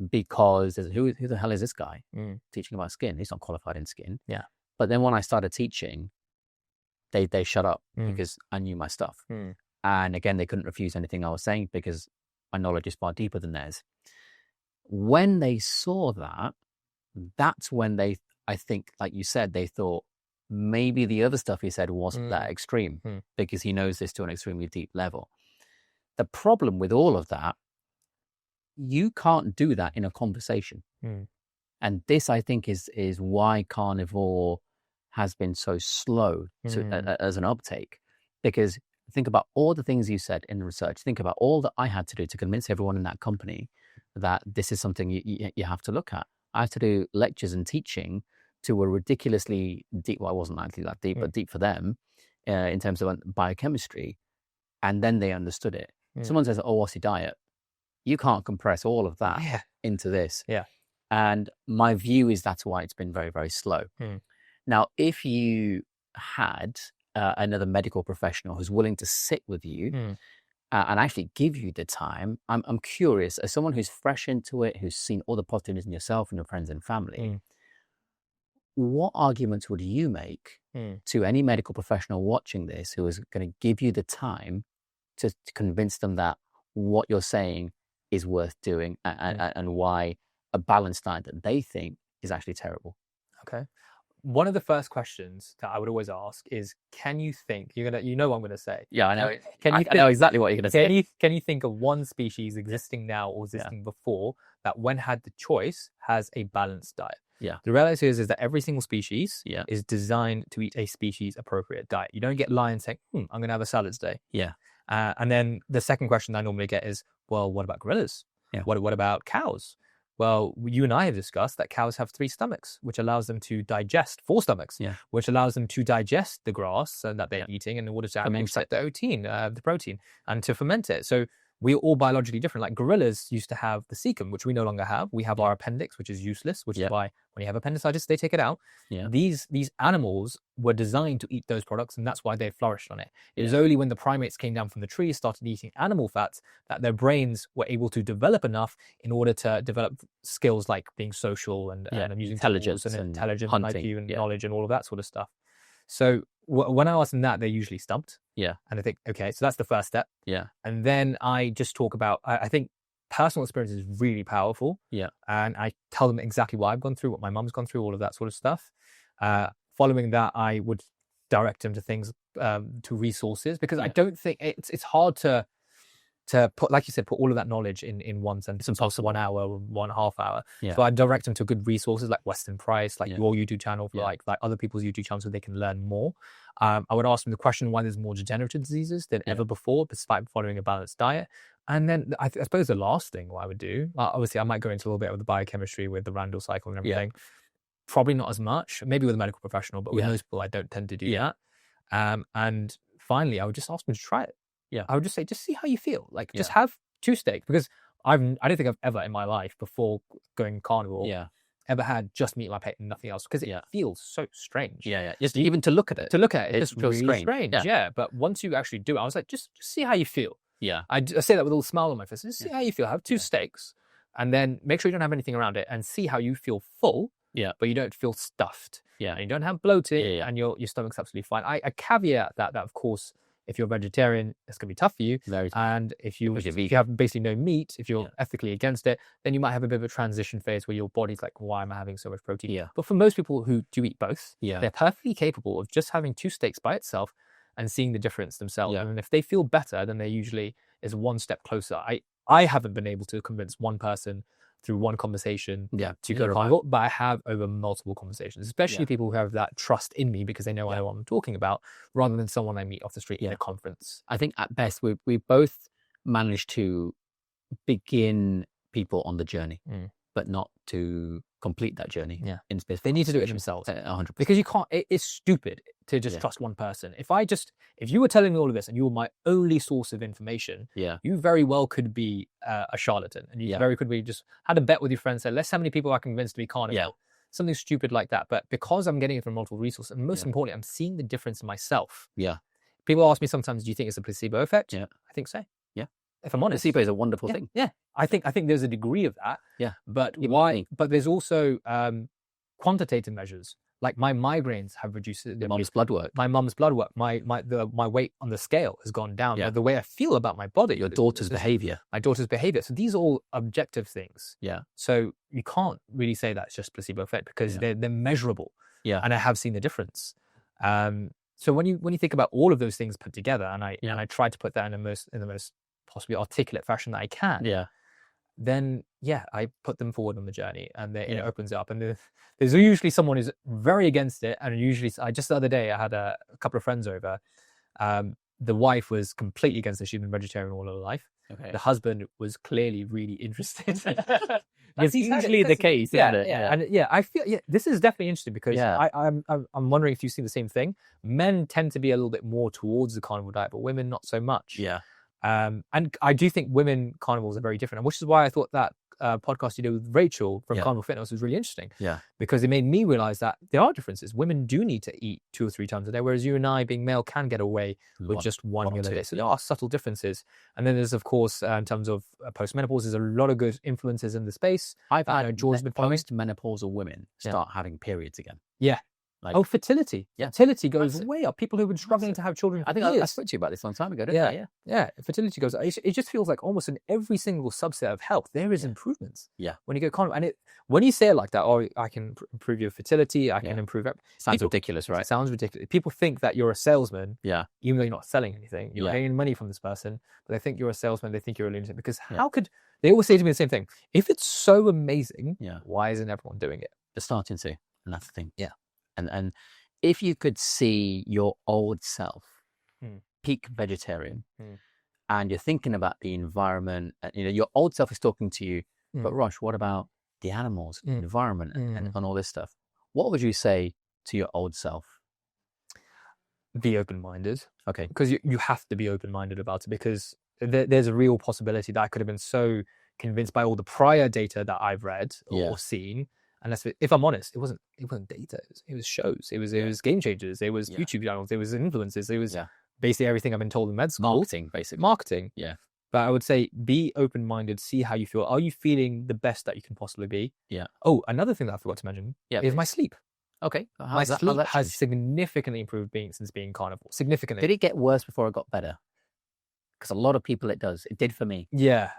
because who the hell is this guy teaching about skin? He's not qualified in skin. But then when I started teaching, they shut up because I knew my stuff. And again, they couldn't refuse anything I was saying because my knowledge is far deeper than theirs. When they saw that, that's when I think, like you said, they thought maybe the other stuff he said wasn't that extreme because he knows this to an extremely deep level. The problem with all of that, you can't do that in a conversation. And this, I think, is why carnivore has been so slow as an uptake, because think about all the things you said in the research. Think about all that I had to do to convince everyone in that company that this is something you have to look at. I had to do lectures and teaching to a ridiculously deep, well, it wasn't actually that deep, but deep for them in terms of biochemistry. And then they understood it. Someone says, what's your diet? You can't compress all of that into this. And my view is that's why it's been very, very slow. Now, if you had another medical professional who's willing to sit with you and actually give you the time, I'm curious, as someone who's fresh into it, who's seen all the positives in yourself and your friends and family, what arguments would you make to any medical professional watching this who is going to give you the time to convince them that what you're saying is worth doing and why a balanced diet that they think is actually terrible? Okay. One of the first questions that I would always ask is, can you think, you know what I'm going to say. Yeah, I know. I know exactly what you're going to say. Can you think of one species existing now or existing before that when had the choice has a balanced diet? Yeah. The reality is that every single species is designed to eat a species appropriate diet. You don't get lions saying, I'm going to have a salad today. Yeah. And then the second question I normally get is, well, what about gorillas? Yeah. What about cows? Well, you and I have discussed that cows have 3 stomachs, which allows them to digest 4 stomachs, which allows them to digest the grass that they're eating in order to extract the protein, and to ferment it. So we're all biologically different. Like gorillas used to have the cecum, which we no longer have. We have our appendix, which is useless, which is why when you have appendicitis, they take it out. These animals were designed to eat those products, and that's why they flourished on it. It was only when the primates came down from the trees, started eating animal fats, that their brains were able to develop enough in order to develop skills like being social and using intelligence and intelligence, hunting, IQ and knowledge and all of that sort of stuff. So when I ask them that, they're usually stumped. Yeah. And I think, okay, so that's the first step. Yeah. And then I just talk about, I think personal experience is really powerful. Yeah. And I tell them exactly what I've gone through, what my mum's gone through, all of that sort of stuff. Following that, I would direct them to things, to resources, because I don't think it's hard to put, like you said, put all of that knowledge in one sentence. It's impossible. 1 hour or 1.5 hours. Yeah. So I direct them to good resources like Western Price, like your YouTube channel, like other people's YouTube channels, so they can learn more. I would ask them the question why there's more degenerative diseases than ever before, despite following a balanced diet. And then I suppose the last thing what I would do, obviously I might go into a little bit of the biochemistry with the Randall cycle and everything. Probably not as much, maybe with a medical professional, but with most people I don't tend to do that. And finally, I would just ask them to try it. Yeah. I would just say, just see how you feel. Like, just have 2 steaks, because I don't think I've ever in my life before going carnivore ever had just meat in my plate and nothing else, because it feels so strange. Just even to look at it. It just feels really strange. Yeah. But once you actually do it, I was like, just see how you feel. Yeah. I say that with a little smile on my face. Just see how you feel. Have 2 steaks, and then make sure you don't have anything around it, and see how you feel full. Yeah. But you don't feel stuffed. Yeah. And you don't have bloated, and your stomach's absolutely fine. I caveat that of course, if you're a vegetarian, it's going to be tough for you. Very tough. And if you have basically no meat, if you're ethically against it, then you might have a bit of a transition phase where your body's like, why am I having so much protein? Yeah. But for most people who do eat both, Yeah. they're perfectly capable of just having 2 steaks by itself and seeing the difference themselves. Yeah. And if they feel better, then they usually is one step closer. I haven't been able to convince one person through one conversation to go carnivore, but I have over multiple conversations, especially people who have that trust in me because they know I know what I'm talking about, rather than someone I meet off the street in a conference. I think at best we both managed to begin people on the journey, but not to complete that journey. Yeah. In space. They need to do it themselves. 100%. Because you can't, it's stupid to just trust one person. If you were telling me all of this and you were my only source of information, you very well could be a charlatan. And you very could be just had a bet with your friends, said, let's see how many people I can convince to be carnivore. Something stupid like that. But because I'm getting it from multiple resources, and most importantly, I'm seeing the difference in myself. Yeah. People ask me sometimes, do you think it's a placebo effect? Yeah. I think so. Yeah. If I'm honest. Placebo is a wonderful thing. Yeah. I think there's a degree of that. Yeah. But why? But there's also quantitative measures. Like my migraines have reduced. Your mum's blood work. My mum's blood work. My weight on the scale has gone down. Yeah. The way I feel about my body. Your daughter's behavior. My daughter's behavior. So these are all objective things. Yeah. So you can't really say that's just placebo effect because they're measurable. Yeah. And I have seen the difference. So when you think about all of those things put together, and I try to put that in the most possibly articulate fashion that I can. Yeah. Then I put them forward on the journey, and it opens up. And there's usually someone who's very against it, and usually just the other day I had a couple of friends over. The wife was completely against it. She'd been vegetarian all her life. Okay. The husband was clearly really interested. That's usually the case. And I feel this is definitely interesting because I'm wondering if you see the same thing. Men tend to be a little bit more towards the carnivore diet, but women not so much. Yeah. And I do think women carnivores are very different, which is why I thought that podcast you did with Rachel from Carnivore Fitness was really interesting. Yeah. Because it made me realize that there are differences. Women do need to eat 2 or 3 times a day, whereas you and I, being male, can get away with just one meal a day. So there are subtle differences. And then there's, of course, in terms of postmenopause, there's a lot of good influences in the space. I've had postmenopausal women start having periods again. Yeah. Like, fertility. Yeah. Fertility goes way up. People who've been struggling to have children for years. I spoke to you about this a long time ago, didn't I? Yeah. Fertility goes up. It just feels like almost in every single subset of health, there is improvements. Yeah. When you go carnivore. And when you say it like that, I can improve your fertility, I can improve... Sounds ridiculous, right? It sounds ridiculous. People think that you're a salesman, even though you're not selling anything. You're paying money from this person, but they think you're a salesman, they think you're a lunatic. Because how could... They always say to me the same thing. If it's so amazing, why isn't everyone doing it? They're starting to. And that's the thing. Yeah. And if you could see your old self, peak vegetarian, and you're thinking about the environment, your old self is talking to you, but Rosh, what about the animals, the environment, and all this stuff? What would you say to your old self? Be open-minded. Okay. Because you have to be open-minded about it, because there's a real possibility that I could have been so convinced by all the prior data that I've read or seen. And if I'm honest, it wasn't data. It was shows. It was game changers. It was YouTube channels. It was influencers. It was basically everything I've been told in med school. Marketing, basically. Marketing. Yeah. But I would say be open-minded. See how you feel. Are you feeling the best that you can possibly be? Yeah. Oh, another thing that I forgot to mention is my sleep. Okay. My sleep has significantly improved since being carnivore. Significantly. Did it get worse before it got better? Because a lot of people it does. It did for me. Yeah.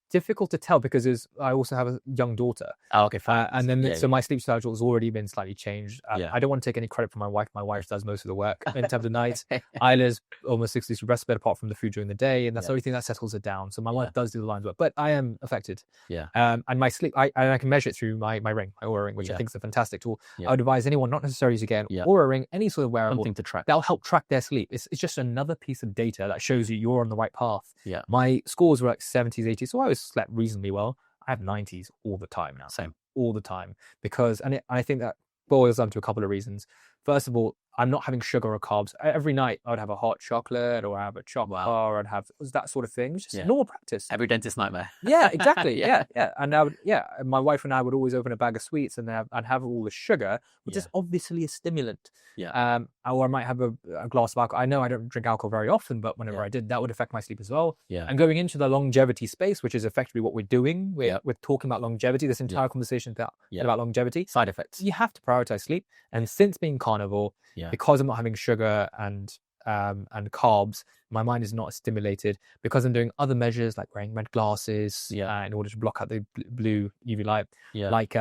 Difficult to tell because I also have a young daughter. Oh, okay, fine. And then so my sleep schedule has already been slightly changed. I don't want to take any credit from my wife. My wife does most of the work in terms of nights. Isla's almost 6 weeks of respite apart from the food during the day, and that's the only thing that settles her down. So my wife does do the lines work, but I am affected. Yeah. And my sleep, I can measure it through my ring, my Oura ring, which I think is a fantastic tool. I would advise anyone not necessarily to get an Oura ring, any sort of wearable, something to track. That'll help track their sleep. It's just another piece of data that shows you're on the right path. Yeah. My scores were like 70s, 80s, so I was slept reasonably well. I have 90s all the time now. Same. All the time. Because, and I think that boils down to a couple of reasons. First of all, I'm not having sugar or carbs. Every night I would have a hot chocolate or I have a chocolate bar or I'd have that sort of thing. It's just normal practice. Every dentist nightmare. Yeah, exactly. yeah. And my wife and I would always open a bag of sweets and I'd have all the sugar, which is obviously a stimulant. Yeah. Or I might have a glass of alcohol. I know I don't drink alcohol very often, but whenever I did, that would affect my sleep as well. Yeah. And going into the longevity space, which is effectively what we're doing, we're talking about longevity. This entire conversation is about longevity. Side effects. You have to prioritize sleep. And since being carnivore, because I'm not having sugar and carbs, my mind is not stimulated. Because I'm doing other measures like wearing red glasses in order to block out the blue UV light, like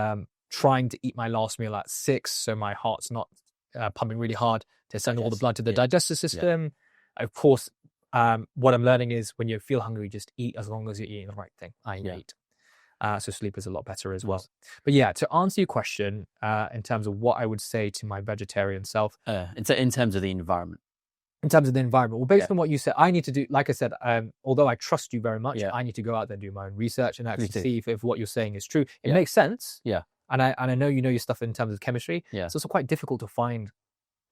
trying to eat my last meal at 6 so my heart's not pumping really hard to send all the blood to the digestive system. Of course, what I'm learning is when you feel hungry, just eat as long as you're eating the right thing. I eat. So sleep is a lot better as well. But to answer your question, in terms of what I would say to my vegetarian self. In terms of the environment. In terms of the environment. Well, based on what you said, I need to do, like I said, although I trust you very much, I need to go out there and do my own research and actually see if what you're saying is true. It makes sense. Yeah. And I know you know your stuff in terms of chemistry. Yeah. It's also quite difficult to find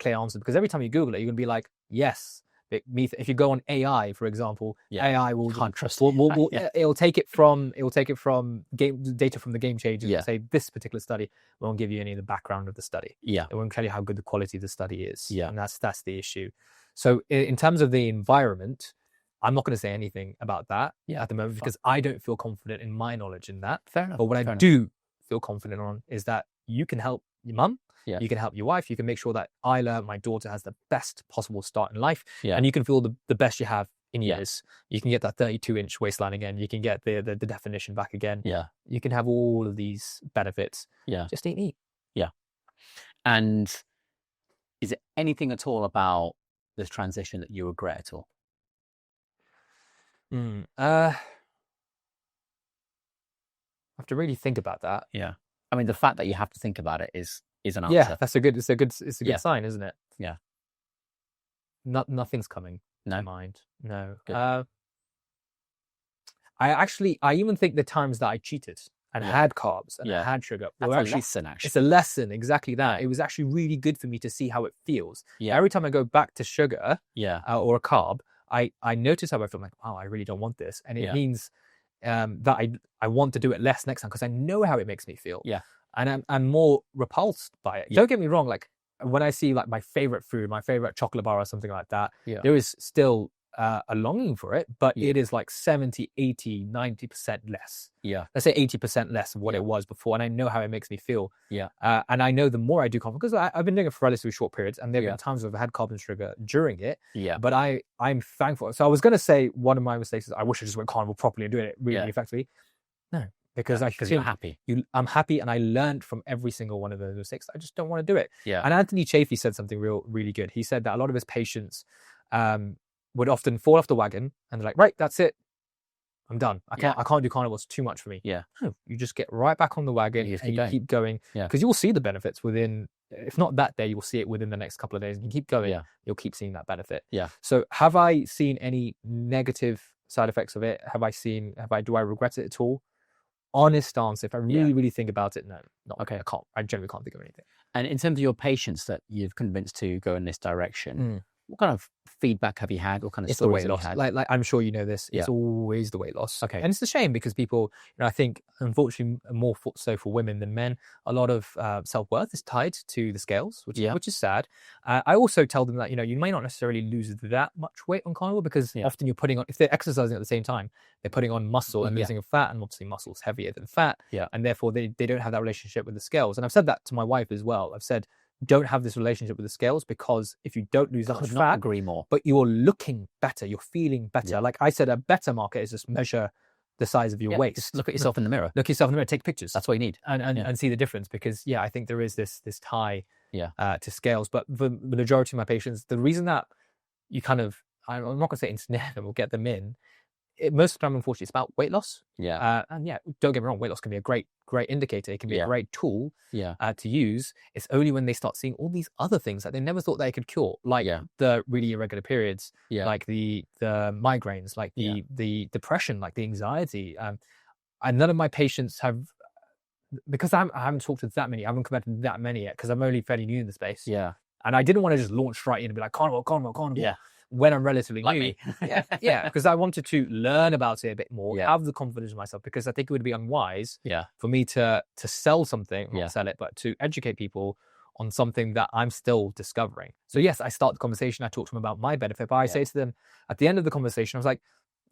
clear answers because every time you Google it, you're going to be like, yes. If you go on AI, for example, AI will can't trust. It'll take it from data from the game changers and say this particular study won't give you any of the background of the study. Yeah, it won't tell you how good the quality of the study is. Yeah, and that's the issue. So in terms of the environment, I'm not going to say anything about that at the moment because I don't feel confident in my knowledge in that. Fair enough. But what I do feel confident on is that you can help your mum. Yeah. You can help your wife. You can make sure that Isla, my daughter, has the best possible start in life. Yeah. And you can feel the best you have in years. You can get that 32-inch waistline again. You can get the definition back again. Yeah. You can have all of these benefits. Yeah. Just eat meat. Yeah. And is it anything at all about this transition that you regret at all? I have to really think about that. Yeah. I mean, the fact that you have to think about it is an answer. Yeah, it's a good sign, isn't it? Yeah. Nothing's coming to mind. No. I even think the times that I cheated and had carbs and had sugar were actually a lesson. It's a lesson, exactly that. It was actually really good for me to see how it feels. Yeah. Every time I go back to sugar or a carb, I notice how I feel like, wow, I really don't want this. And it means that I want to do it less next time because I know how it makes me feel. Yeah. And I'm more repulsed by it. Yeah. Don't get me wrong. Like when I see like my favorite food, my favorite chocolate bar or something like that, Yeah. there is still a longing for it, but Yeah. it is like 70, 80, 90% less. Yeah. Let's say 80% less of what it was before. And I know how it makes me feel. Yeah. And I know the more I do carnivore, because I've been doing it for relatively short periods, and there have been times where I've had carbon sugar during it. Yeah. But I'm thankful. So I was going to say one of my mistakes is I wish I just went carnivore properly and doing it really effectively. No, because you're happy. I'm happy, and I learned from every single one of those mistakes. I just don't want to do it. Yeah. And Anthony Chaffee said something really good. He said that a lot of his patients would often fall off the wagon and they're like, right, that's it. I'm done. I can't do carnivore. It's too much for me. Yeah. No, you just get right back on the wagon and you keep going. Yeah. Because you'll see the benefits within, if not that day, you'll see it within the next couple of days. And you keep going, you'll keep seeing that benefit. Yeah. So have I seen any negative side effects of it? Do I regret it at all? Honest answer. If I really think about it, no. Not, okay. I generally can't think of anything. And in terms of your patients that you've convinced to go in this direction, what kind of feedback have you had? What kind of stories have you had? Like I'm sure you know this. It's always the weight loss. Okay. And it's a shame because people, I think, unfortunately, more so for women than men, a lot of self-worth is tied to the scales, which is sad. I also tell them that, you may not necessarily lose that much weight on carnivore because often you're putting on, if they're exercising at the same time, they're putting on muscle and losing fat, and obviously muscle is heavier than fat. Yeah. And therefore they don't have that relationship with the scales. And I've said that to my wife as well. I've said, don't have this relationship with the scales, because if you don't lose that much fat, agree more. But you're looking better, you're feeling better. Yeah. Like I said, a better marker is just measure the size of your waist. Just look at yourself in the mirror. Look yourself in the mirror, take pictures. That's what you need. And see the difference, because I think there is this tie to scales. But for the majority of my patients, the reason that you kind of, I'm not going to say ensnare them or get them in, most of the time, unfortunately, it's about weight loss. Yeah. And don't get me wrong, weight loss can be a great indicator. It can be a great tool to use. It's only when they start seeing all these other things that they never thought they could cure, like the really irregular periods, like the migraines, like the depression, like the anxiety. And none of my patients have, because I haven't talked to that many, I haven't converted that many yet, because I'm only fairly new in the space. Yeah. And I didn't want to just launch right in and be like, carnivore. Yeah. When I'm relatively like new. Me. Because I wanted to learn about it a bit more, have the confidence in myself, because I think it would be unwise for me to sell something, not sell it, but to educate people on something that I'm still discovering. So yes, I start the conversation, I talk to them about my benefit, but I say to them at the end of the conversation, I was like,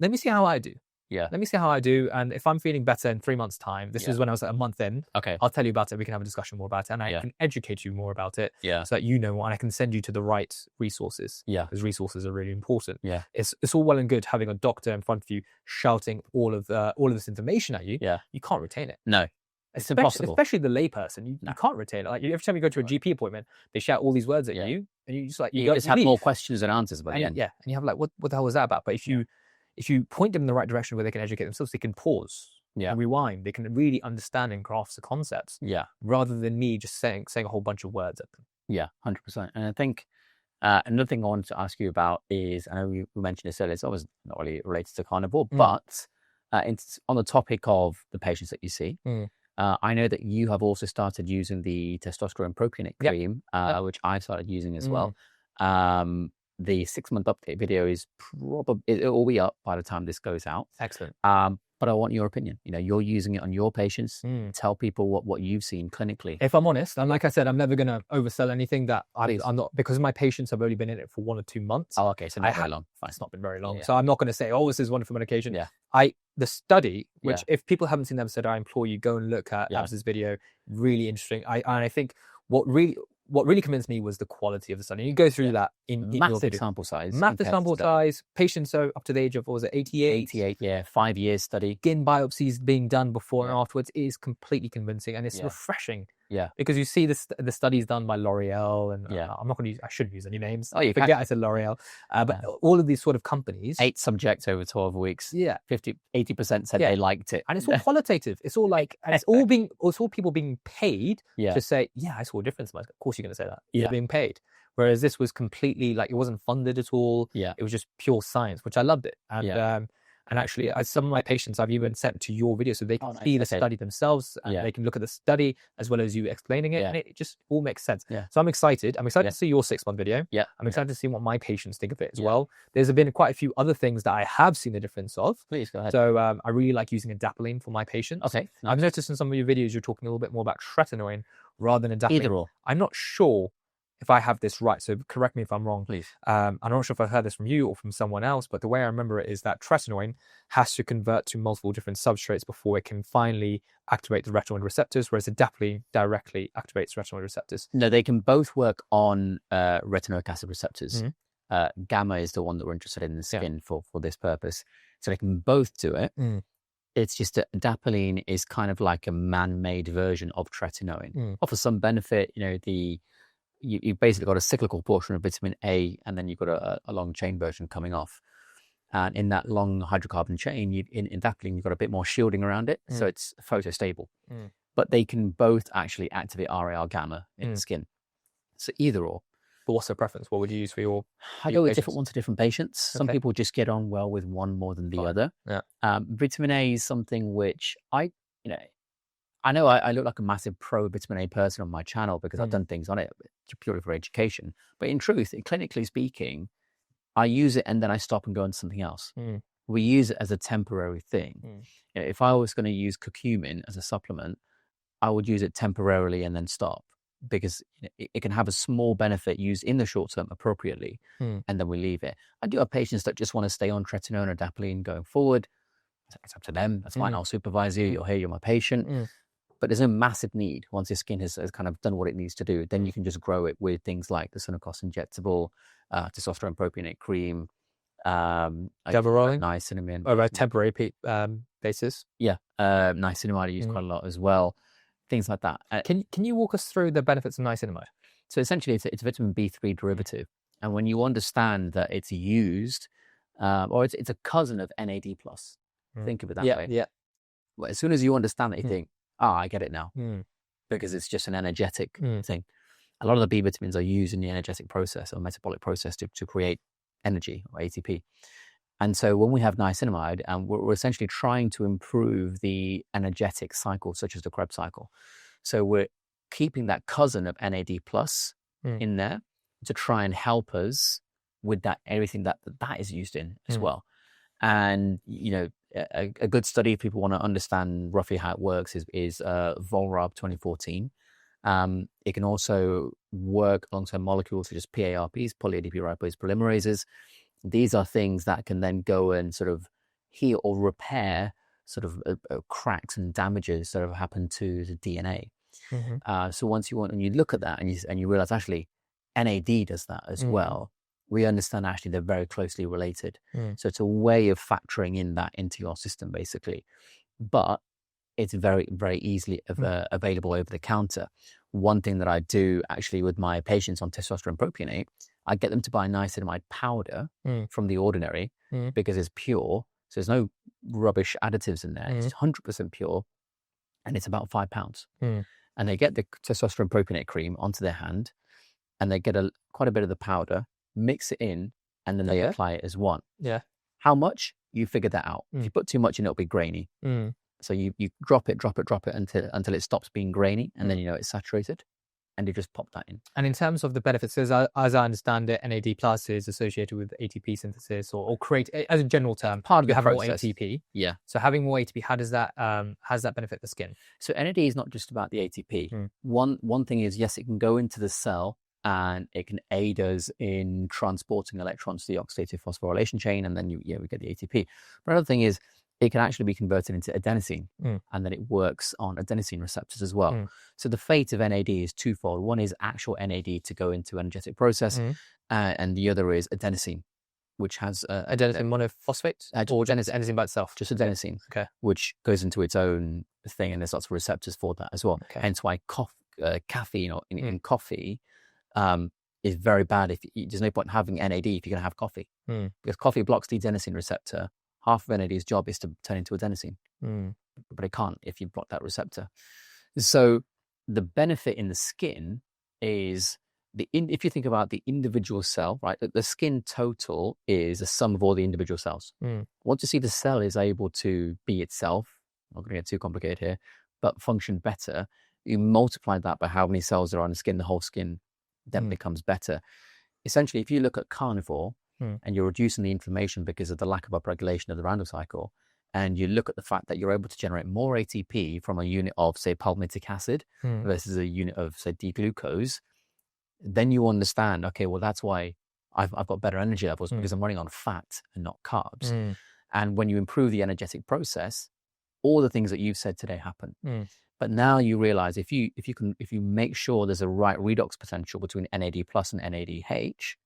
let me see how I do. Yeah. Let me see how I do. And if I'm feeling better in 3 months' time, this is when I was a month in. Okay. I'll tell you about it. We can have a discussion more about it. And I can educate you more about it. Yeah. So that you know more, and I can send you to the right resources. Yeah. Because resources are really important. Yeah. It's all well and good having a doctor in front of you shouting all of this information at you. Yeah. You can't retain it. No. It's impossible. Especially the layperson. You can't retain it. Like every time you go to a GP appointment, they shout all these words at you, and you just like you just have more questions than answers by the end. Yeah. And you have like, what the hell was that about? But if you point them in the right direction where they can educate themselves, they can pause and rewind. They can really understand and grasp the concepts. Yeah. Rather than me just saying a whole bunch of words at them. Yeah, 100%. And I think another thing I wanted to ask you about is, I know we mentioned this earlier, it's obviously not really related to carnivore, but it's on the topic of the patients that you see. I know that you have also started using the testosterone propionate cream, which I've started using as well. The 6-month update video is it will be up by the time this goes out. Excellent. But I want your opinion. You're using it on your patients. Tell people what you've seen clinically. If I'm honest, and like I said, I'm never going to oversell anything that I'm not, because my patients have only been in it for 1 or 2 months. Oh, okay. So not very long. Fine. It's not been very long. Yeah. So I'm not going to say, this is wonderful medication. Yeah. The study, which if people haven't seen the episode, I implore you, go and look at Abs's video. Really interesting. I think what really convinced me was the quality of the study. You go through that in massive sample size. Massive sample size. Patients up to the age of, 88? 88, 5 years study. Skin biopsies being done before and afterwards is completely convincing, and it's refreshing. Yeah. Because you see the studies done by L'Oreal, and I'm not going to use, I shouldn't use any names. Oh, you forget I said L'Oreal. But all of these sort of companies. 8 subjects over 12 weeks. Yeah. 80% said they liked it. And it's all qualitative. It's all like, and it's all people being paid to say, I saw a difference. Of course you're going to say that. You're being paid. Whereas this was completely like, it wasn't funded at all. Yeah. It was just pure science, which I loved it. And And actually, some of my patients I've even sent to your video so they can see the study themselves, and they can look at the study as well as you explaining it, and it just all makes sense. So I'm excited. I'm excited to see your 6-month video. I'm excited to see what my patients think of it as well. There's been quite a few other things that I have seen the difference of. Please go ahead. So I really like using Adapalene for my patients. Okay. I've noticed in some of your videos you're talking a little bit more about tretinoin rather than Adapalene. Either or. I'm not sure if I have this right, so correct me if I'm wrong. Please. I'm not sure if I heard this from you or from someone else, but the way I remember it is that tretinoin has to convert to multiple different substrates before it can finally activate the retinoid receptors, whereas Adapalene directly activates retinoid receptors. No, they can both work on retinoic acid receptors. Gamma is the one that we're interested in the skin for this purpose. So they can both do it. It's just that Adapalene is kind of like a man-made version of tretinoin. Offers some benefit, you've basically got a cyclical portion of vitamin A, and then you've got a long chain version coming off. And in that long hydrocarbon chain, in Adapalene, you've got a bit more shielding around it, so it's photostable. But they can both actually activate RAR gamma in the skin. So either or. But what's the preference? What would you use for your I go with different ones to different patients. Some people just get on well with one more than the other. Vitamin A is something which I know I look like a massive pro vitamin A person on my channel because I've done things on it purely for education. But in truth, clinically speaking, I use it and then I stop and go on something else. We use it as a temporary thing. If I was going to use curcumin as a supplement, I would use it temporarily and then stop, because it can have a small benefit used in the short term appropriately, and then we leave it. I do have patients that just want to stay on tretinoin or Adapalene going forward. It's up to them. That's fine. I'll supervise you. You're here. You're my patient. But there's no massive need once your skin has kind of done what it needs to do. Then you can just grow it with things like the Sunekos injectable, testosterone propionate cream, niacinamide. Or a temporary basis. Niacinamide I use quite a lot as well. Things like that. Can you walk us through the benefits of niacinamide? So essentially, it's a vitamin B3 derivative, and when you understand that it's used, or it's a cousin of NAD+. Think of it that way. Well, as soon as you understand that, you think, I get it now, because it's just an energetic thing. A lot of the B vitamins are used in the energetic process or metabolic process to create energy or ATP. And so when we have niacinamide, we're essentially trying to improve the energetic cycle, such as the Krebs cycle. So we're keeping that cousin of NAD+ in there to try and help us with that, everything that is used in as well. And, a good study, if people want to understand roughly how it works, is Volrab 2014. It can also work alongside molecules such as PARPs, poly-ADP ribose polymerases. These are things that can then go and sort of heal or repair sort of cracks and damages that have happened to the DNA. So once you look at that and you realize actually NAD does that as well, we understand actually they're very closely related. So it's a way of factoring in that into your system, basically. But it's very, very easily available over the counter. One thing that I do actually with my patients on testosterone propionate, I get them to buy niacinamide powder from the ordinary because it's pure. So there's no rubbish additives in there. It's 100% pure. And it's about £5. And they get the testosterone propionate cream onto their hand, and they get quite a bit of the powder, mix it in, and then they apply it as one. How much? You figure that out. If you put too much in, it'll be grainy. So you drop it until it stops being grainy, and then it's saturated, and you just pop that in. And in terms of the benefits, as I understand it, NAD+ is associated with ATP synthesis or create, as a general term, part of the having process. more ATP. Yeah. So having more ATP, how does that benefit the skin? So NAD is not just about the ATP. One thing is, yes, it can go into the cell and it can aid us in transporting electrons to the oxidative phosphorylation chain, and then we get the ATP. But another thing is, it can actually be converted into adenosine, and then it works on adenosine receptors as well. So the fate of NAD is twofold. One is actual NAD to go into energetic process, and the other is adenosine, which has adenosine monophosphate, or adenosine by itself? Just adenosine, which goes into its own thing, and there's lots of receptors for that as well. Hence why caffeine in coffee is very bad. There's no point having NAD if you're going to have coffee, because coffee blocks the adenosine receptor. Half of NAD's job is to turn into adenosine, but it can't if you block that receptor. So the benefit in the skin is if you think about the individual cell, right, the skin total is a sum of all the individual cells. Once you see the cell is able to be itself, I'm not going to get too complicated here, but function better, you multiply that by how many cells are on the skin, the whole skin then becomes better. Essentially, if you look at carnivore and you're reducing the inflammation because of the lack of upregulation of the random cycle, and you look at the fact that you're able to generate more ATP from a unit of, say, palmitic acid versus a unit of, say, D-glucose, then you understand, okay, well, that's why I've got better energy levels because I'm running on fat and not carbs. And when you improve the energetic process, all the things that you've said today happen. But now you realize if you make sure there's a right redox potential between NAD plus and NADH,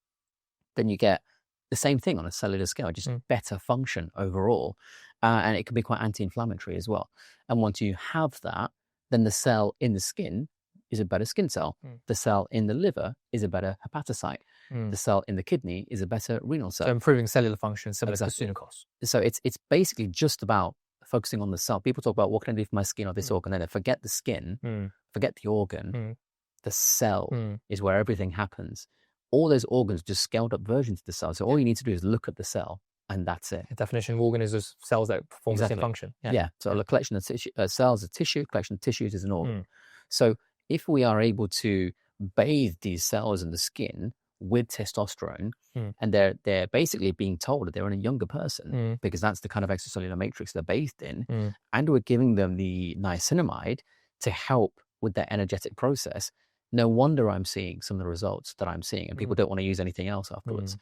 then you get the same thing on a cellular scale, just better function overall. And it can be quite anti-inflammatory as well. And once you have that, then the cell in the skin is a better skin cell. The cell in the liver is a better hepatocyte. The cell in the kidney is a better renal cell. So improving cellular function, similar to Sunekos. So it's basically just about focusing on the cell. People talk about what can I do for my skin or this organ, and they forget the skin, forget the organ. The cell is where everything happens. All those organs just scaled up versions of the cell. So all you need to do is look at the cell, and that's it. The definition of organ is just cells that perform the same function. So a collection of cells is tissue, collection of tissues is an organ. So if we are able to bathe these cells in the skin with testosterone, and they're basically being told that they're in a younger person because that's the kind of extracellular matrix they're bathed in, and we're giving them the niacinamide to help with their energetic process, no wonder I'm seeing some of the results that I'm seeing, and people don't want to use anything else afterwards.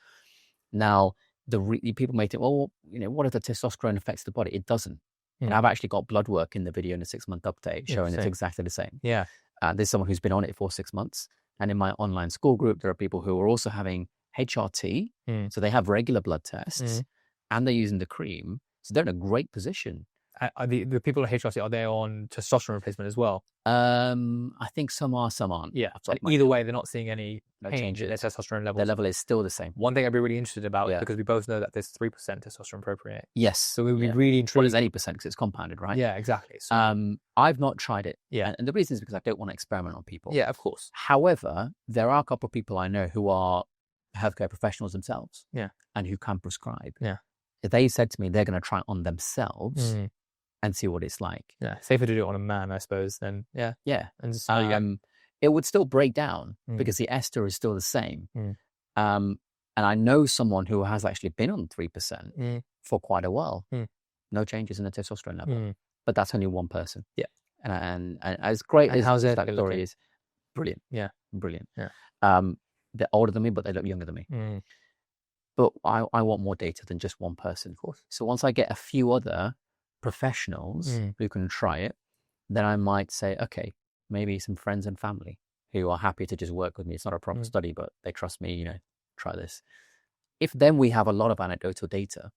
Now, people may think, well, what if the testosterone affects the body? It doesn't. And I've actually got blood work in the video in the 6-month update showing it's exactly the same. There's someone who's been on it for 6 months. And in my online school group, there are people who are also having HRT. So they have regular blood tests and they're using the cream. So they're in a great position. Are the people at HRT, are they on testosterone replacement as well? I think some are, some aren't. Yeah. Either way, they're not seeing any change in their testosterone levels. Their level is still the same. One thing I'd be really interested about, because we both know that there's 3% testosterone appropriate. Yes. So we'd be really intrigued. What is 80% because it's compounded, right? Yeah, exactly. So, I've not tried it. Yeah. And the reason is because I don't want to experiment on people. Yeah, of course. However, there are a couple of people I know who are healthcare professionals themselves. Yeah. And who can prescribe. Yeah. If they said to me they're going to try it on themselves and see what it's like. Yeah. Safer to do it on a man, I suppose, than, Yeah. And just, it would still break down because the ester is still the same. And I know someone who has actually been on 3% for quite a while. No changes in the testosterone level. But that's only one person. Yeah. And as great as how's that story is, brilliant. Yeah. Brilliant. Yeah. They're older than me, but they look younger than me. But I want more data than just one person. Of course. So once I get a few other professionals who can try it, then I might say, okay, maybe some friends and family who are happy to just work with me. It's not a proper study, but they trust me, try this. If then we have a lot of anecdotal data,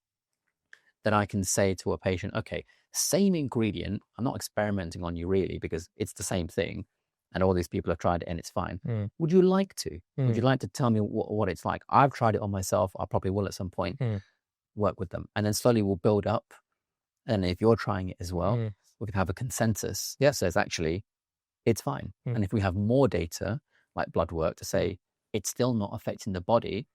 then I can say to a patient, okay, same ingredient, I'm not experimenting on you really because it's the same thing and all these people have tried it and it's fine. Would you like to? Would you like to tell me what it's like? I've tried it on myself. I probably will at some point work with them. And then slowly we'll build up. And if you're trying it as well, we can have a consensus that says actually it's fine. And if we have more data, like blood work, to say it's still not affecting the body,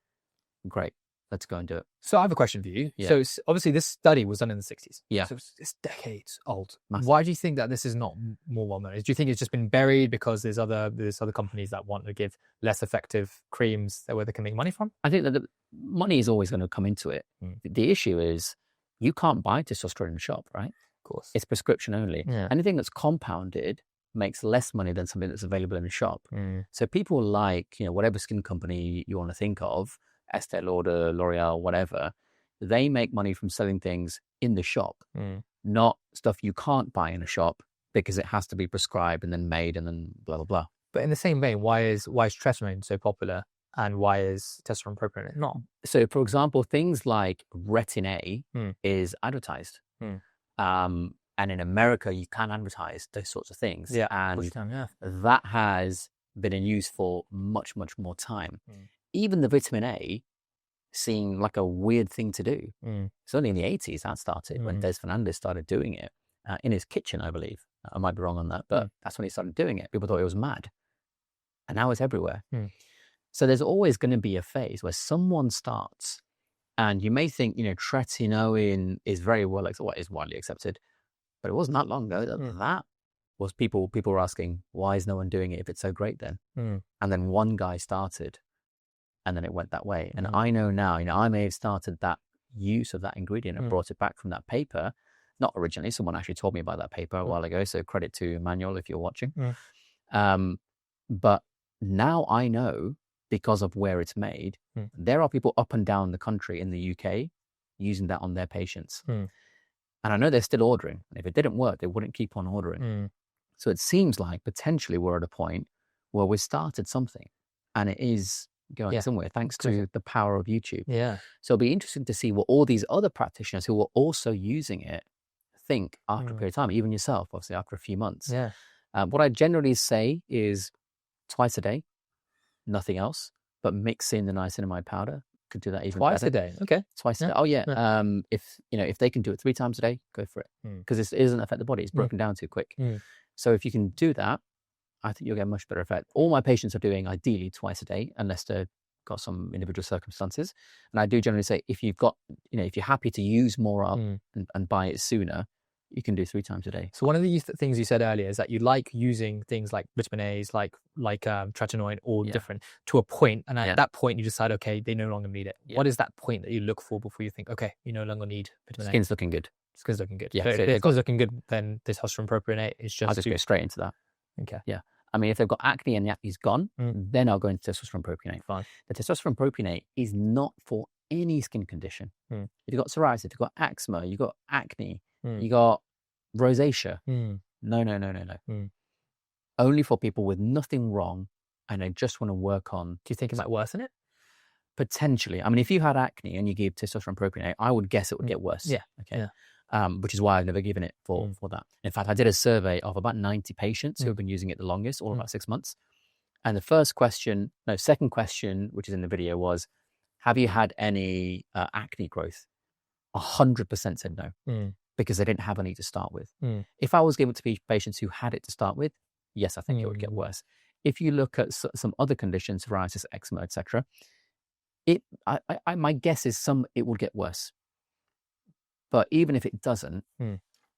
great, let's go and do it. So I have a question for you. Yeah. So obviously this study was done in the 60s. Yeah. So it's decades old. Massive. Why do you think that this is not more well known? Do you think it's just been buried because there's other companies that want to give less effective creams where they can make money from? I think that the money is always going to come into it. The issue is you can't buy testosterone in the shop, right? Of course. It's prescription only. Yeah. Anything that's compounded makes less money than something that's available in the shop. So people like, whatever skin company you want to think of, Estee Lauder, L'Oreal, whatever, they make money from selling things in the shop, not stuff you can't buy in a shop because it has to be prescribed and then made and then blah, blah, blah. But in the same vein, why is tretinoin so popular and why is testosterone appropriate not? So for example, things like Retin A is advertised. And in America, you can advertise those sorts of things. Yeah, and that has been in use for much, much more time. Even the vitamin A seemed like a weird thing to do. It's only in the 80s that started when Des Fernandez started doing it in his kitchen, I believe. I might be wrong on that, but that's when he started doing it. People thought it was mad. And now it's everywhere. So there's always going to be a phase where someone starts, and you may think, tretinoin is very well, what is widely accepted, but it wasn't that long ago that was people were asking, why is no one doing it if it's so great then? And then one guy started, and then it went that way. And I know now, I may have started that use of that ingredient and brought it back from that paper. Not originally, someone actually told me about that paper a while ago. So credit to Emmanuel if you're watching. But now I know, because of where it's made, there are people up and down the country in the UK using that on their patients. And I know they're still ordering. And if it didn't work, they wouldn't keep on ordering. So it seems like potentially we're at a point where we started something and it is going somewhere thanks to the power of YouTube. Yeah. So it'll be interesting to see what all these other practitioners who are also using it think after a period of time, even yourself, obviously after a few months. Yeah. What I generally say is twice a day, nothing else, but mix in the niacinamide powder. Could do that even twice better. a day. Okay. Twice a day. Oh yeah. If they can do it 3 times a day, go for it, because it doesn't affect the body. It's broken down too quick. So if you can do that, I think you'll get a much better effect. All my patients are doing ideally twice a day, unless they've got some individual circumstances. And I do generally say, if you've got, if you're happy to use more up and buy it sooner, you can do 3 times a day. So one of the things you said earlier is that you like using things like vitamin A's, like tretinoin, all different to a point, and at that point you decide, okay, they no longer need it. What is that point that you look for before you think, okay, you no longer need vitamin A? Skin's looking good. Skin's looking good. Yeah, so if it's looking good, then testosterone propionate is just. I'll just go straight into that. Okay. Yeah. I mean, if they've got acne and the acne's gone, then I'll go into testosterone propionate. Fine. The testosterone propionate is not for any skin condition. If you've got psoriasis, if you've got eczema, you've got acne, you got rosacea. No. Only for people with nothing wrong and they just want to work on. Do you think it might worsen it? Potentially. I mean, if you had acne and you gave testosterone propionate, I would guess it would get worse. Yeah. Okay. Yeah. Which is why I've never given it for that. In fact, I did a survey of about 90 patients who have been using it the longest, all about 6 months. And the second question, which is in the video, was, have you had any acne growth? 100% said no, because they didn't have any to start with. If I was giving it to patients who had it to start with, yes, I think it would get worse. If you look at some other conditions, psoriasis, eczema, etc., my guess is it will get worse. But even if it doesn't,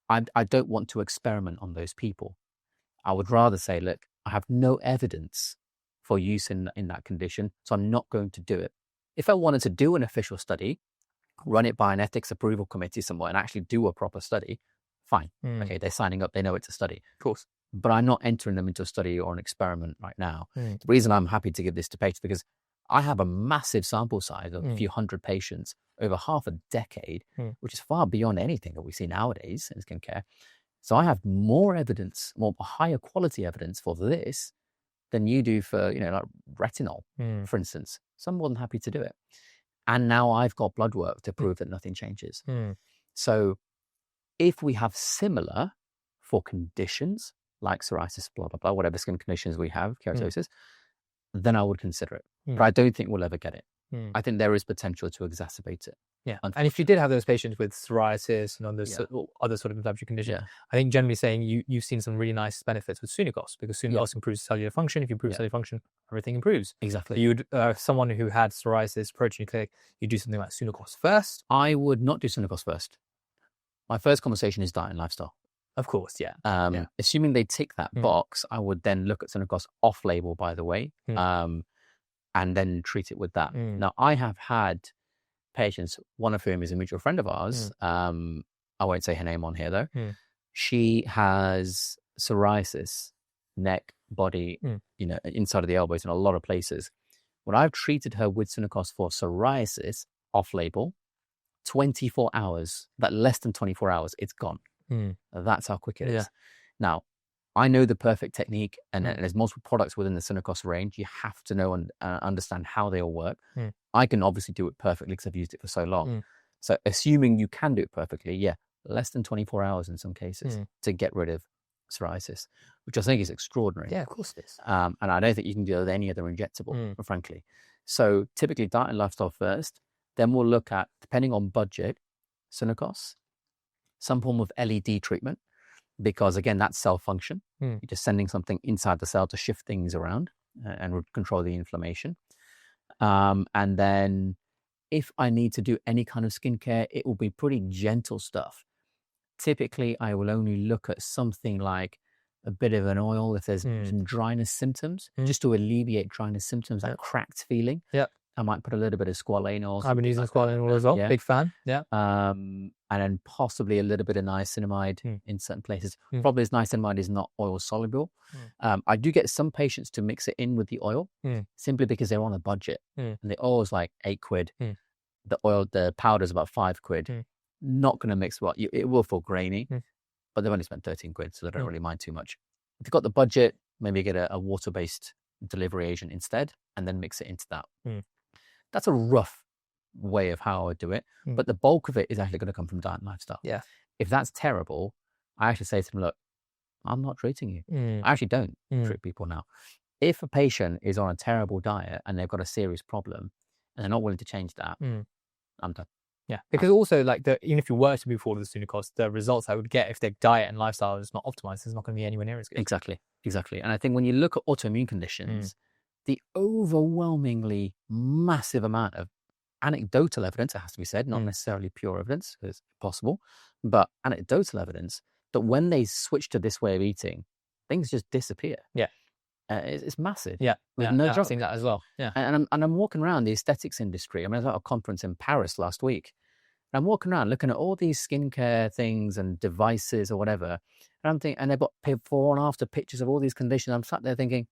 I don't want to experiment on those people. I would rather say, look, I have no evidence for use in that condition, so I'm not going to do it. If I wanted to do an official study, run it by an ethics approval committee somewhere and actually do a proper study, fine. Okay, they're signing up, they know it's a study. Of course. But I'm not entering them into a study or an experiment right now. The reason I'm happy to give this to patients, because I have a massive sample size of a few hundred patients over half a decade, which is far beyond anything that we see nowadays in skincare. So I have more evidence, more higher quality evidence for this than you do for, like retinol, for instance. So I'm more than happy to do it. And now I've got blood work to prove that nothing changes. So if we have similar for conditions like psoriasis, blah, blah, blah, whatever skin conditions we have, keratosis, then I would consider it. But I don't think we'll ever get it. I think there is potential to exacerbate it. Yeah. And if you did have those patients with psoriasis and other sort of inflammatory conditions, I think generally saying you've seen some really nice benefits with Sunekos, because Sunekos improves cellular function. If you improve cellular function, everything improves. Exactly. So you'd someone who had psoriasis, protein, you do something like Sunekos first. I would not do Sunekos first. My first conversation is diet and lifestyle. Of course, yeah. Assuming they tick that box, I would then look at Sunekos off-label, by the way, and then treat it with that. Now, I have had patients, one of whom is a mutual friend of ours. I won't say her name on here, though. She has psoriasis, neck, body, inside of the elbows in a lot of places. When I've treated her with Sunekos for psoriasis, off-label, 24 hours, less than 24 hours, it's gone. That's how quick it is. Now, I know the perfect technique, and there's multiple products within the Sunekos range. You have to know and understand how they all work. I can obviously do it perfectly because I've used it for so long. So assuming you can do it perfectly, less than 24 hours in some cases to get rid of psoriasis, which I think is extraordinary. Yeah, of course it is. And I don't think you can do it with any other injectable, frankly. So typically diet and lifestyle first, then we'll look at, depending on budget, Sunekos, some form of LED treatment, because again, that's cell function. You're just sending something inside the cell to shift things around and control the inflammation. And then if I need to do any kind of skincare, it will be pretty gentle stuff. Typically, I will only look at something like a bit of an oil if there's some dryness symptoms, just to alleviate dryness symptoms, that cracked feeling. Yeah. I might put a little bit of squalane oil. I've been using squalane oil as well. Yeah. Big fan. Yeah. And then possibly a little bit of niacinamide in certain places. Probably as niacinamide is not oil soluble. I do get some patients to mix it in with the oil simply because they're on a budget and the oil is like £8. The powder is about £5. Not going to mix well. It will feel grainy, but they've only spent £13, so they don't really mind too much. If you've got the budget, maybe get a water-based delivery agent instead, and then mix it into that. That's a rough way of how I would do it, but the bulk of it is actually going to come from diet and lifestyle. Yeah. If that's terrible, I actually say to them, look, I'm not treating you. I actually don't treat people now. If a patient is on a terrible diet and they've got a serious problem and they're not willing to change that, I'm done. Yeah, because also like even if you were to move forward with the Sunekos, the results I would get if their diet and lifestyle is not optimized is not going to be anywhere near as good. Exactly. And I think when you look at autoimmune conditions, the overwhelmingly massive amount of anecdotal evidence, it has to be said, not necessarily pure evidence, it's possible, but anecdotal evidence that when they switch to this way of eating, things just disappear. Yeah. It's massive. Yeah. With no I've drugs. seen that as well. Yeah. And I'm walking around the aesthetics industry. I mean, I was at a conference in Paris last week. And I'm walking around looking at all these skincare things and devices or whatever. And I'm thinking, and they've got before and after pictures of all these conditions. I'm sat there thinking,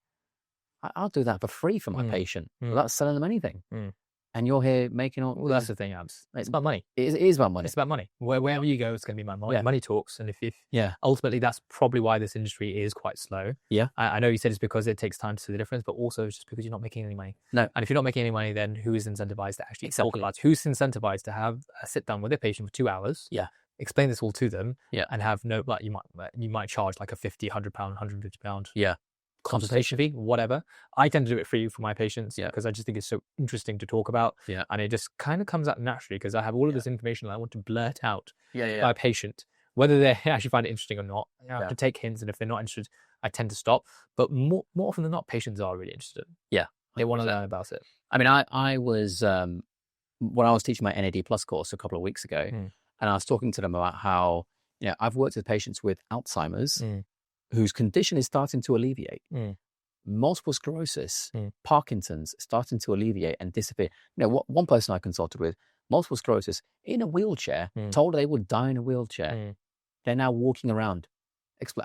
I'll do that for free for my patient without selling them anything. And you're here making all... Well, that's the thing, Abs. It's about money. It is about money. It's about money. Wherever you go, it's going to be my money. Yeah. Money talks. And if ultimately, that's probably why this industry is quite slow. Yeah. I know you said it's because it takes time to see the difference, but also it's just because you're not making any money. No. And if you're not making any money, then who is incentivized to actually talk about it? Who's incentivized to have a sit down with their patient for 2 hours? Yeah. Explain this all to them. Yeah. And have no... Like you might charge like a £50, £100, £150. Yeah. Consultation fee, whatever. I tend to do it free for my patients because I just think it's so interesting to talk about. Yeah. And it just kind of comes out naturally because I have all of this information that I want to blurt out to my patient, whether they actually find it interesting or not. I have to take hints, and if they're not interested, I tend to stop. But more often than not, patients are really interested. Yeah. They want to learn about it. I mean, I was, when I was teaching my NAD Plus course a couple of weeks ago, and I was talking to them about how, I've worked with patients with Alzheimer's whose condition is starting to alleviate. Multiple sclerosis, Parkinson's starting to alleviate and disappear. One person I consulted with, multiple sclerosis, in a wheelchair, told they would die in a wheelchair. They're now walking around.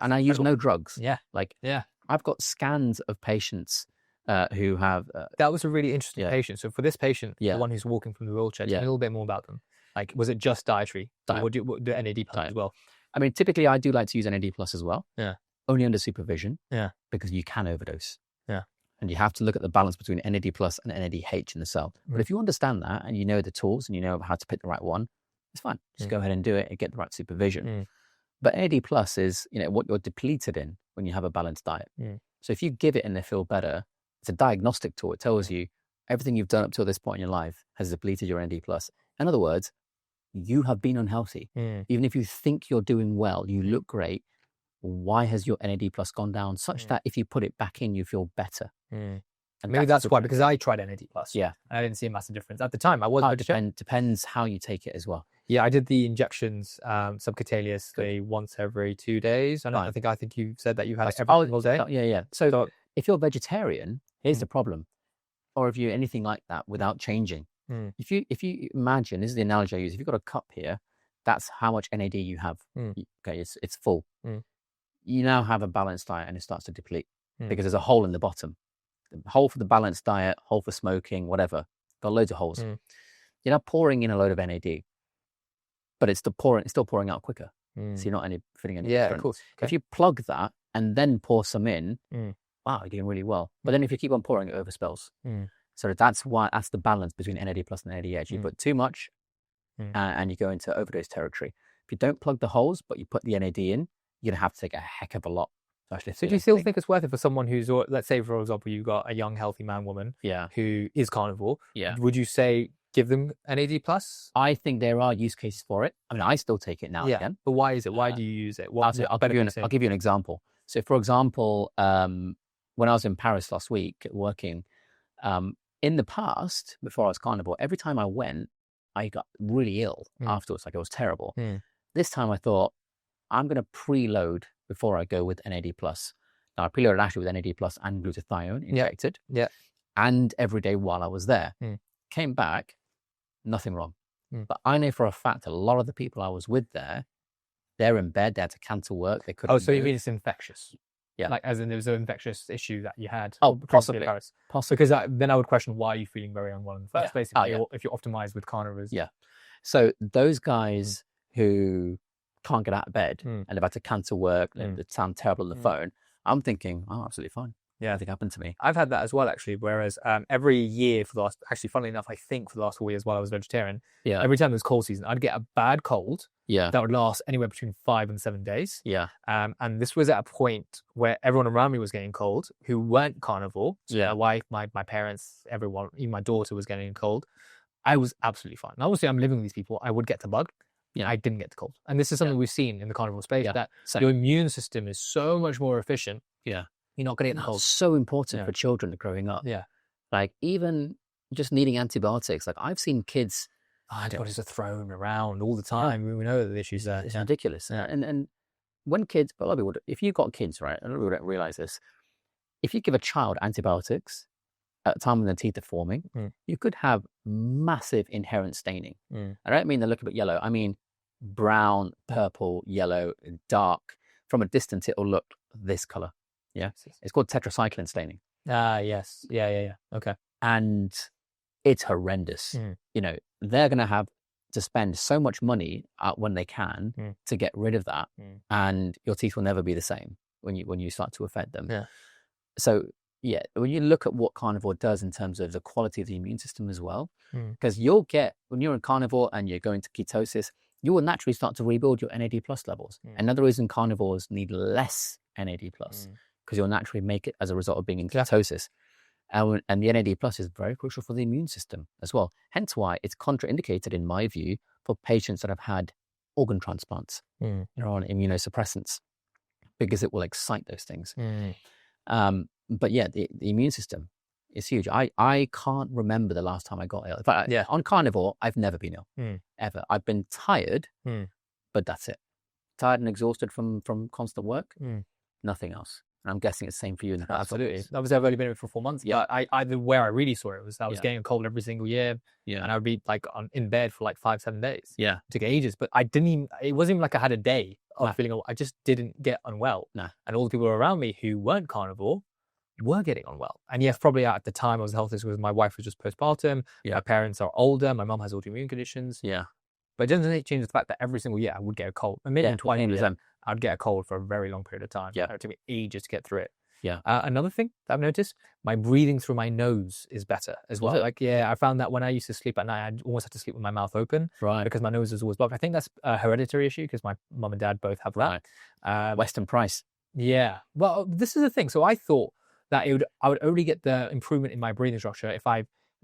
And I use no drugs. Yeah. I've got scans of patients who have... that was a really interesting patient. So for this patient, the one who's walking from the wheelchair, tell me a little bit more about them. Like, was it just dietary? Or do NAD Plus as well? I mean, typically I do like to use NAD Plus as well. Yeah. Only under supervision. Yeah. Because you can overdose. Yeah. And you have to look at the balance between NAD Plus and NADH in the cell. But if you understand that and you know the tools and you know how to pick the right one, it's fine. Just go ahead and do it and get the right supervision. But NAD Plus is, what you're depleted in when you have a balanced diet. So if you give it and they feel better, it's a diagnostic tool. It tells you everything you've done up till this point in your life has depleted your NAD Plus. In other words, you have been unhealthy. Even if you think you're doing well, you look great, why has your NAD Plus gone down such that if you put it back in, you feel better? And maybe that's why, because I tried NAD Plus. Yeah. And I didn't see a massive difference. At the time, I wasn't vegetarian. Depends how you take it as well. Yeah, I did the injections, subcutaneous, once every 2 days. And I think you said that you had every single day. Yeah. So if you're vegetarian, here's the problem. Or if you're anything like that without changing. If you imagine, this is the analogy I use, if you've got a cup here, that's how much NAD you have. Okay, it's full. You now have a balanced diet and it starts to deplete because there's a hole in the bottom. The hole for the balanced diet, hole for smoking, whatever. Got loads of holes. You're now pouring in a load of NAD, but it's still pouring out quicker. So you're not fitting any. Yeah, of course. Okay. If you plug that and then pour some in, wow, you're doing really well. But then if you keep on pouring, it overspills. So that's the balance between NAD Plus and NADH. You put too much and you go into overdose territory. If you don't plug the holes, but you put the NAD in, you're going to have to take a heck of a lot. So do you still think it's worth it for someone who's, let's say, for example, you've got a young, healthy woman who is carnivore. Yeah. Would you say give them NAD Plus? I think there are use cases for it. I mean, I still take it now and again. But why is it? Why do you use it? I'll give you an example. So, for example, when I was in Paris last week working, in the past, before I was carnivore, every time I went, I got really ill afterwards. Like, it was terrible. This time I thought, I'm going to preload before I go with NAD+. Now, I preloaded actually with NAD+ and glutathione injected. Yeah. And every day while I was there. Came back, nothing wrong. But I know for a fact a lot of the people I was with there, they're in bed, they had to cancel work, they couldn't so you move. mean it's infectious? Yeah. Like, as in there was an infectious issue that you had? Oh, possibly. Possibly. Because then I would question, why are you feeling very unwell in the first place if you're optimized with carnivores? Yeah. So those guys who can't get out of bed and they've had to cancel work, and they sound terrible on the phone, I'm thinking, oh, absolutely fine. Yeah, nothing happened to me. I've had that as well, actually. Whereas every year for the last, actually, funnily enough, I think for the last 4 years while I was vegetarian, every time there was cold season, I'd get a bad cold that would last anywhere between 5 and 7 days. Yeah. And this was at a point where everyone around me was getting cold who weren't carnivore. So my wife, my parents, everyone, even my daughter was getting cold. I was absolutely fine. And obviously, I'm living with these people. I would get the bug. I didn't get the cold. And this is something we've seen in the carnivore space, that your immune system is so much more efficient. Yeah. You're not going to get the cold. It's so important for children growing up. Yeah. Like, even just needing antibiotics. Like, I've seen kids... antibiotics are thrown around all the time. We know the issues there. It's ridiculous. And when kids... But a lot of people... If you've got kids, right? A lot of people don't realize this. If you give a child antibiotics at the time when their teeth are forming, you could have massive inherent staining. I don't mean they look a bit yellow. I mean brown, purple, yellow, dark. From a distance, it'll look this color. Yeah. It's called tetracycline staining. Yes. Yeah. Okay. And it's horrendous. You know, they're going to have to spend so much money when they can to get rid of that. And your teeth will never be the same when you start to affect them. Yeah. So, yeah, when you look at what carnivore does in terms of the quality of the immune system as well, because you'll get, when you're in carnivore and you're going to ketosis, you will naturally start to rebuild your NAD+ levels. Another reason carnivores need less NAD+, because you'll naturally make it as a result of being in ketosis. And the NAD+ is very crucial for the immune system as well. Hence why it's contraindicated, in my view, for patients that have had organ transplants. They're on immunosuppressants, because it will excite those things. But yeah, the immune system is huge. I can't remember the last time I got ill. In fact, on carnivore, I've never been ill, ever. I've been tired, but that's it. Tired and exhausted from constant work, nothing else. And I'm guessing it's the same for you in the past. Absolutely. Obviously, I've only been in it for 4 months. Yeah. But where I really saw it was I was getting a cold every single year. Yeah. And I would be like in bed for like 5-7 days. Yeah. It took ages. But it wasn't even like I had a day of feeling, I just didn't get unwell. No. And all the people around me who weren't carnivore were getting unwell. And yes, probably at the time I was healthy because my wife was just postpartum. Yeah. My parents are older. My mom has autoimmune conditions. Yeah. But it doesn't change the fact that every single year I would get a cold. Maybe twice a year, I'd get a cold for a very long period of time. Yeah. It took me ages to get through it. Yeah. Another thing that I've noticed, my breathing through my nose is better as well. Like, I found that when I used to sleep at night, I almost had to sleep with my mouth open. Right. Because my nose is always blocked. I think that's a hereditary issue because my mum and dad both have that. Right. Western Price. Yeah. Well, this is the thing. So I thought that I would only get the improvement in my breathing structure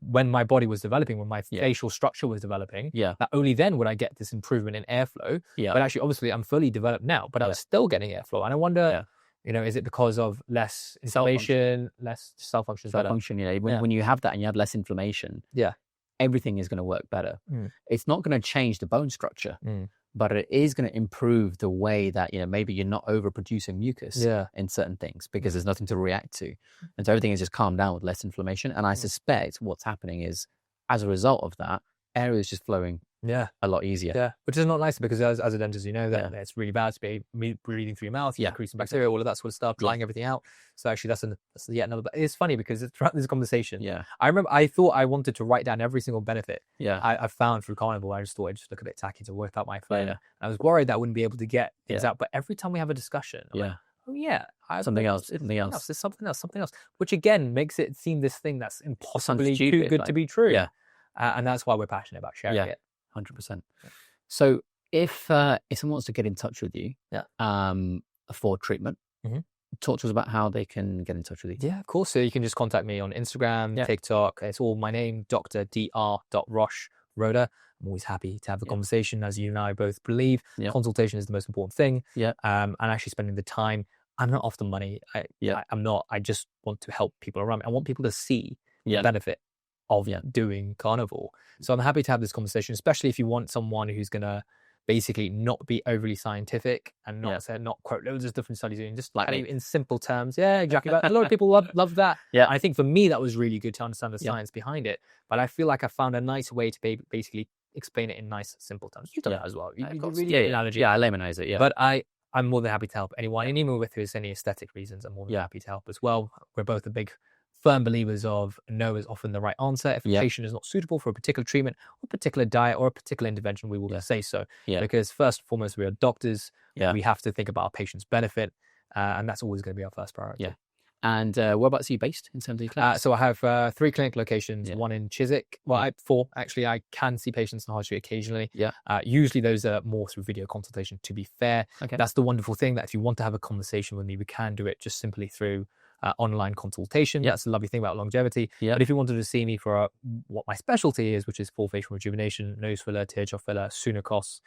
when my body was developing, when my facial structure was developing, that only then would I get this improvement in airflow. Yeah. But actually, obviously, I'm fully developed now, but I was still getting airflow. And I wonder, is it because of less inflammation, less cell function? Function, when you have that and you have less inflammation, everything is going to work better. It's not going to change the bone structure, but it is going to improve the way that, maybe you're not overproducing mucus in certain things because there's nothing to react to. And so everything is just calmed down with less inflammation. And I suspect what's happening is, as a result of that, air is just flowing a lot easier. Yeah, which is not nice because as a dentist, that it's really bad to be breathing through your mouth, increasing bacteria, all of that sort of stuff, drying everything out. So actually that's yet another, but it's funny because throughout this conversation, I remember I thought I wanted to write down every single benefit I found through Carnivore. I just thought I'd just look a bit tacky to work out my phone. And I was worried that I wouldn't be able to get things out. But every time we have a discussion, I'm like, oh yeah, something else. There's something else, which again makes it seem this thing that's impossibly too good to be true. Yeah. And that's why we're passionate about sharing it. 100%. So if someone wants to get in touch with you for treatment, talk to us about how they can get in touch with you. Yeah, of course. So you can just contact me on Instagram, TikTok. It's all my name, Dr. Rosh Roda. I'm always happy to have a conversation, as you and I both believe. Consultation is the most important thing. And actually spending the time. I'm not after money. I'm not. I just want to help people around me. I want people to see the benefit of doing carnivore. So I'm happy to have this conversation, especially if you want someone who's going to basically not be overly scientific and not quote loads of different studies and just like in simple terms. Yeah, exactly. But a lot of people love that. Yeah. I think for me, that was really good to understand the science behind it. But I feel like I found a nice way to basically explain it in nice, simple terms. You've done that as well. You really good analogy. Yeah, I lamanize it. Yeah. But I'm more than happy to help anyone. And even if there's any aesthetic reasons, I'm more than happy to help as well. We're both a big firm believers of no is often the right answer. If a patient is not suitable for a particular treatment or a particular diet or a particular intervention, we will say so. Because first and foremost, we are doctors. We have to think about our patient's benefit. And that's always going to be our first priority. Yeah. And whereabouts are you based in terms of your clinics? So I have 3 clinic locations, one in Chiswick. Well, 4 actually. I can see patients in High Street occasionally. Usually those are more through video consultation, to be fair. That's the wonderful thing, that if you want to have a conversation with me, we can do it just simply through online consultation. That's the lovely thing about longevity. But if you wanted to see me for what my specialty is, which is full facial rejuvenation, nose filler, tear drop filler, Sunekos,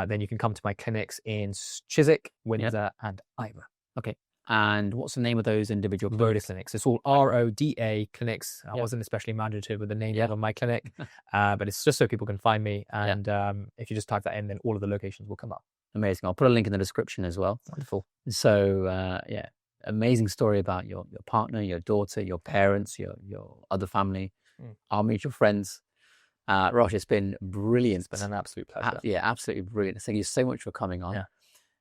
then you can come to my clinics in Chiswick, Windsor, and Ivor. Okay. And what's the name of those individual Roda clinics? It's all RODA clinics. I wasn't especially imaginative with the name of my clinic, but it's just so people can find me. And if you just type that in, then all of the locations will come up. Amazing. I'll put a link in the description as well. Wonderful. So, amazing story about your partner, your daughter, your parents, your other family, our mutual friends. Rosh, it's been brilliant. It's been an absolute pleasure. Absolutely brilliant. Thank you so much for coming on.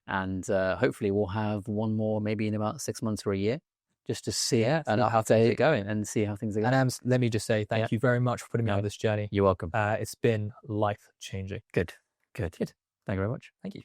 And hopefully we'll have one more maybe in about 6 months or a year, just to see how things are going and see how things are going. And let me just say thank you very much for putting me on this journey. You're welcome. It's been life-changing. Good. Thank you very much. Thank you.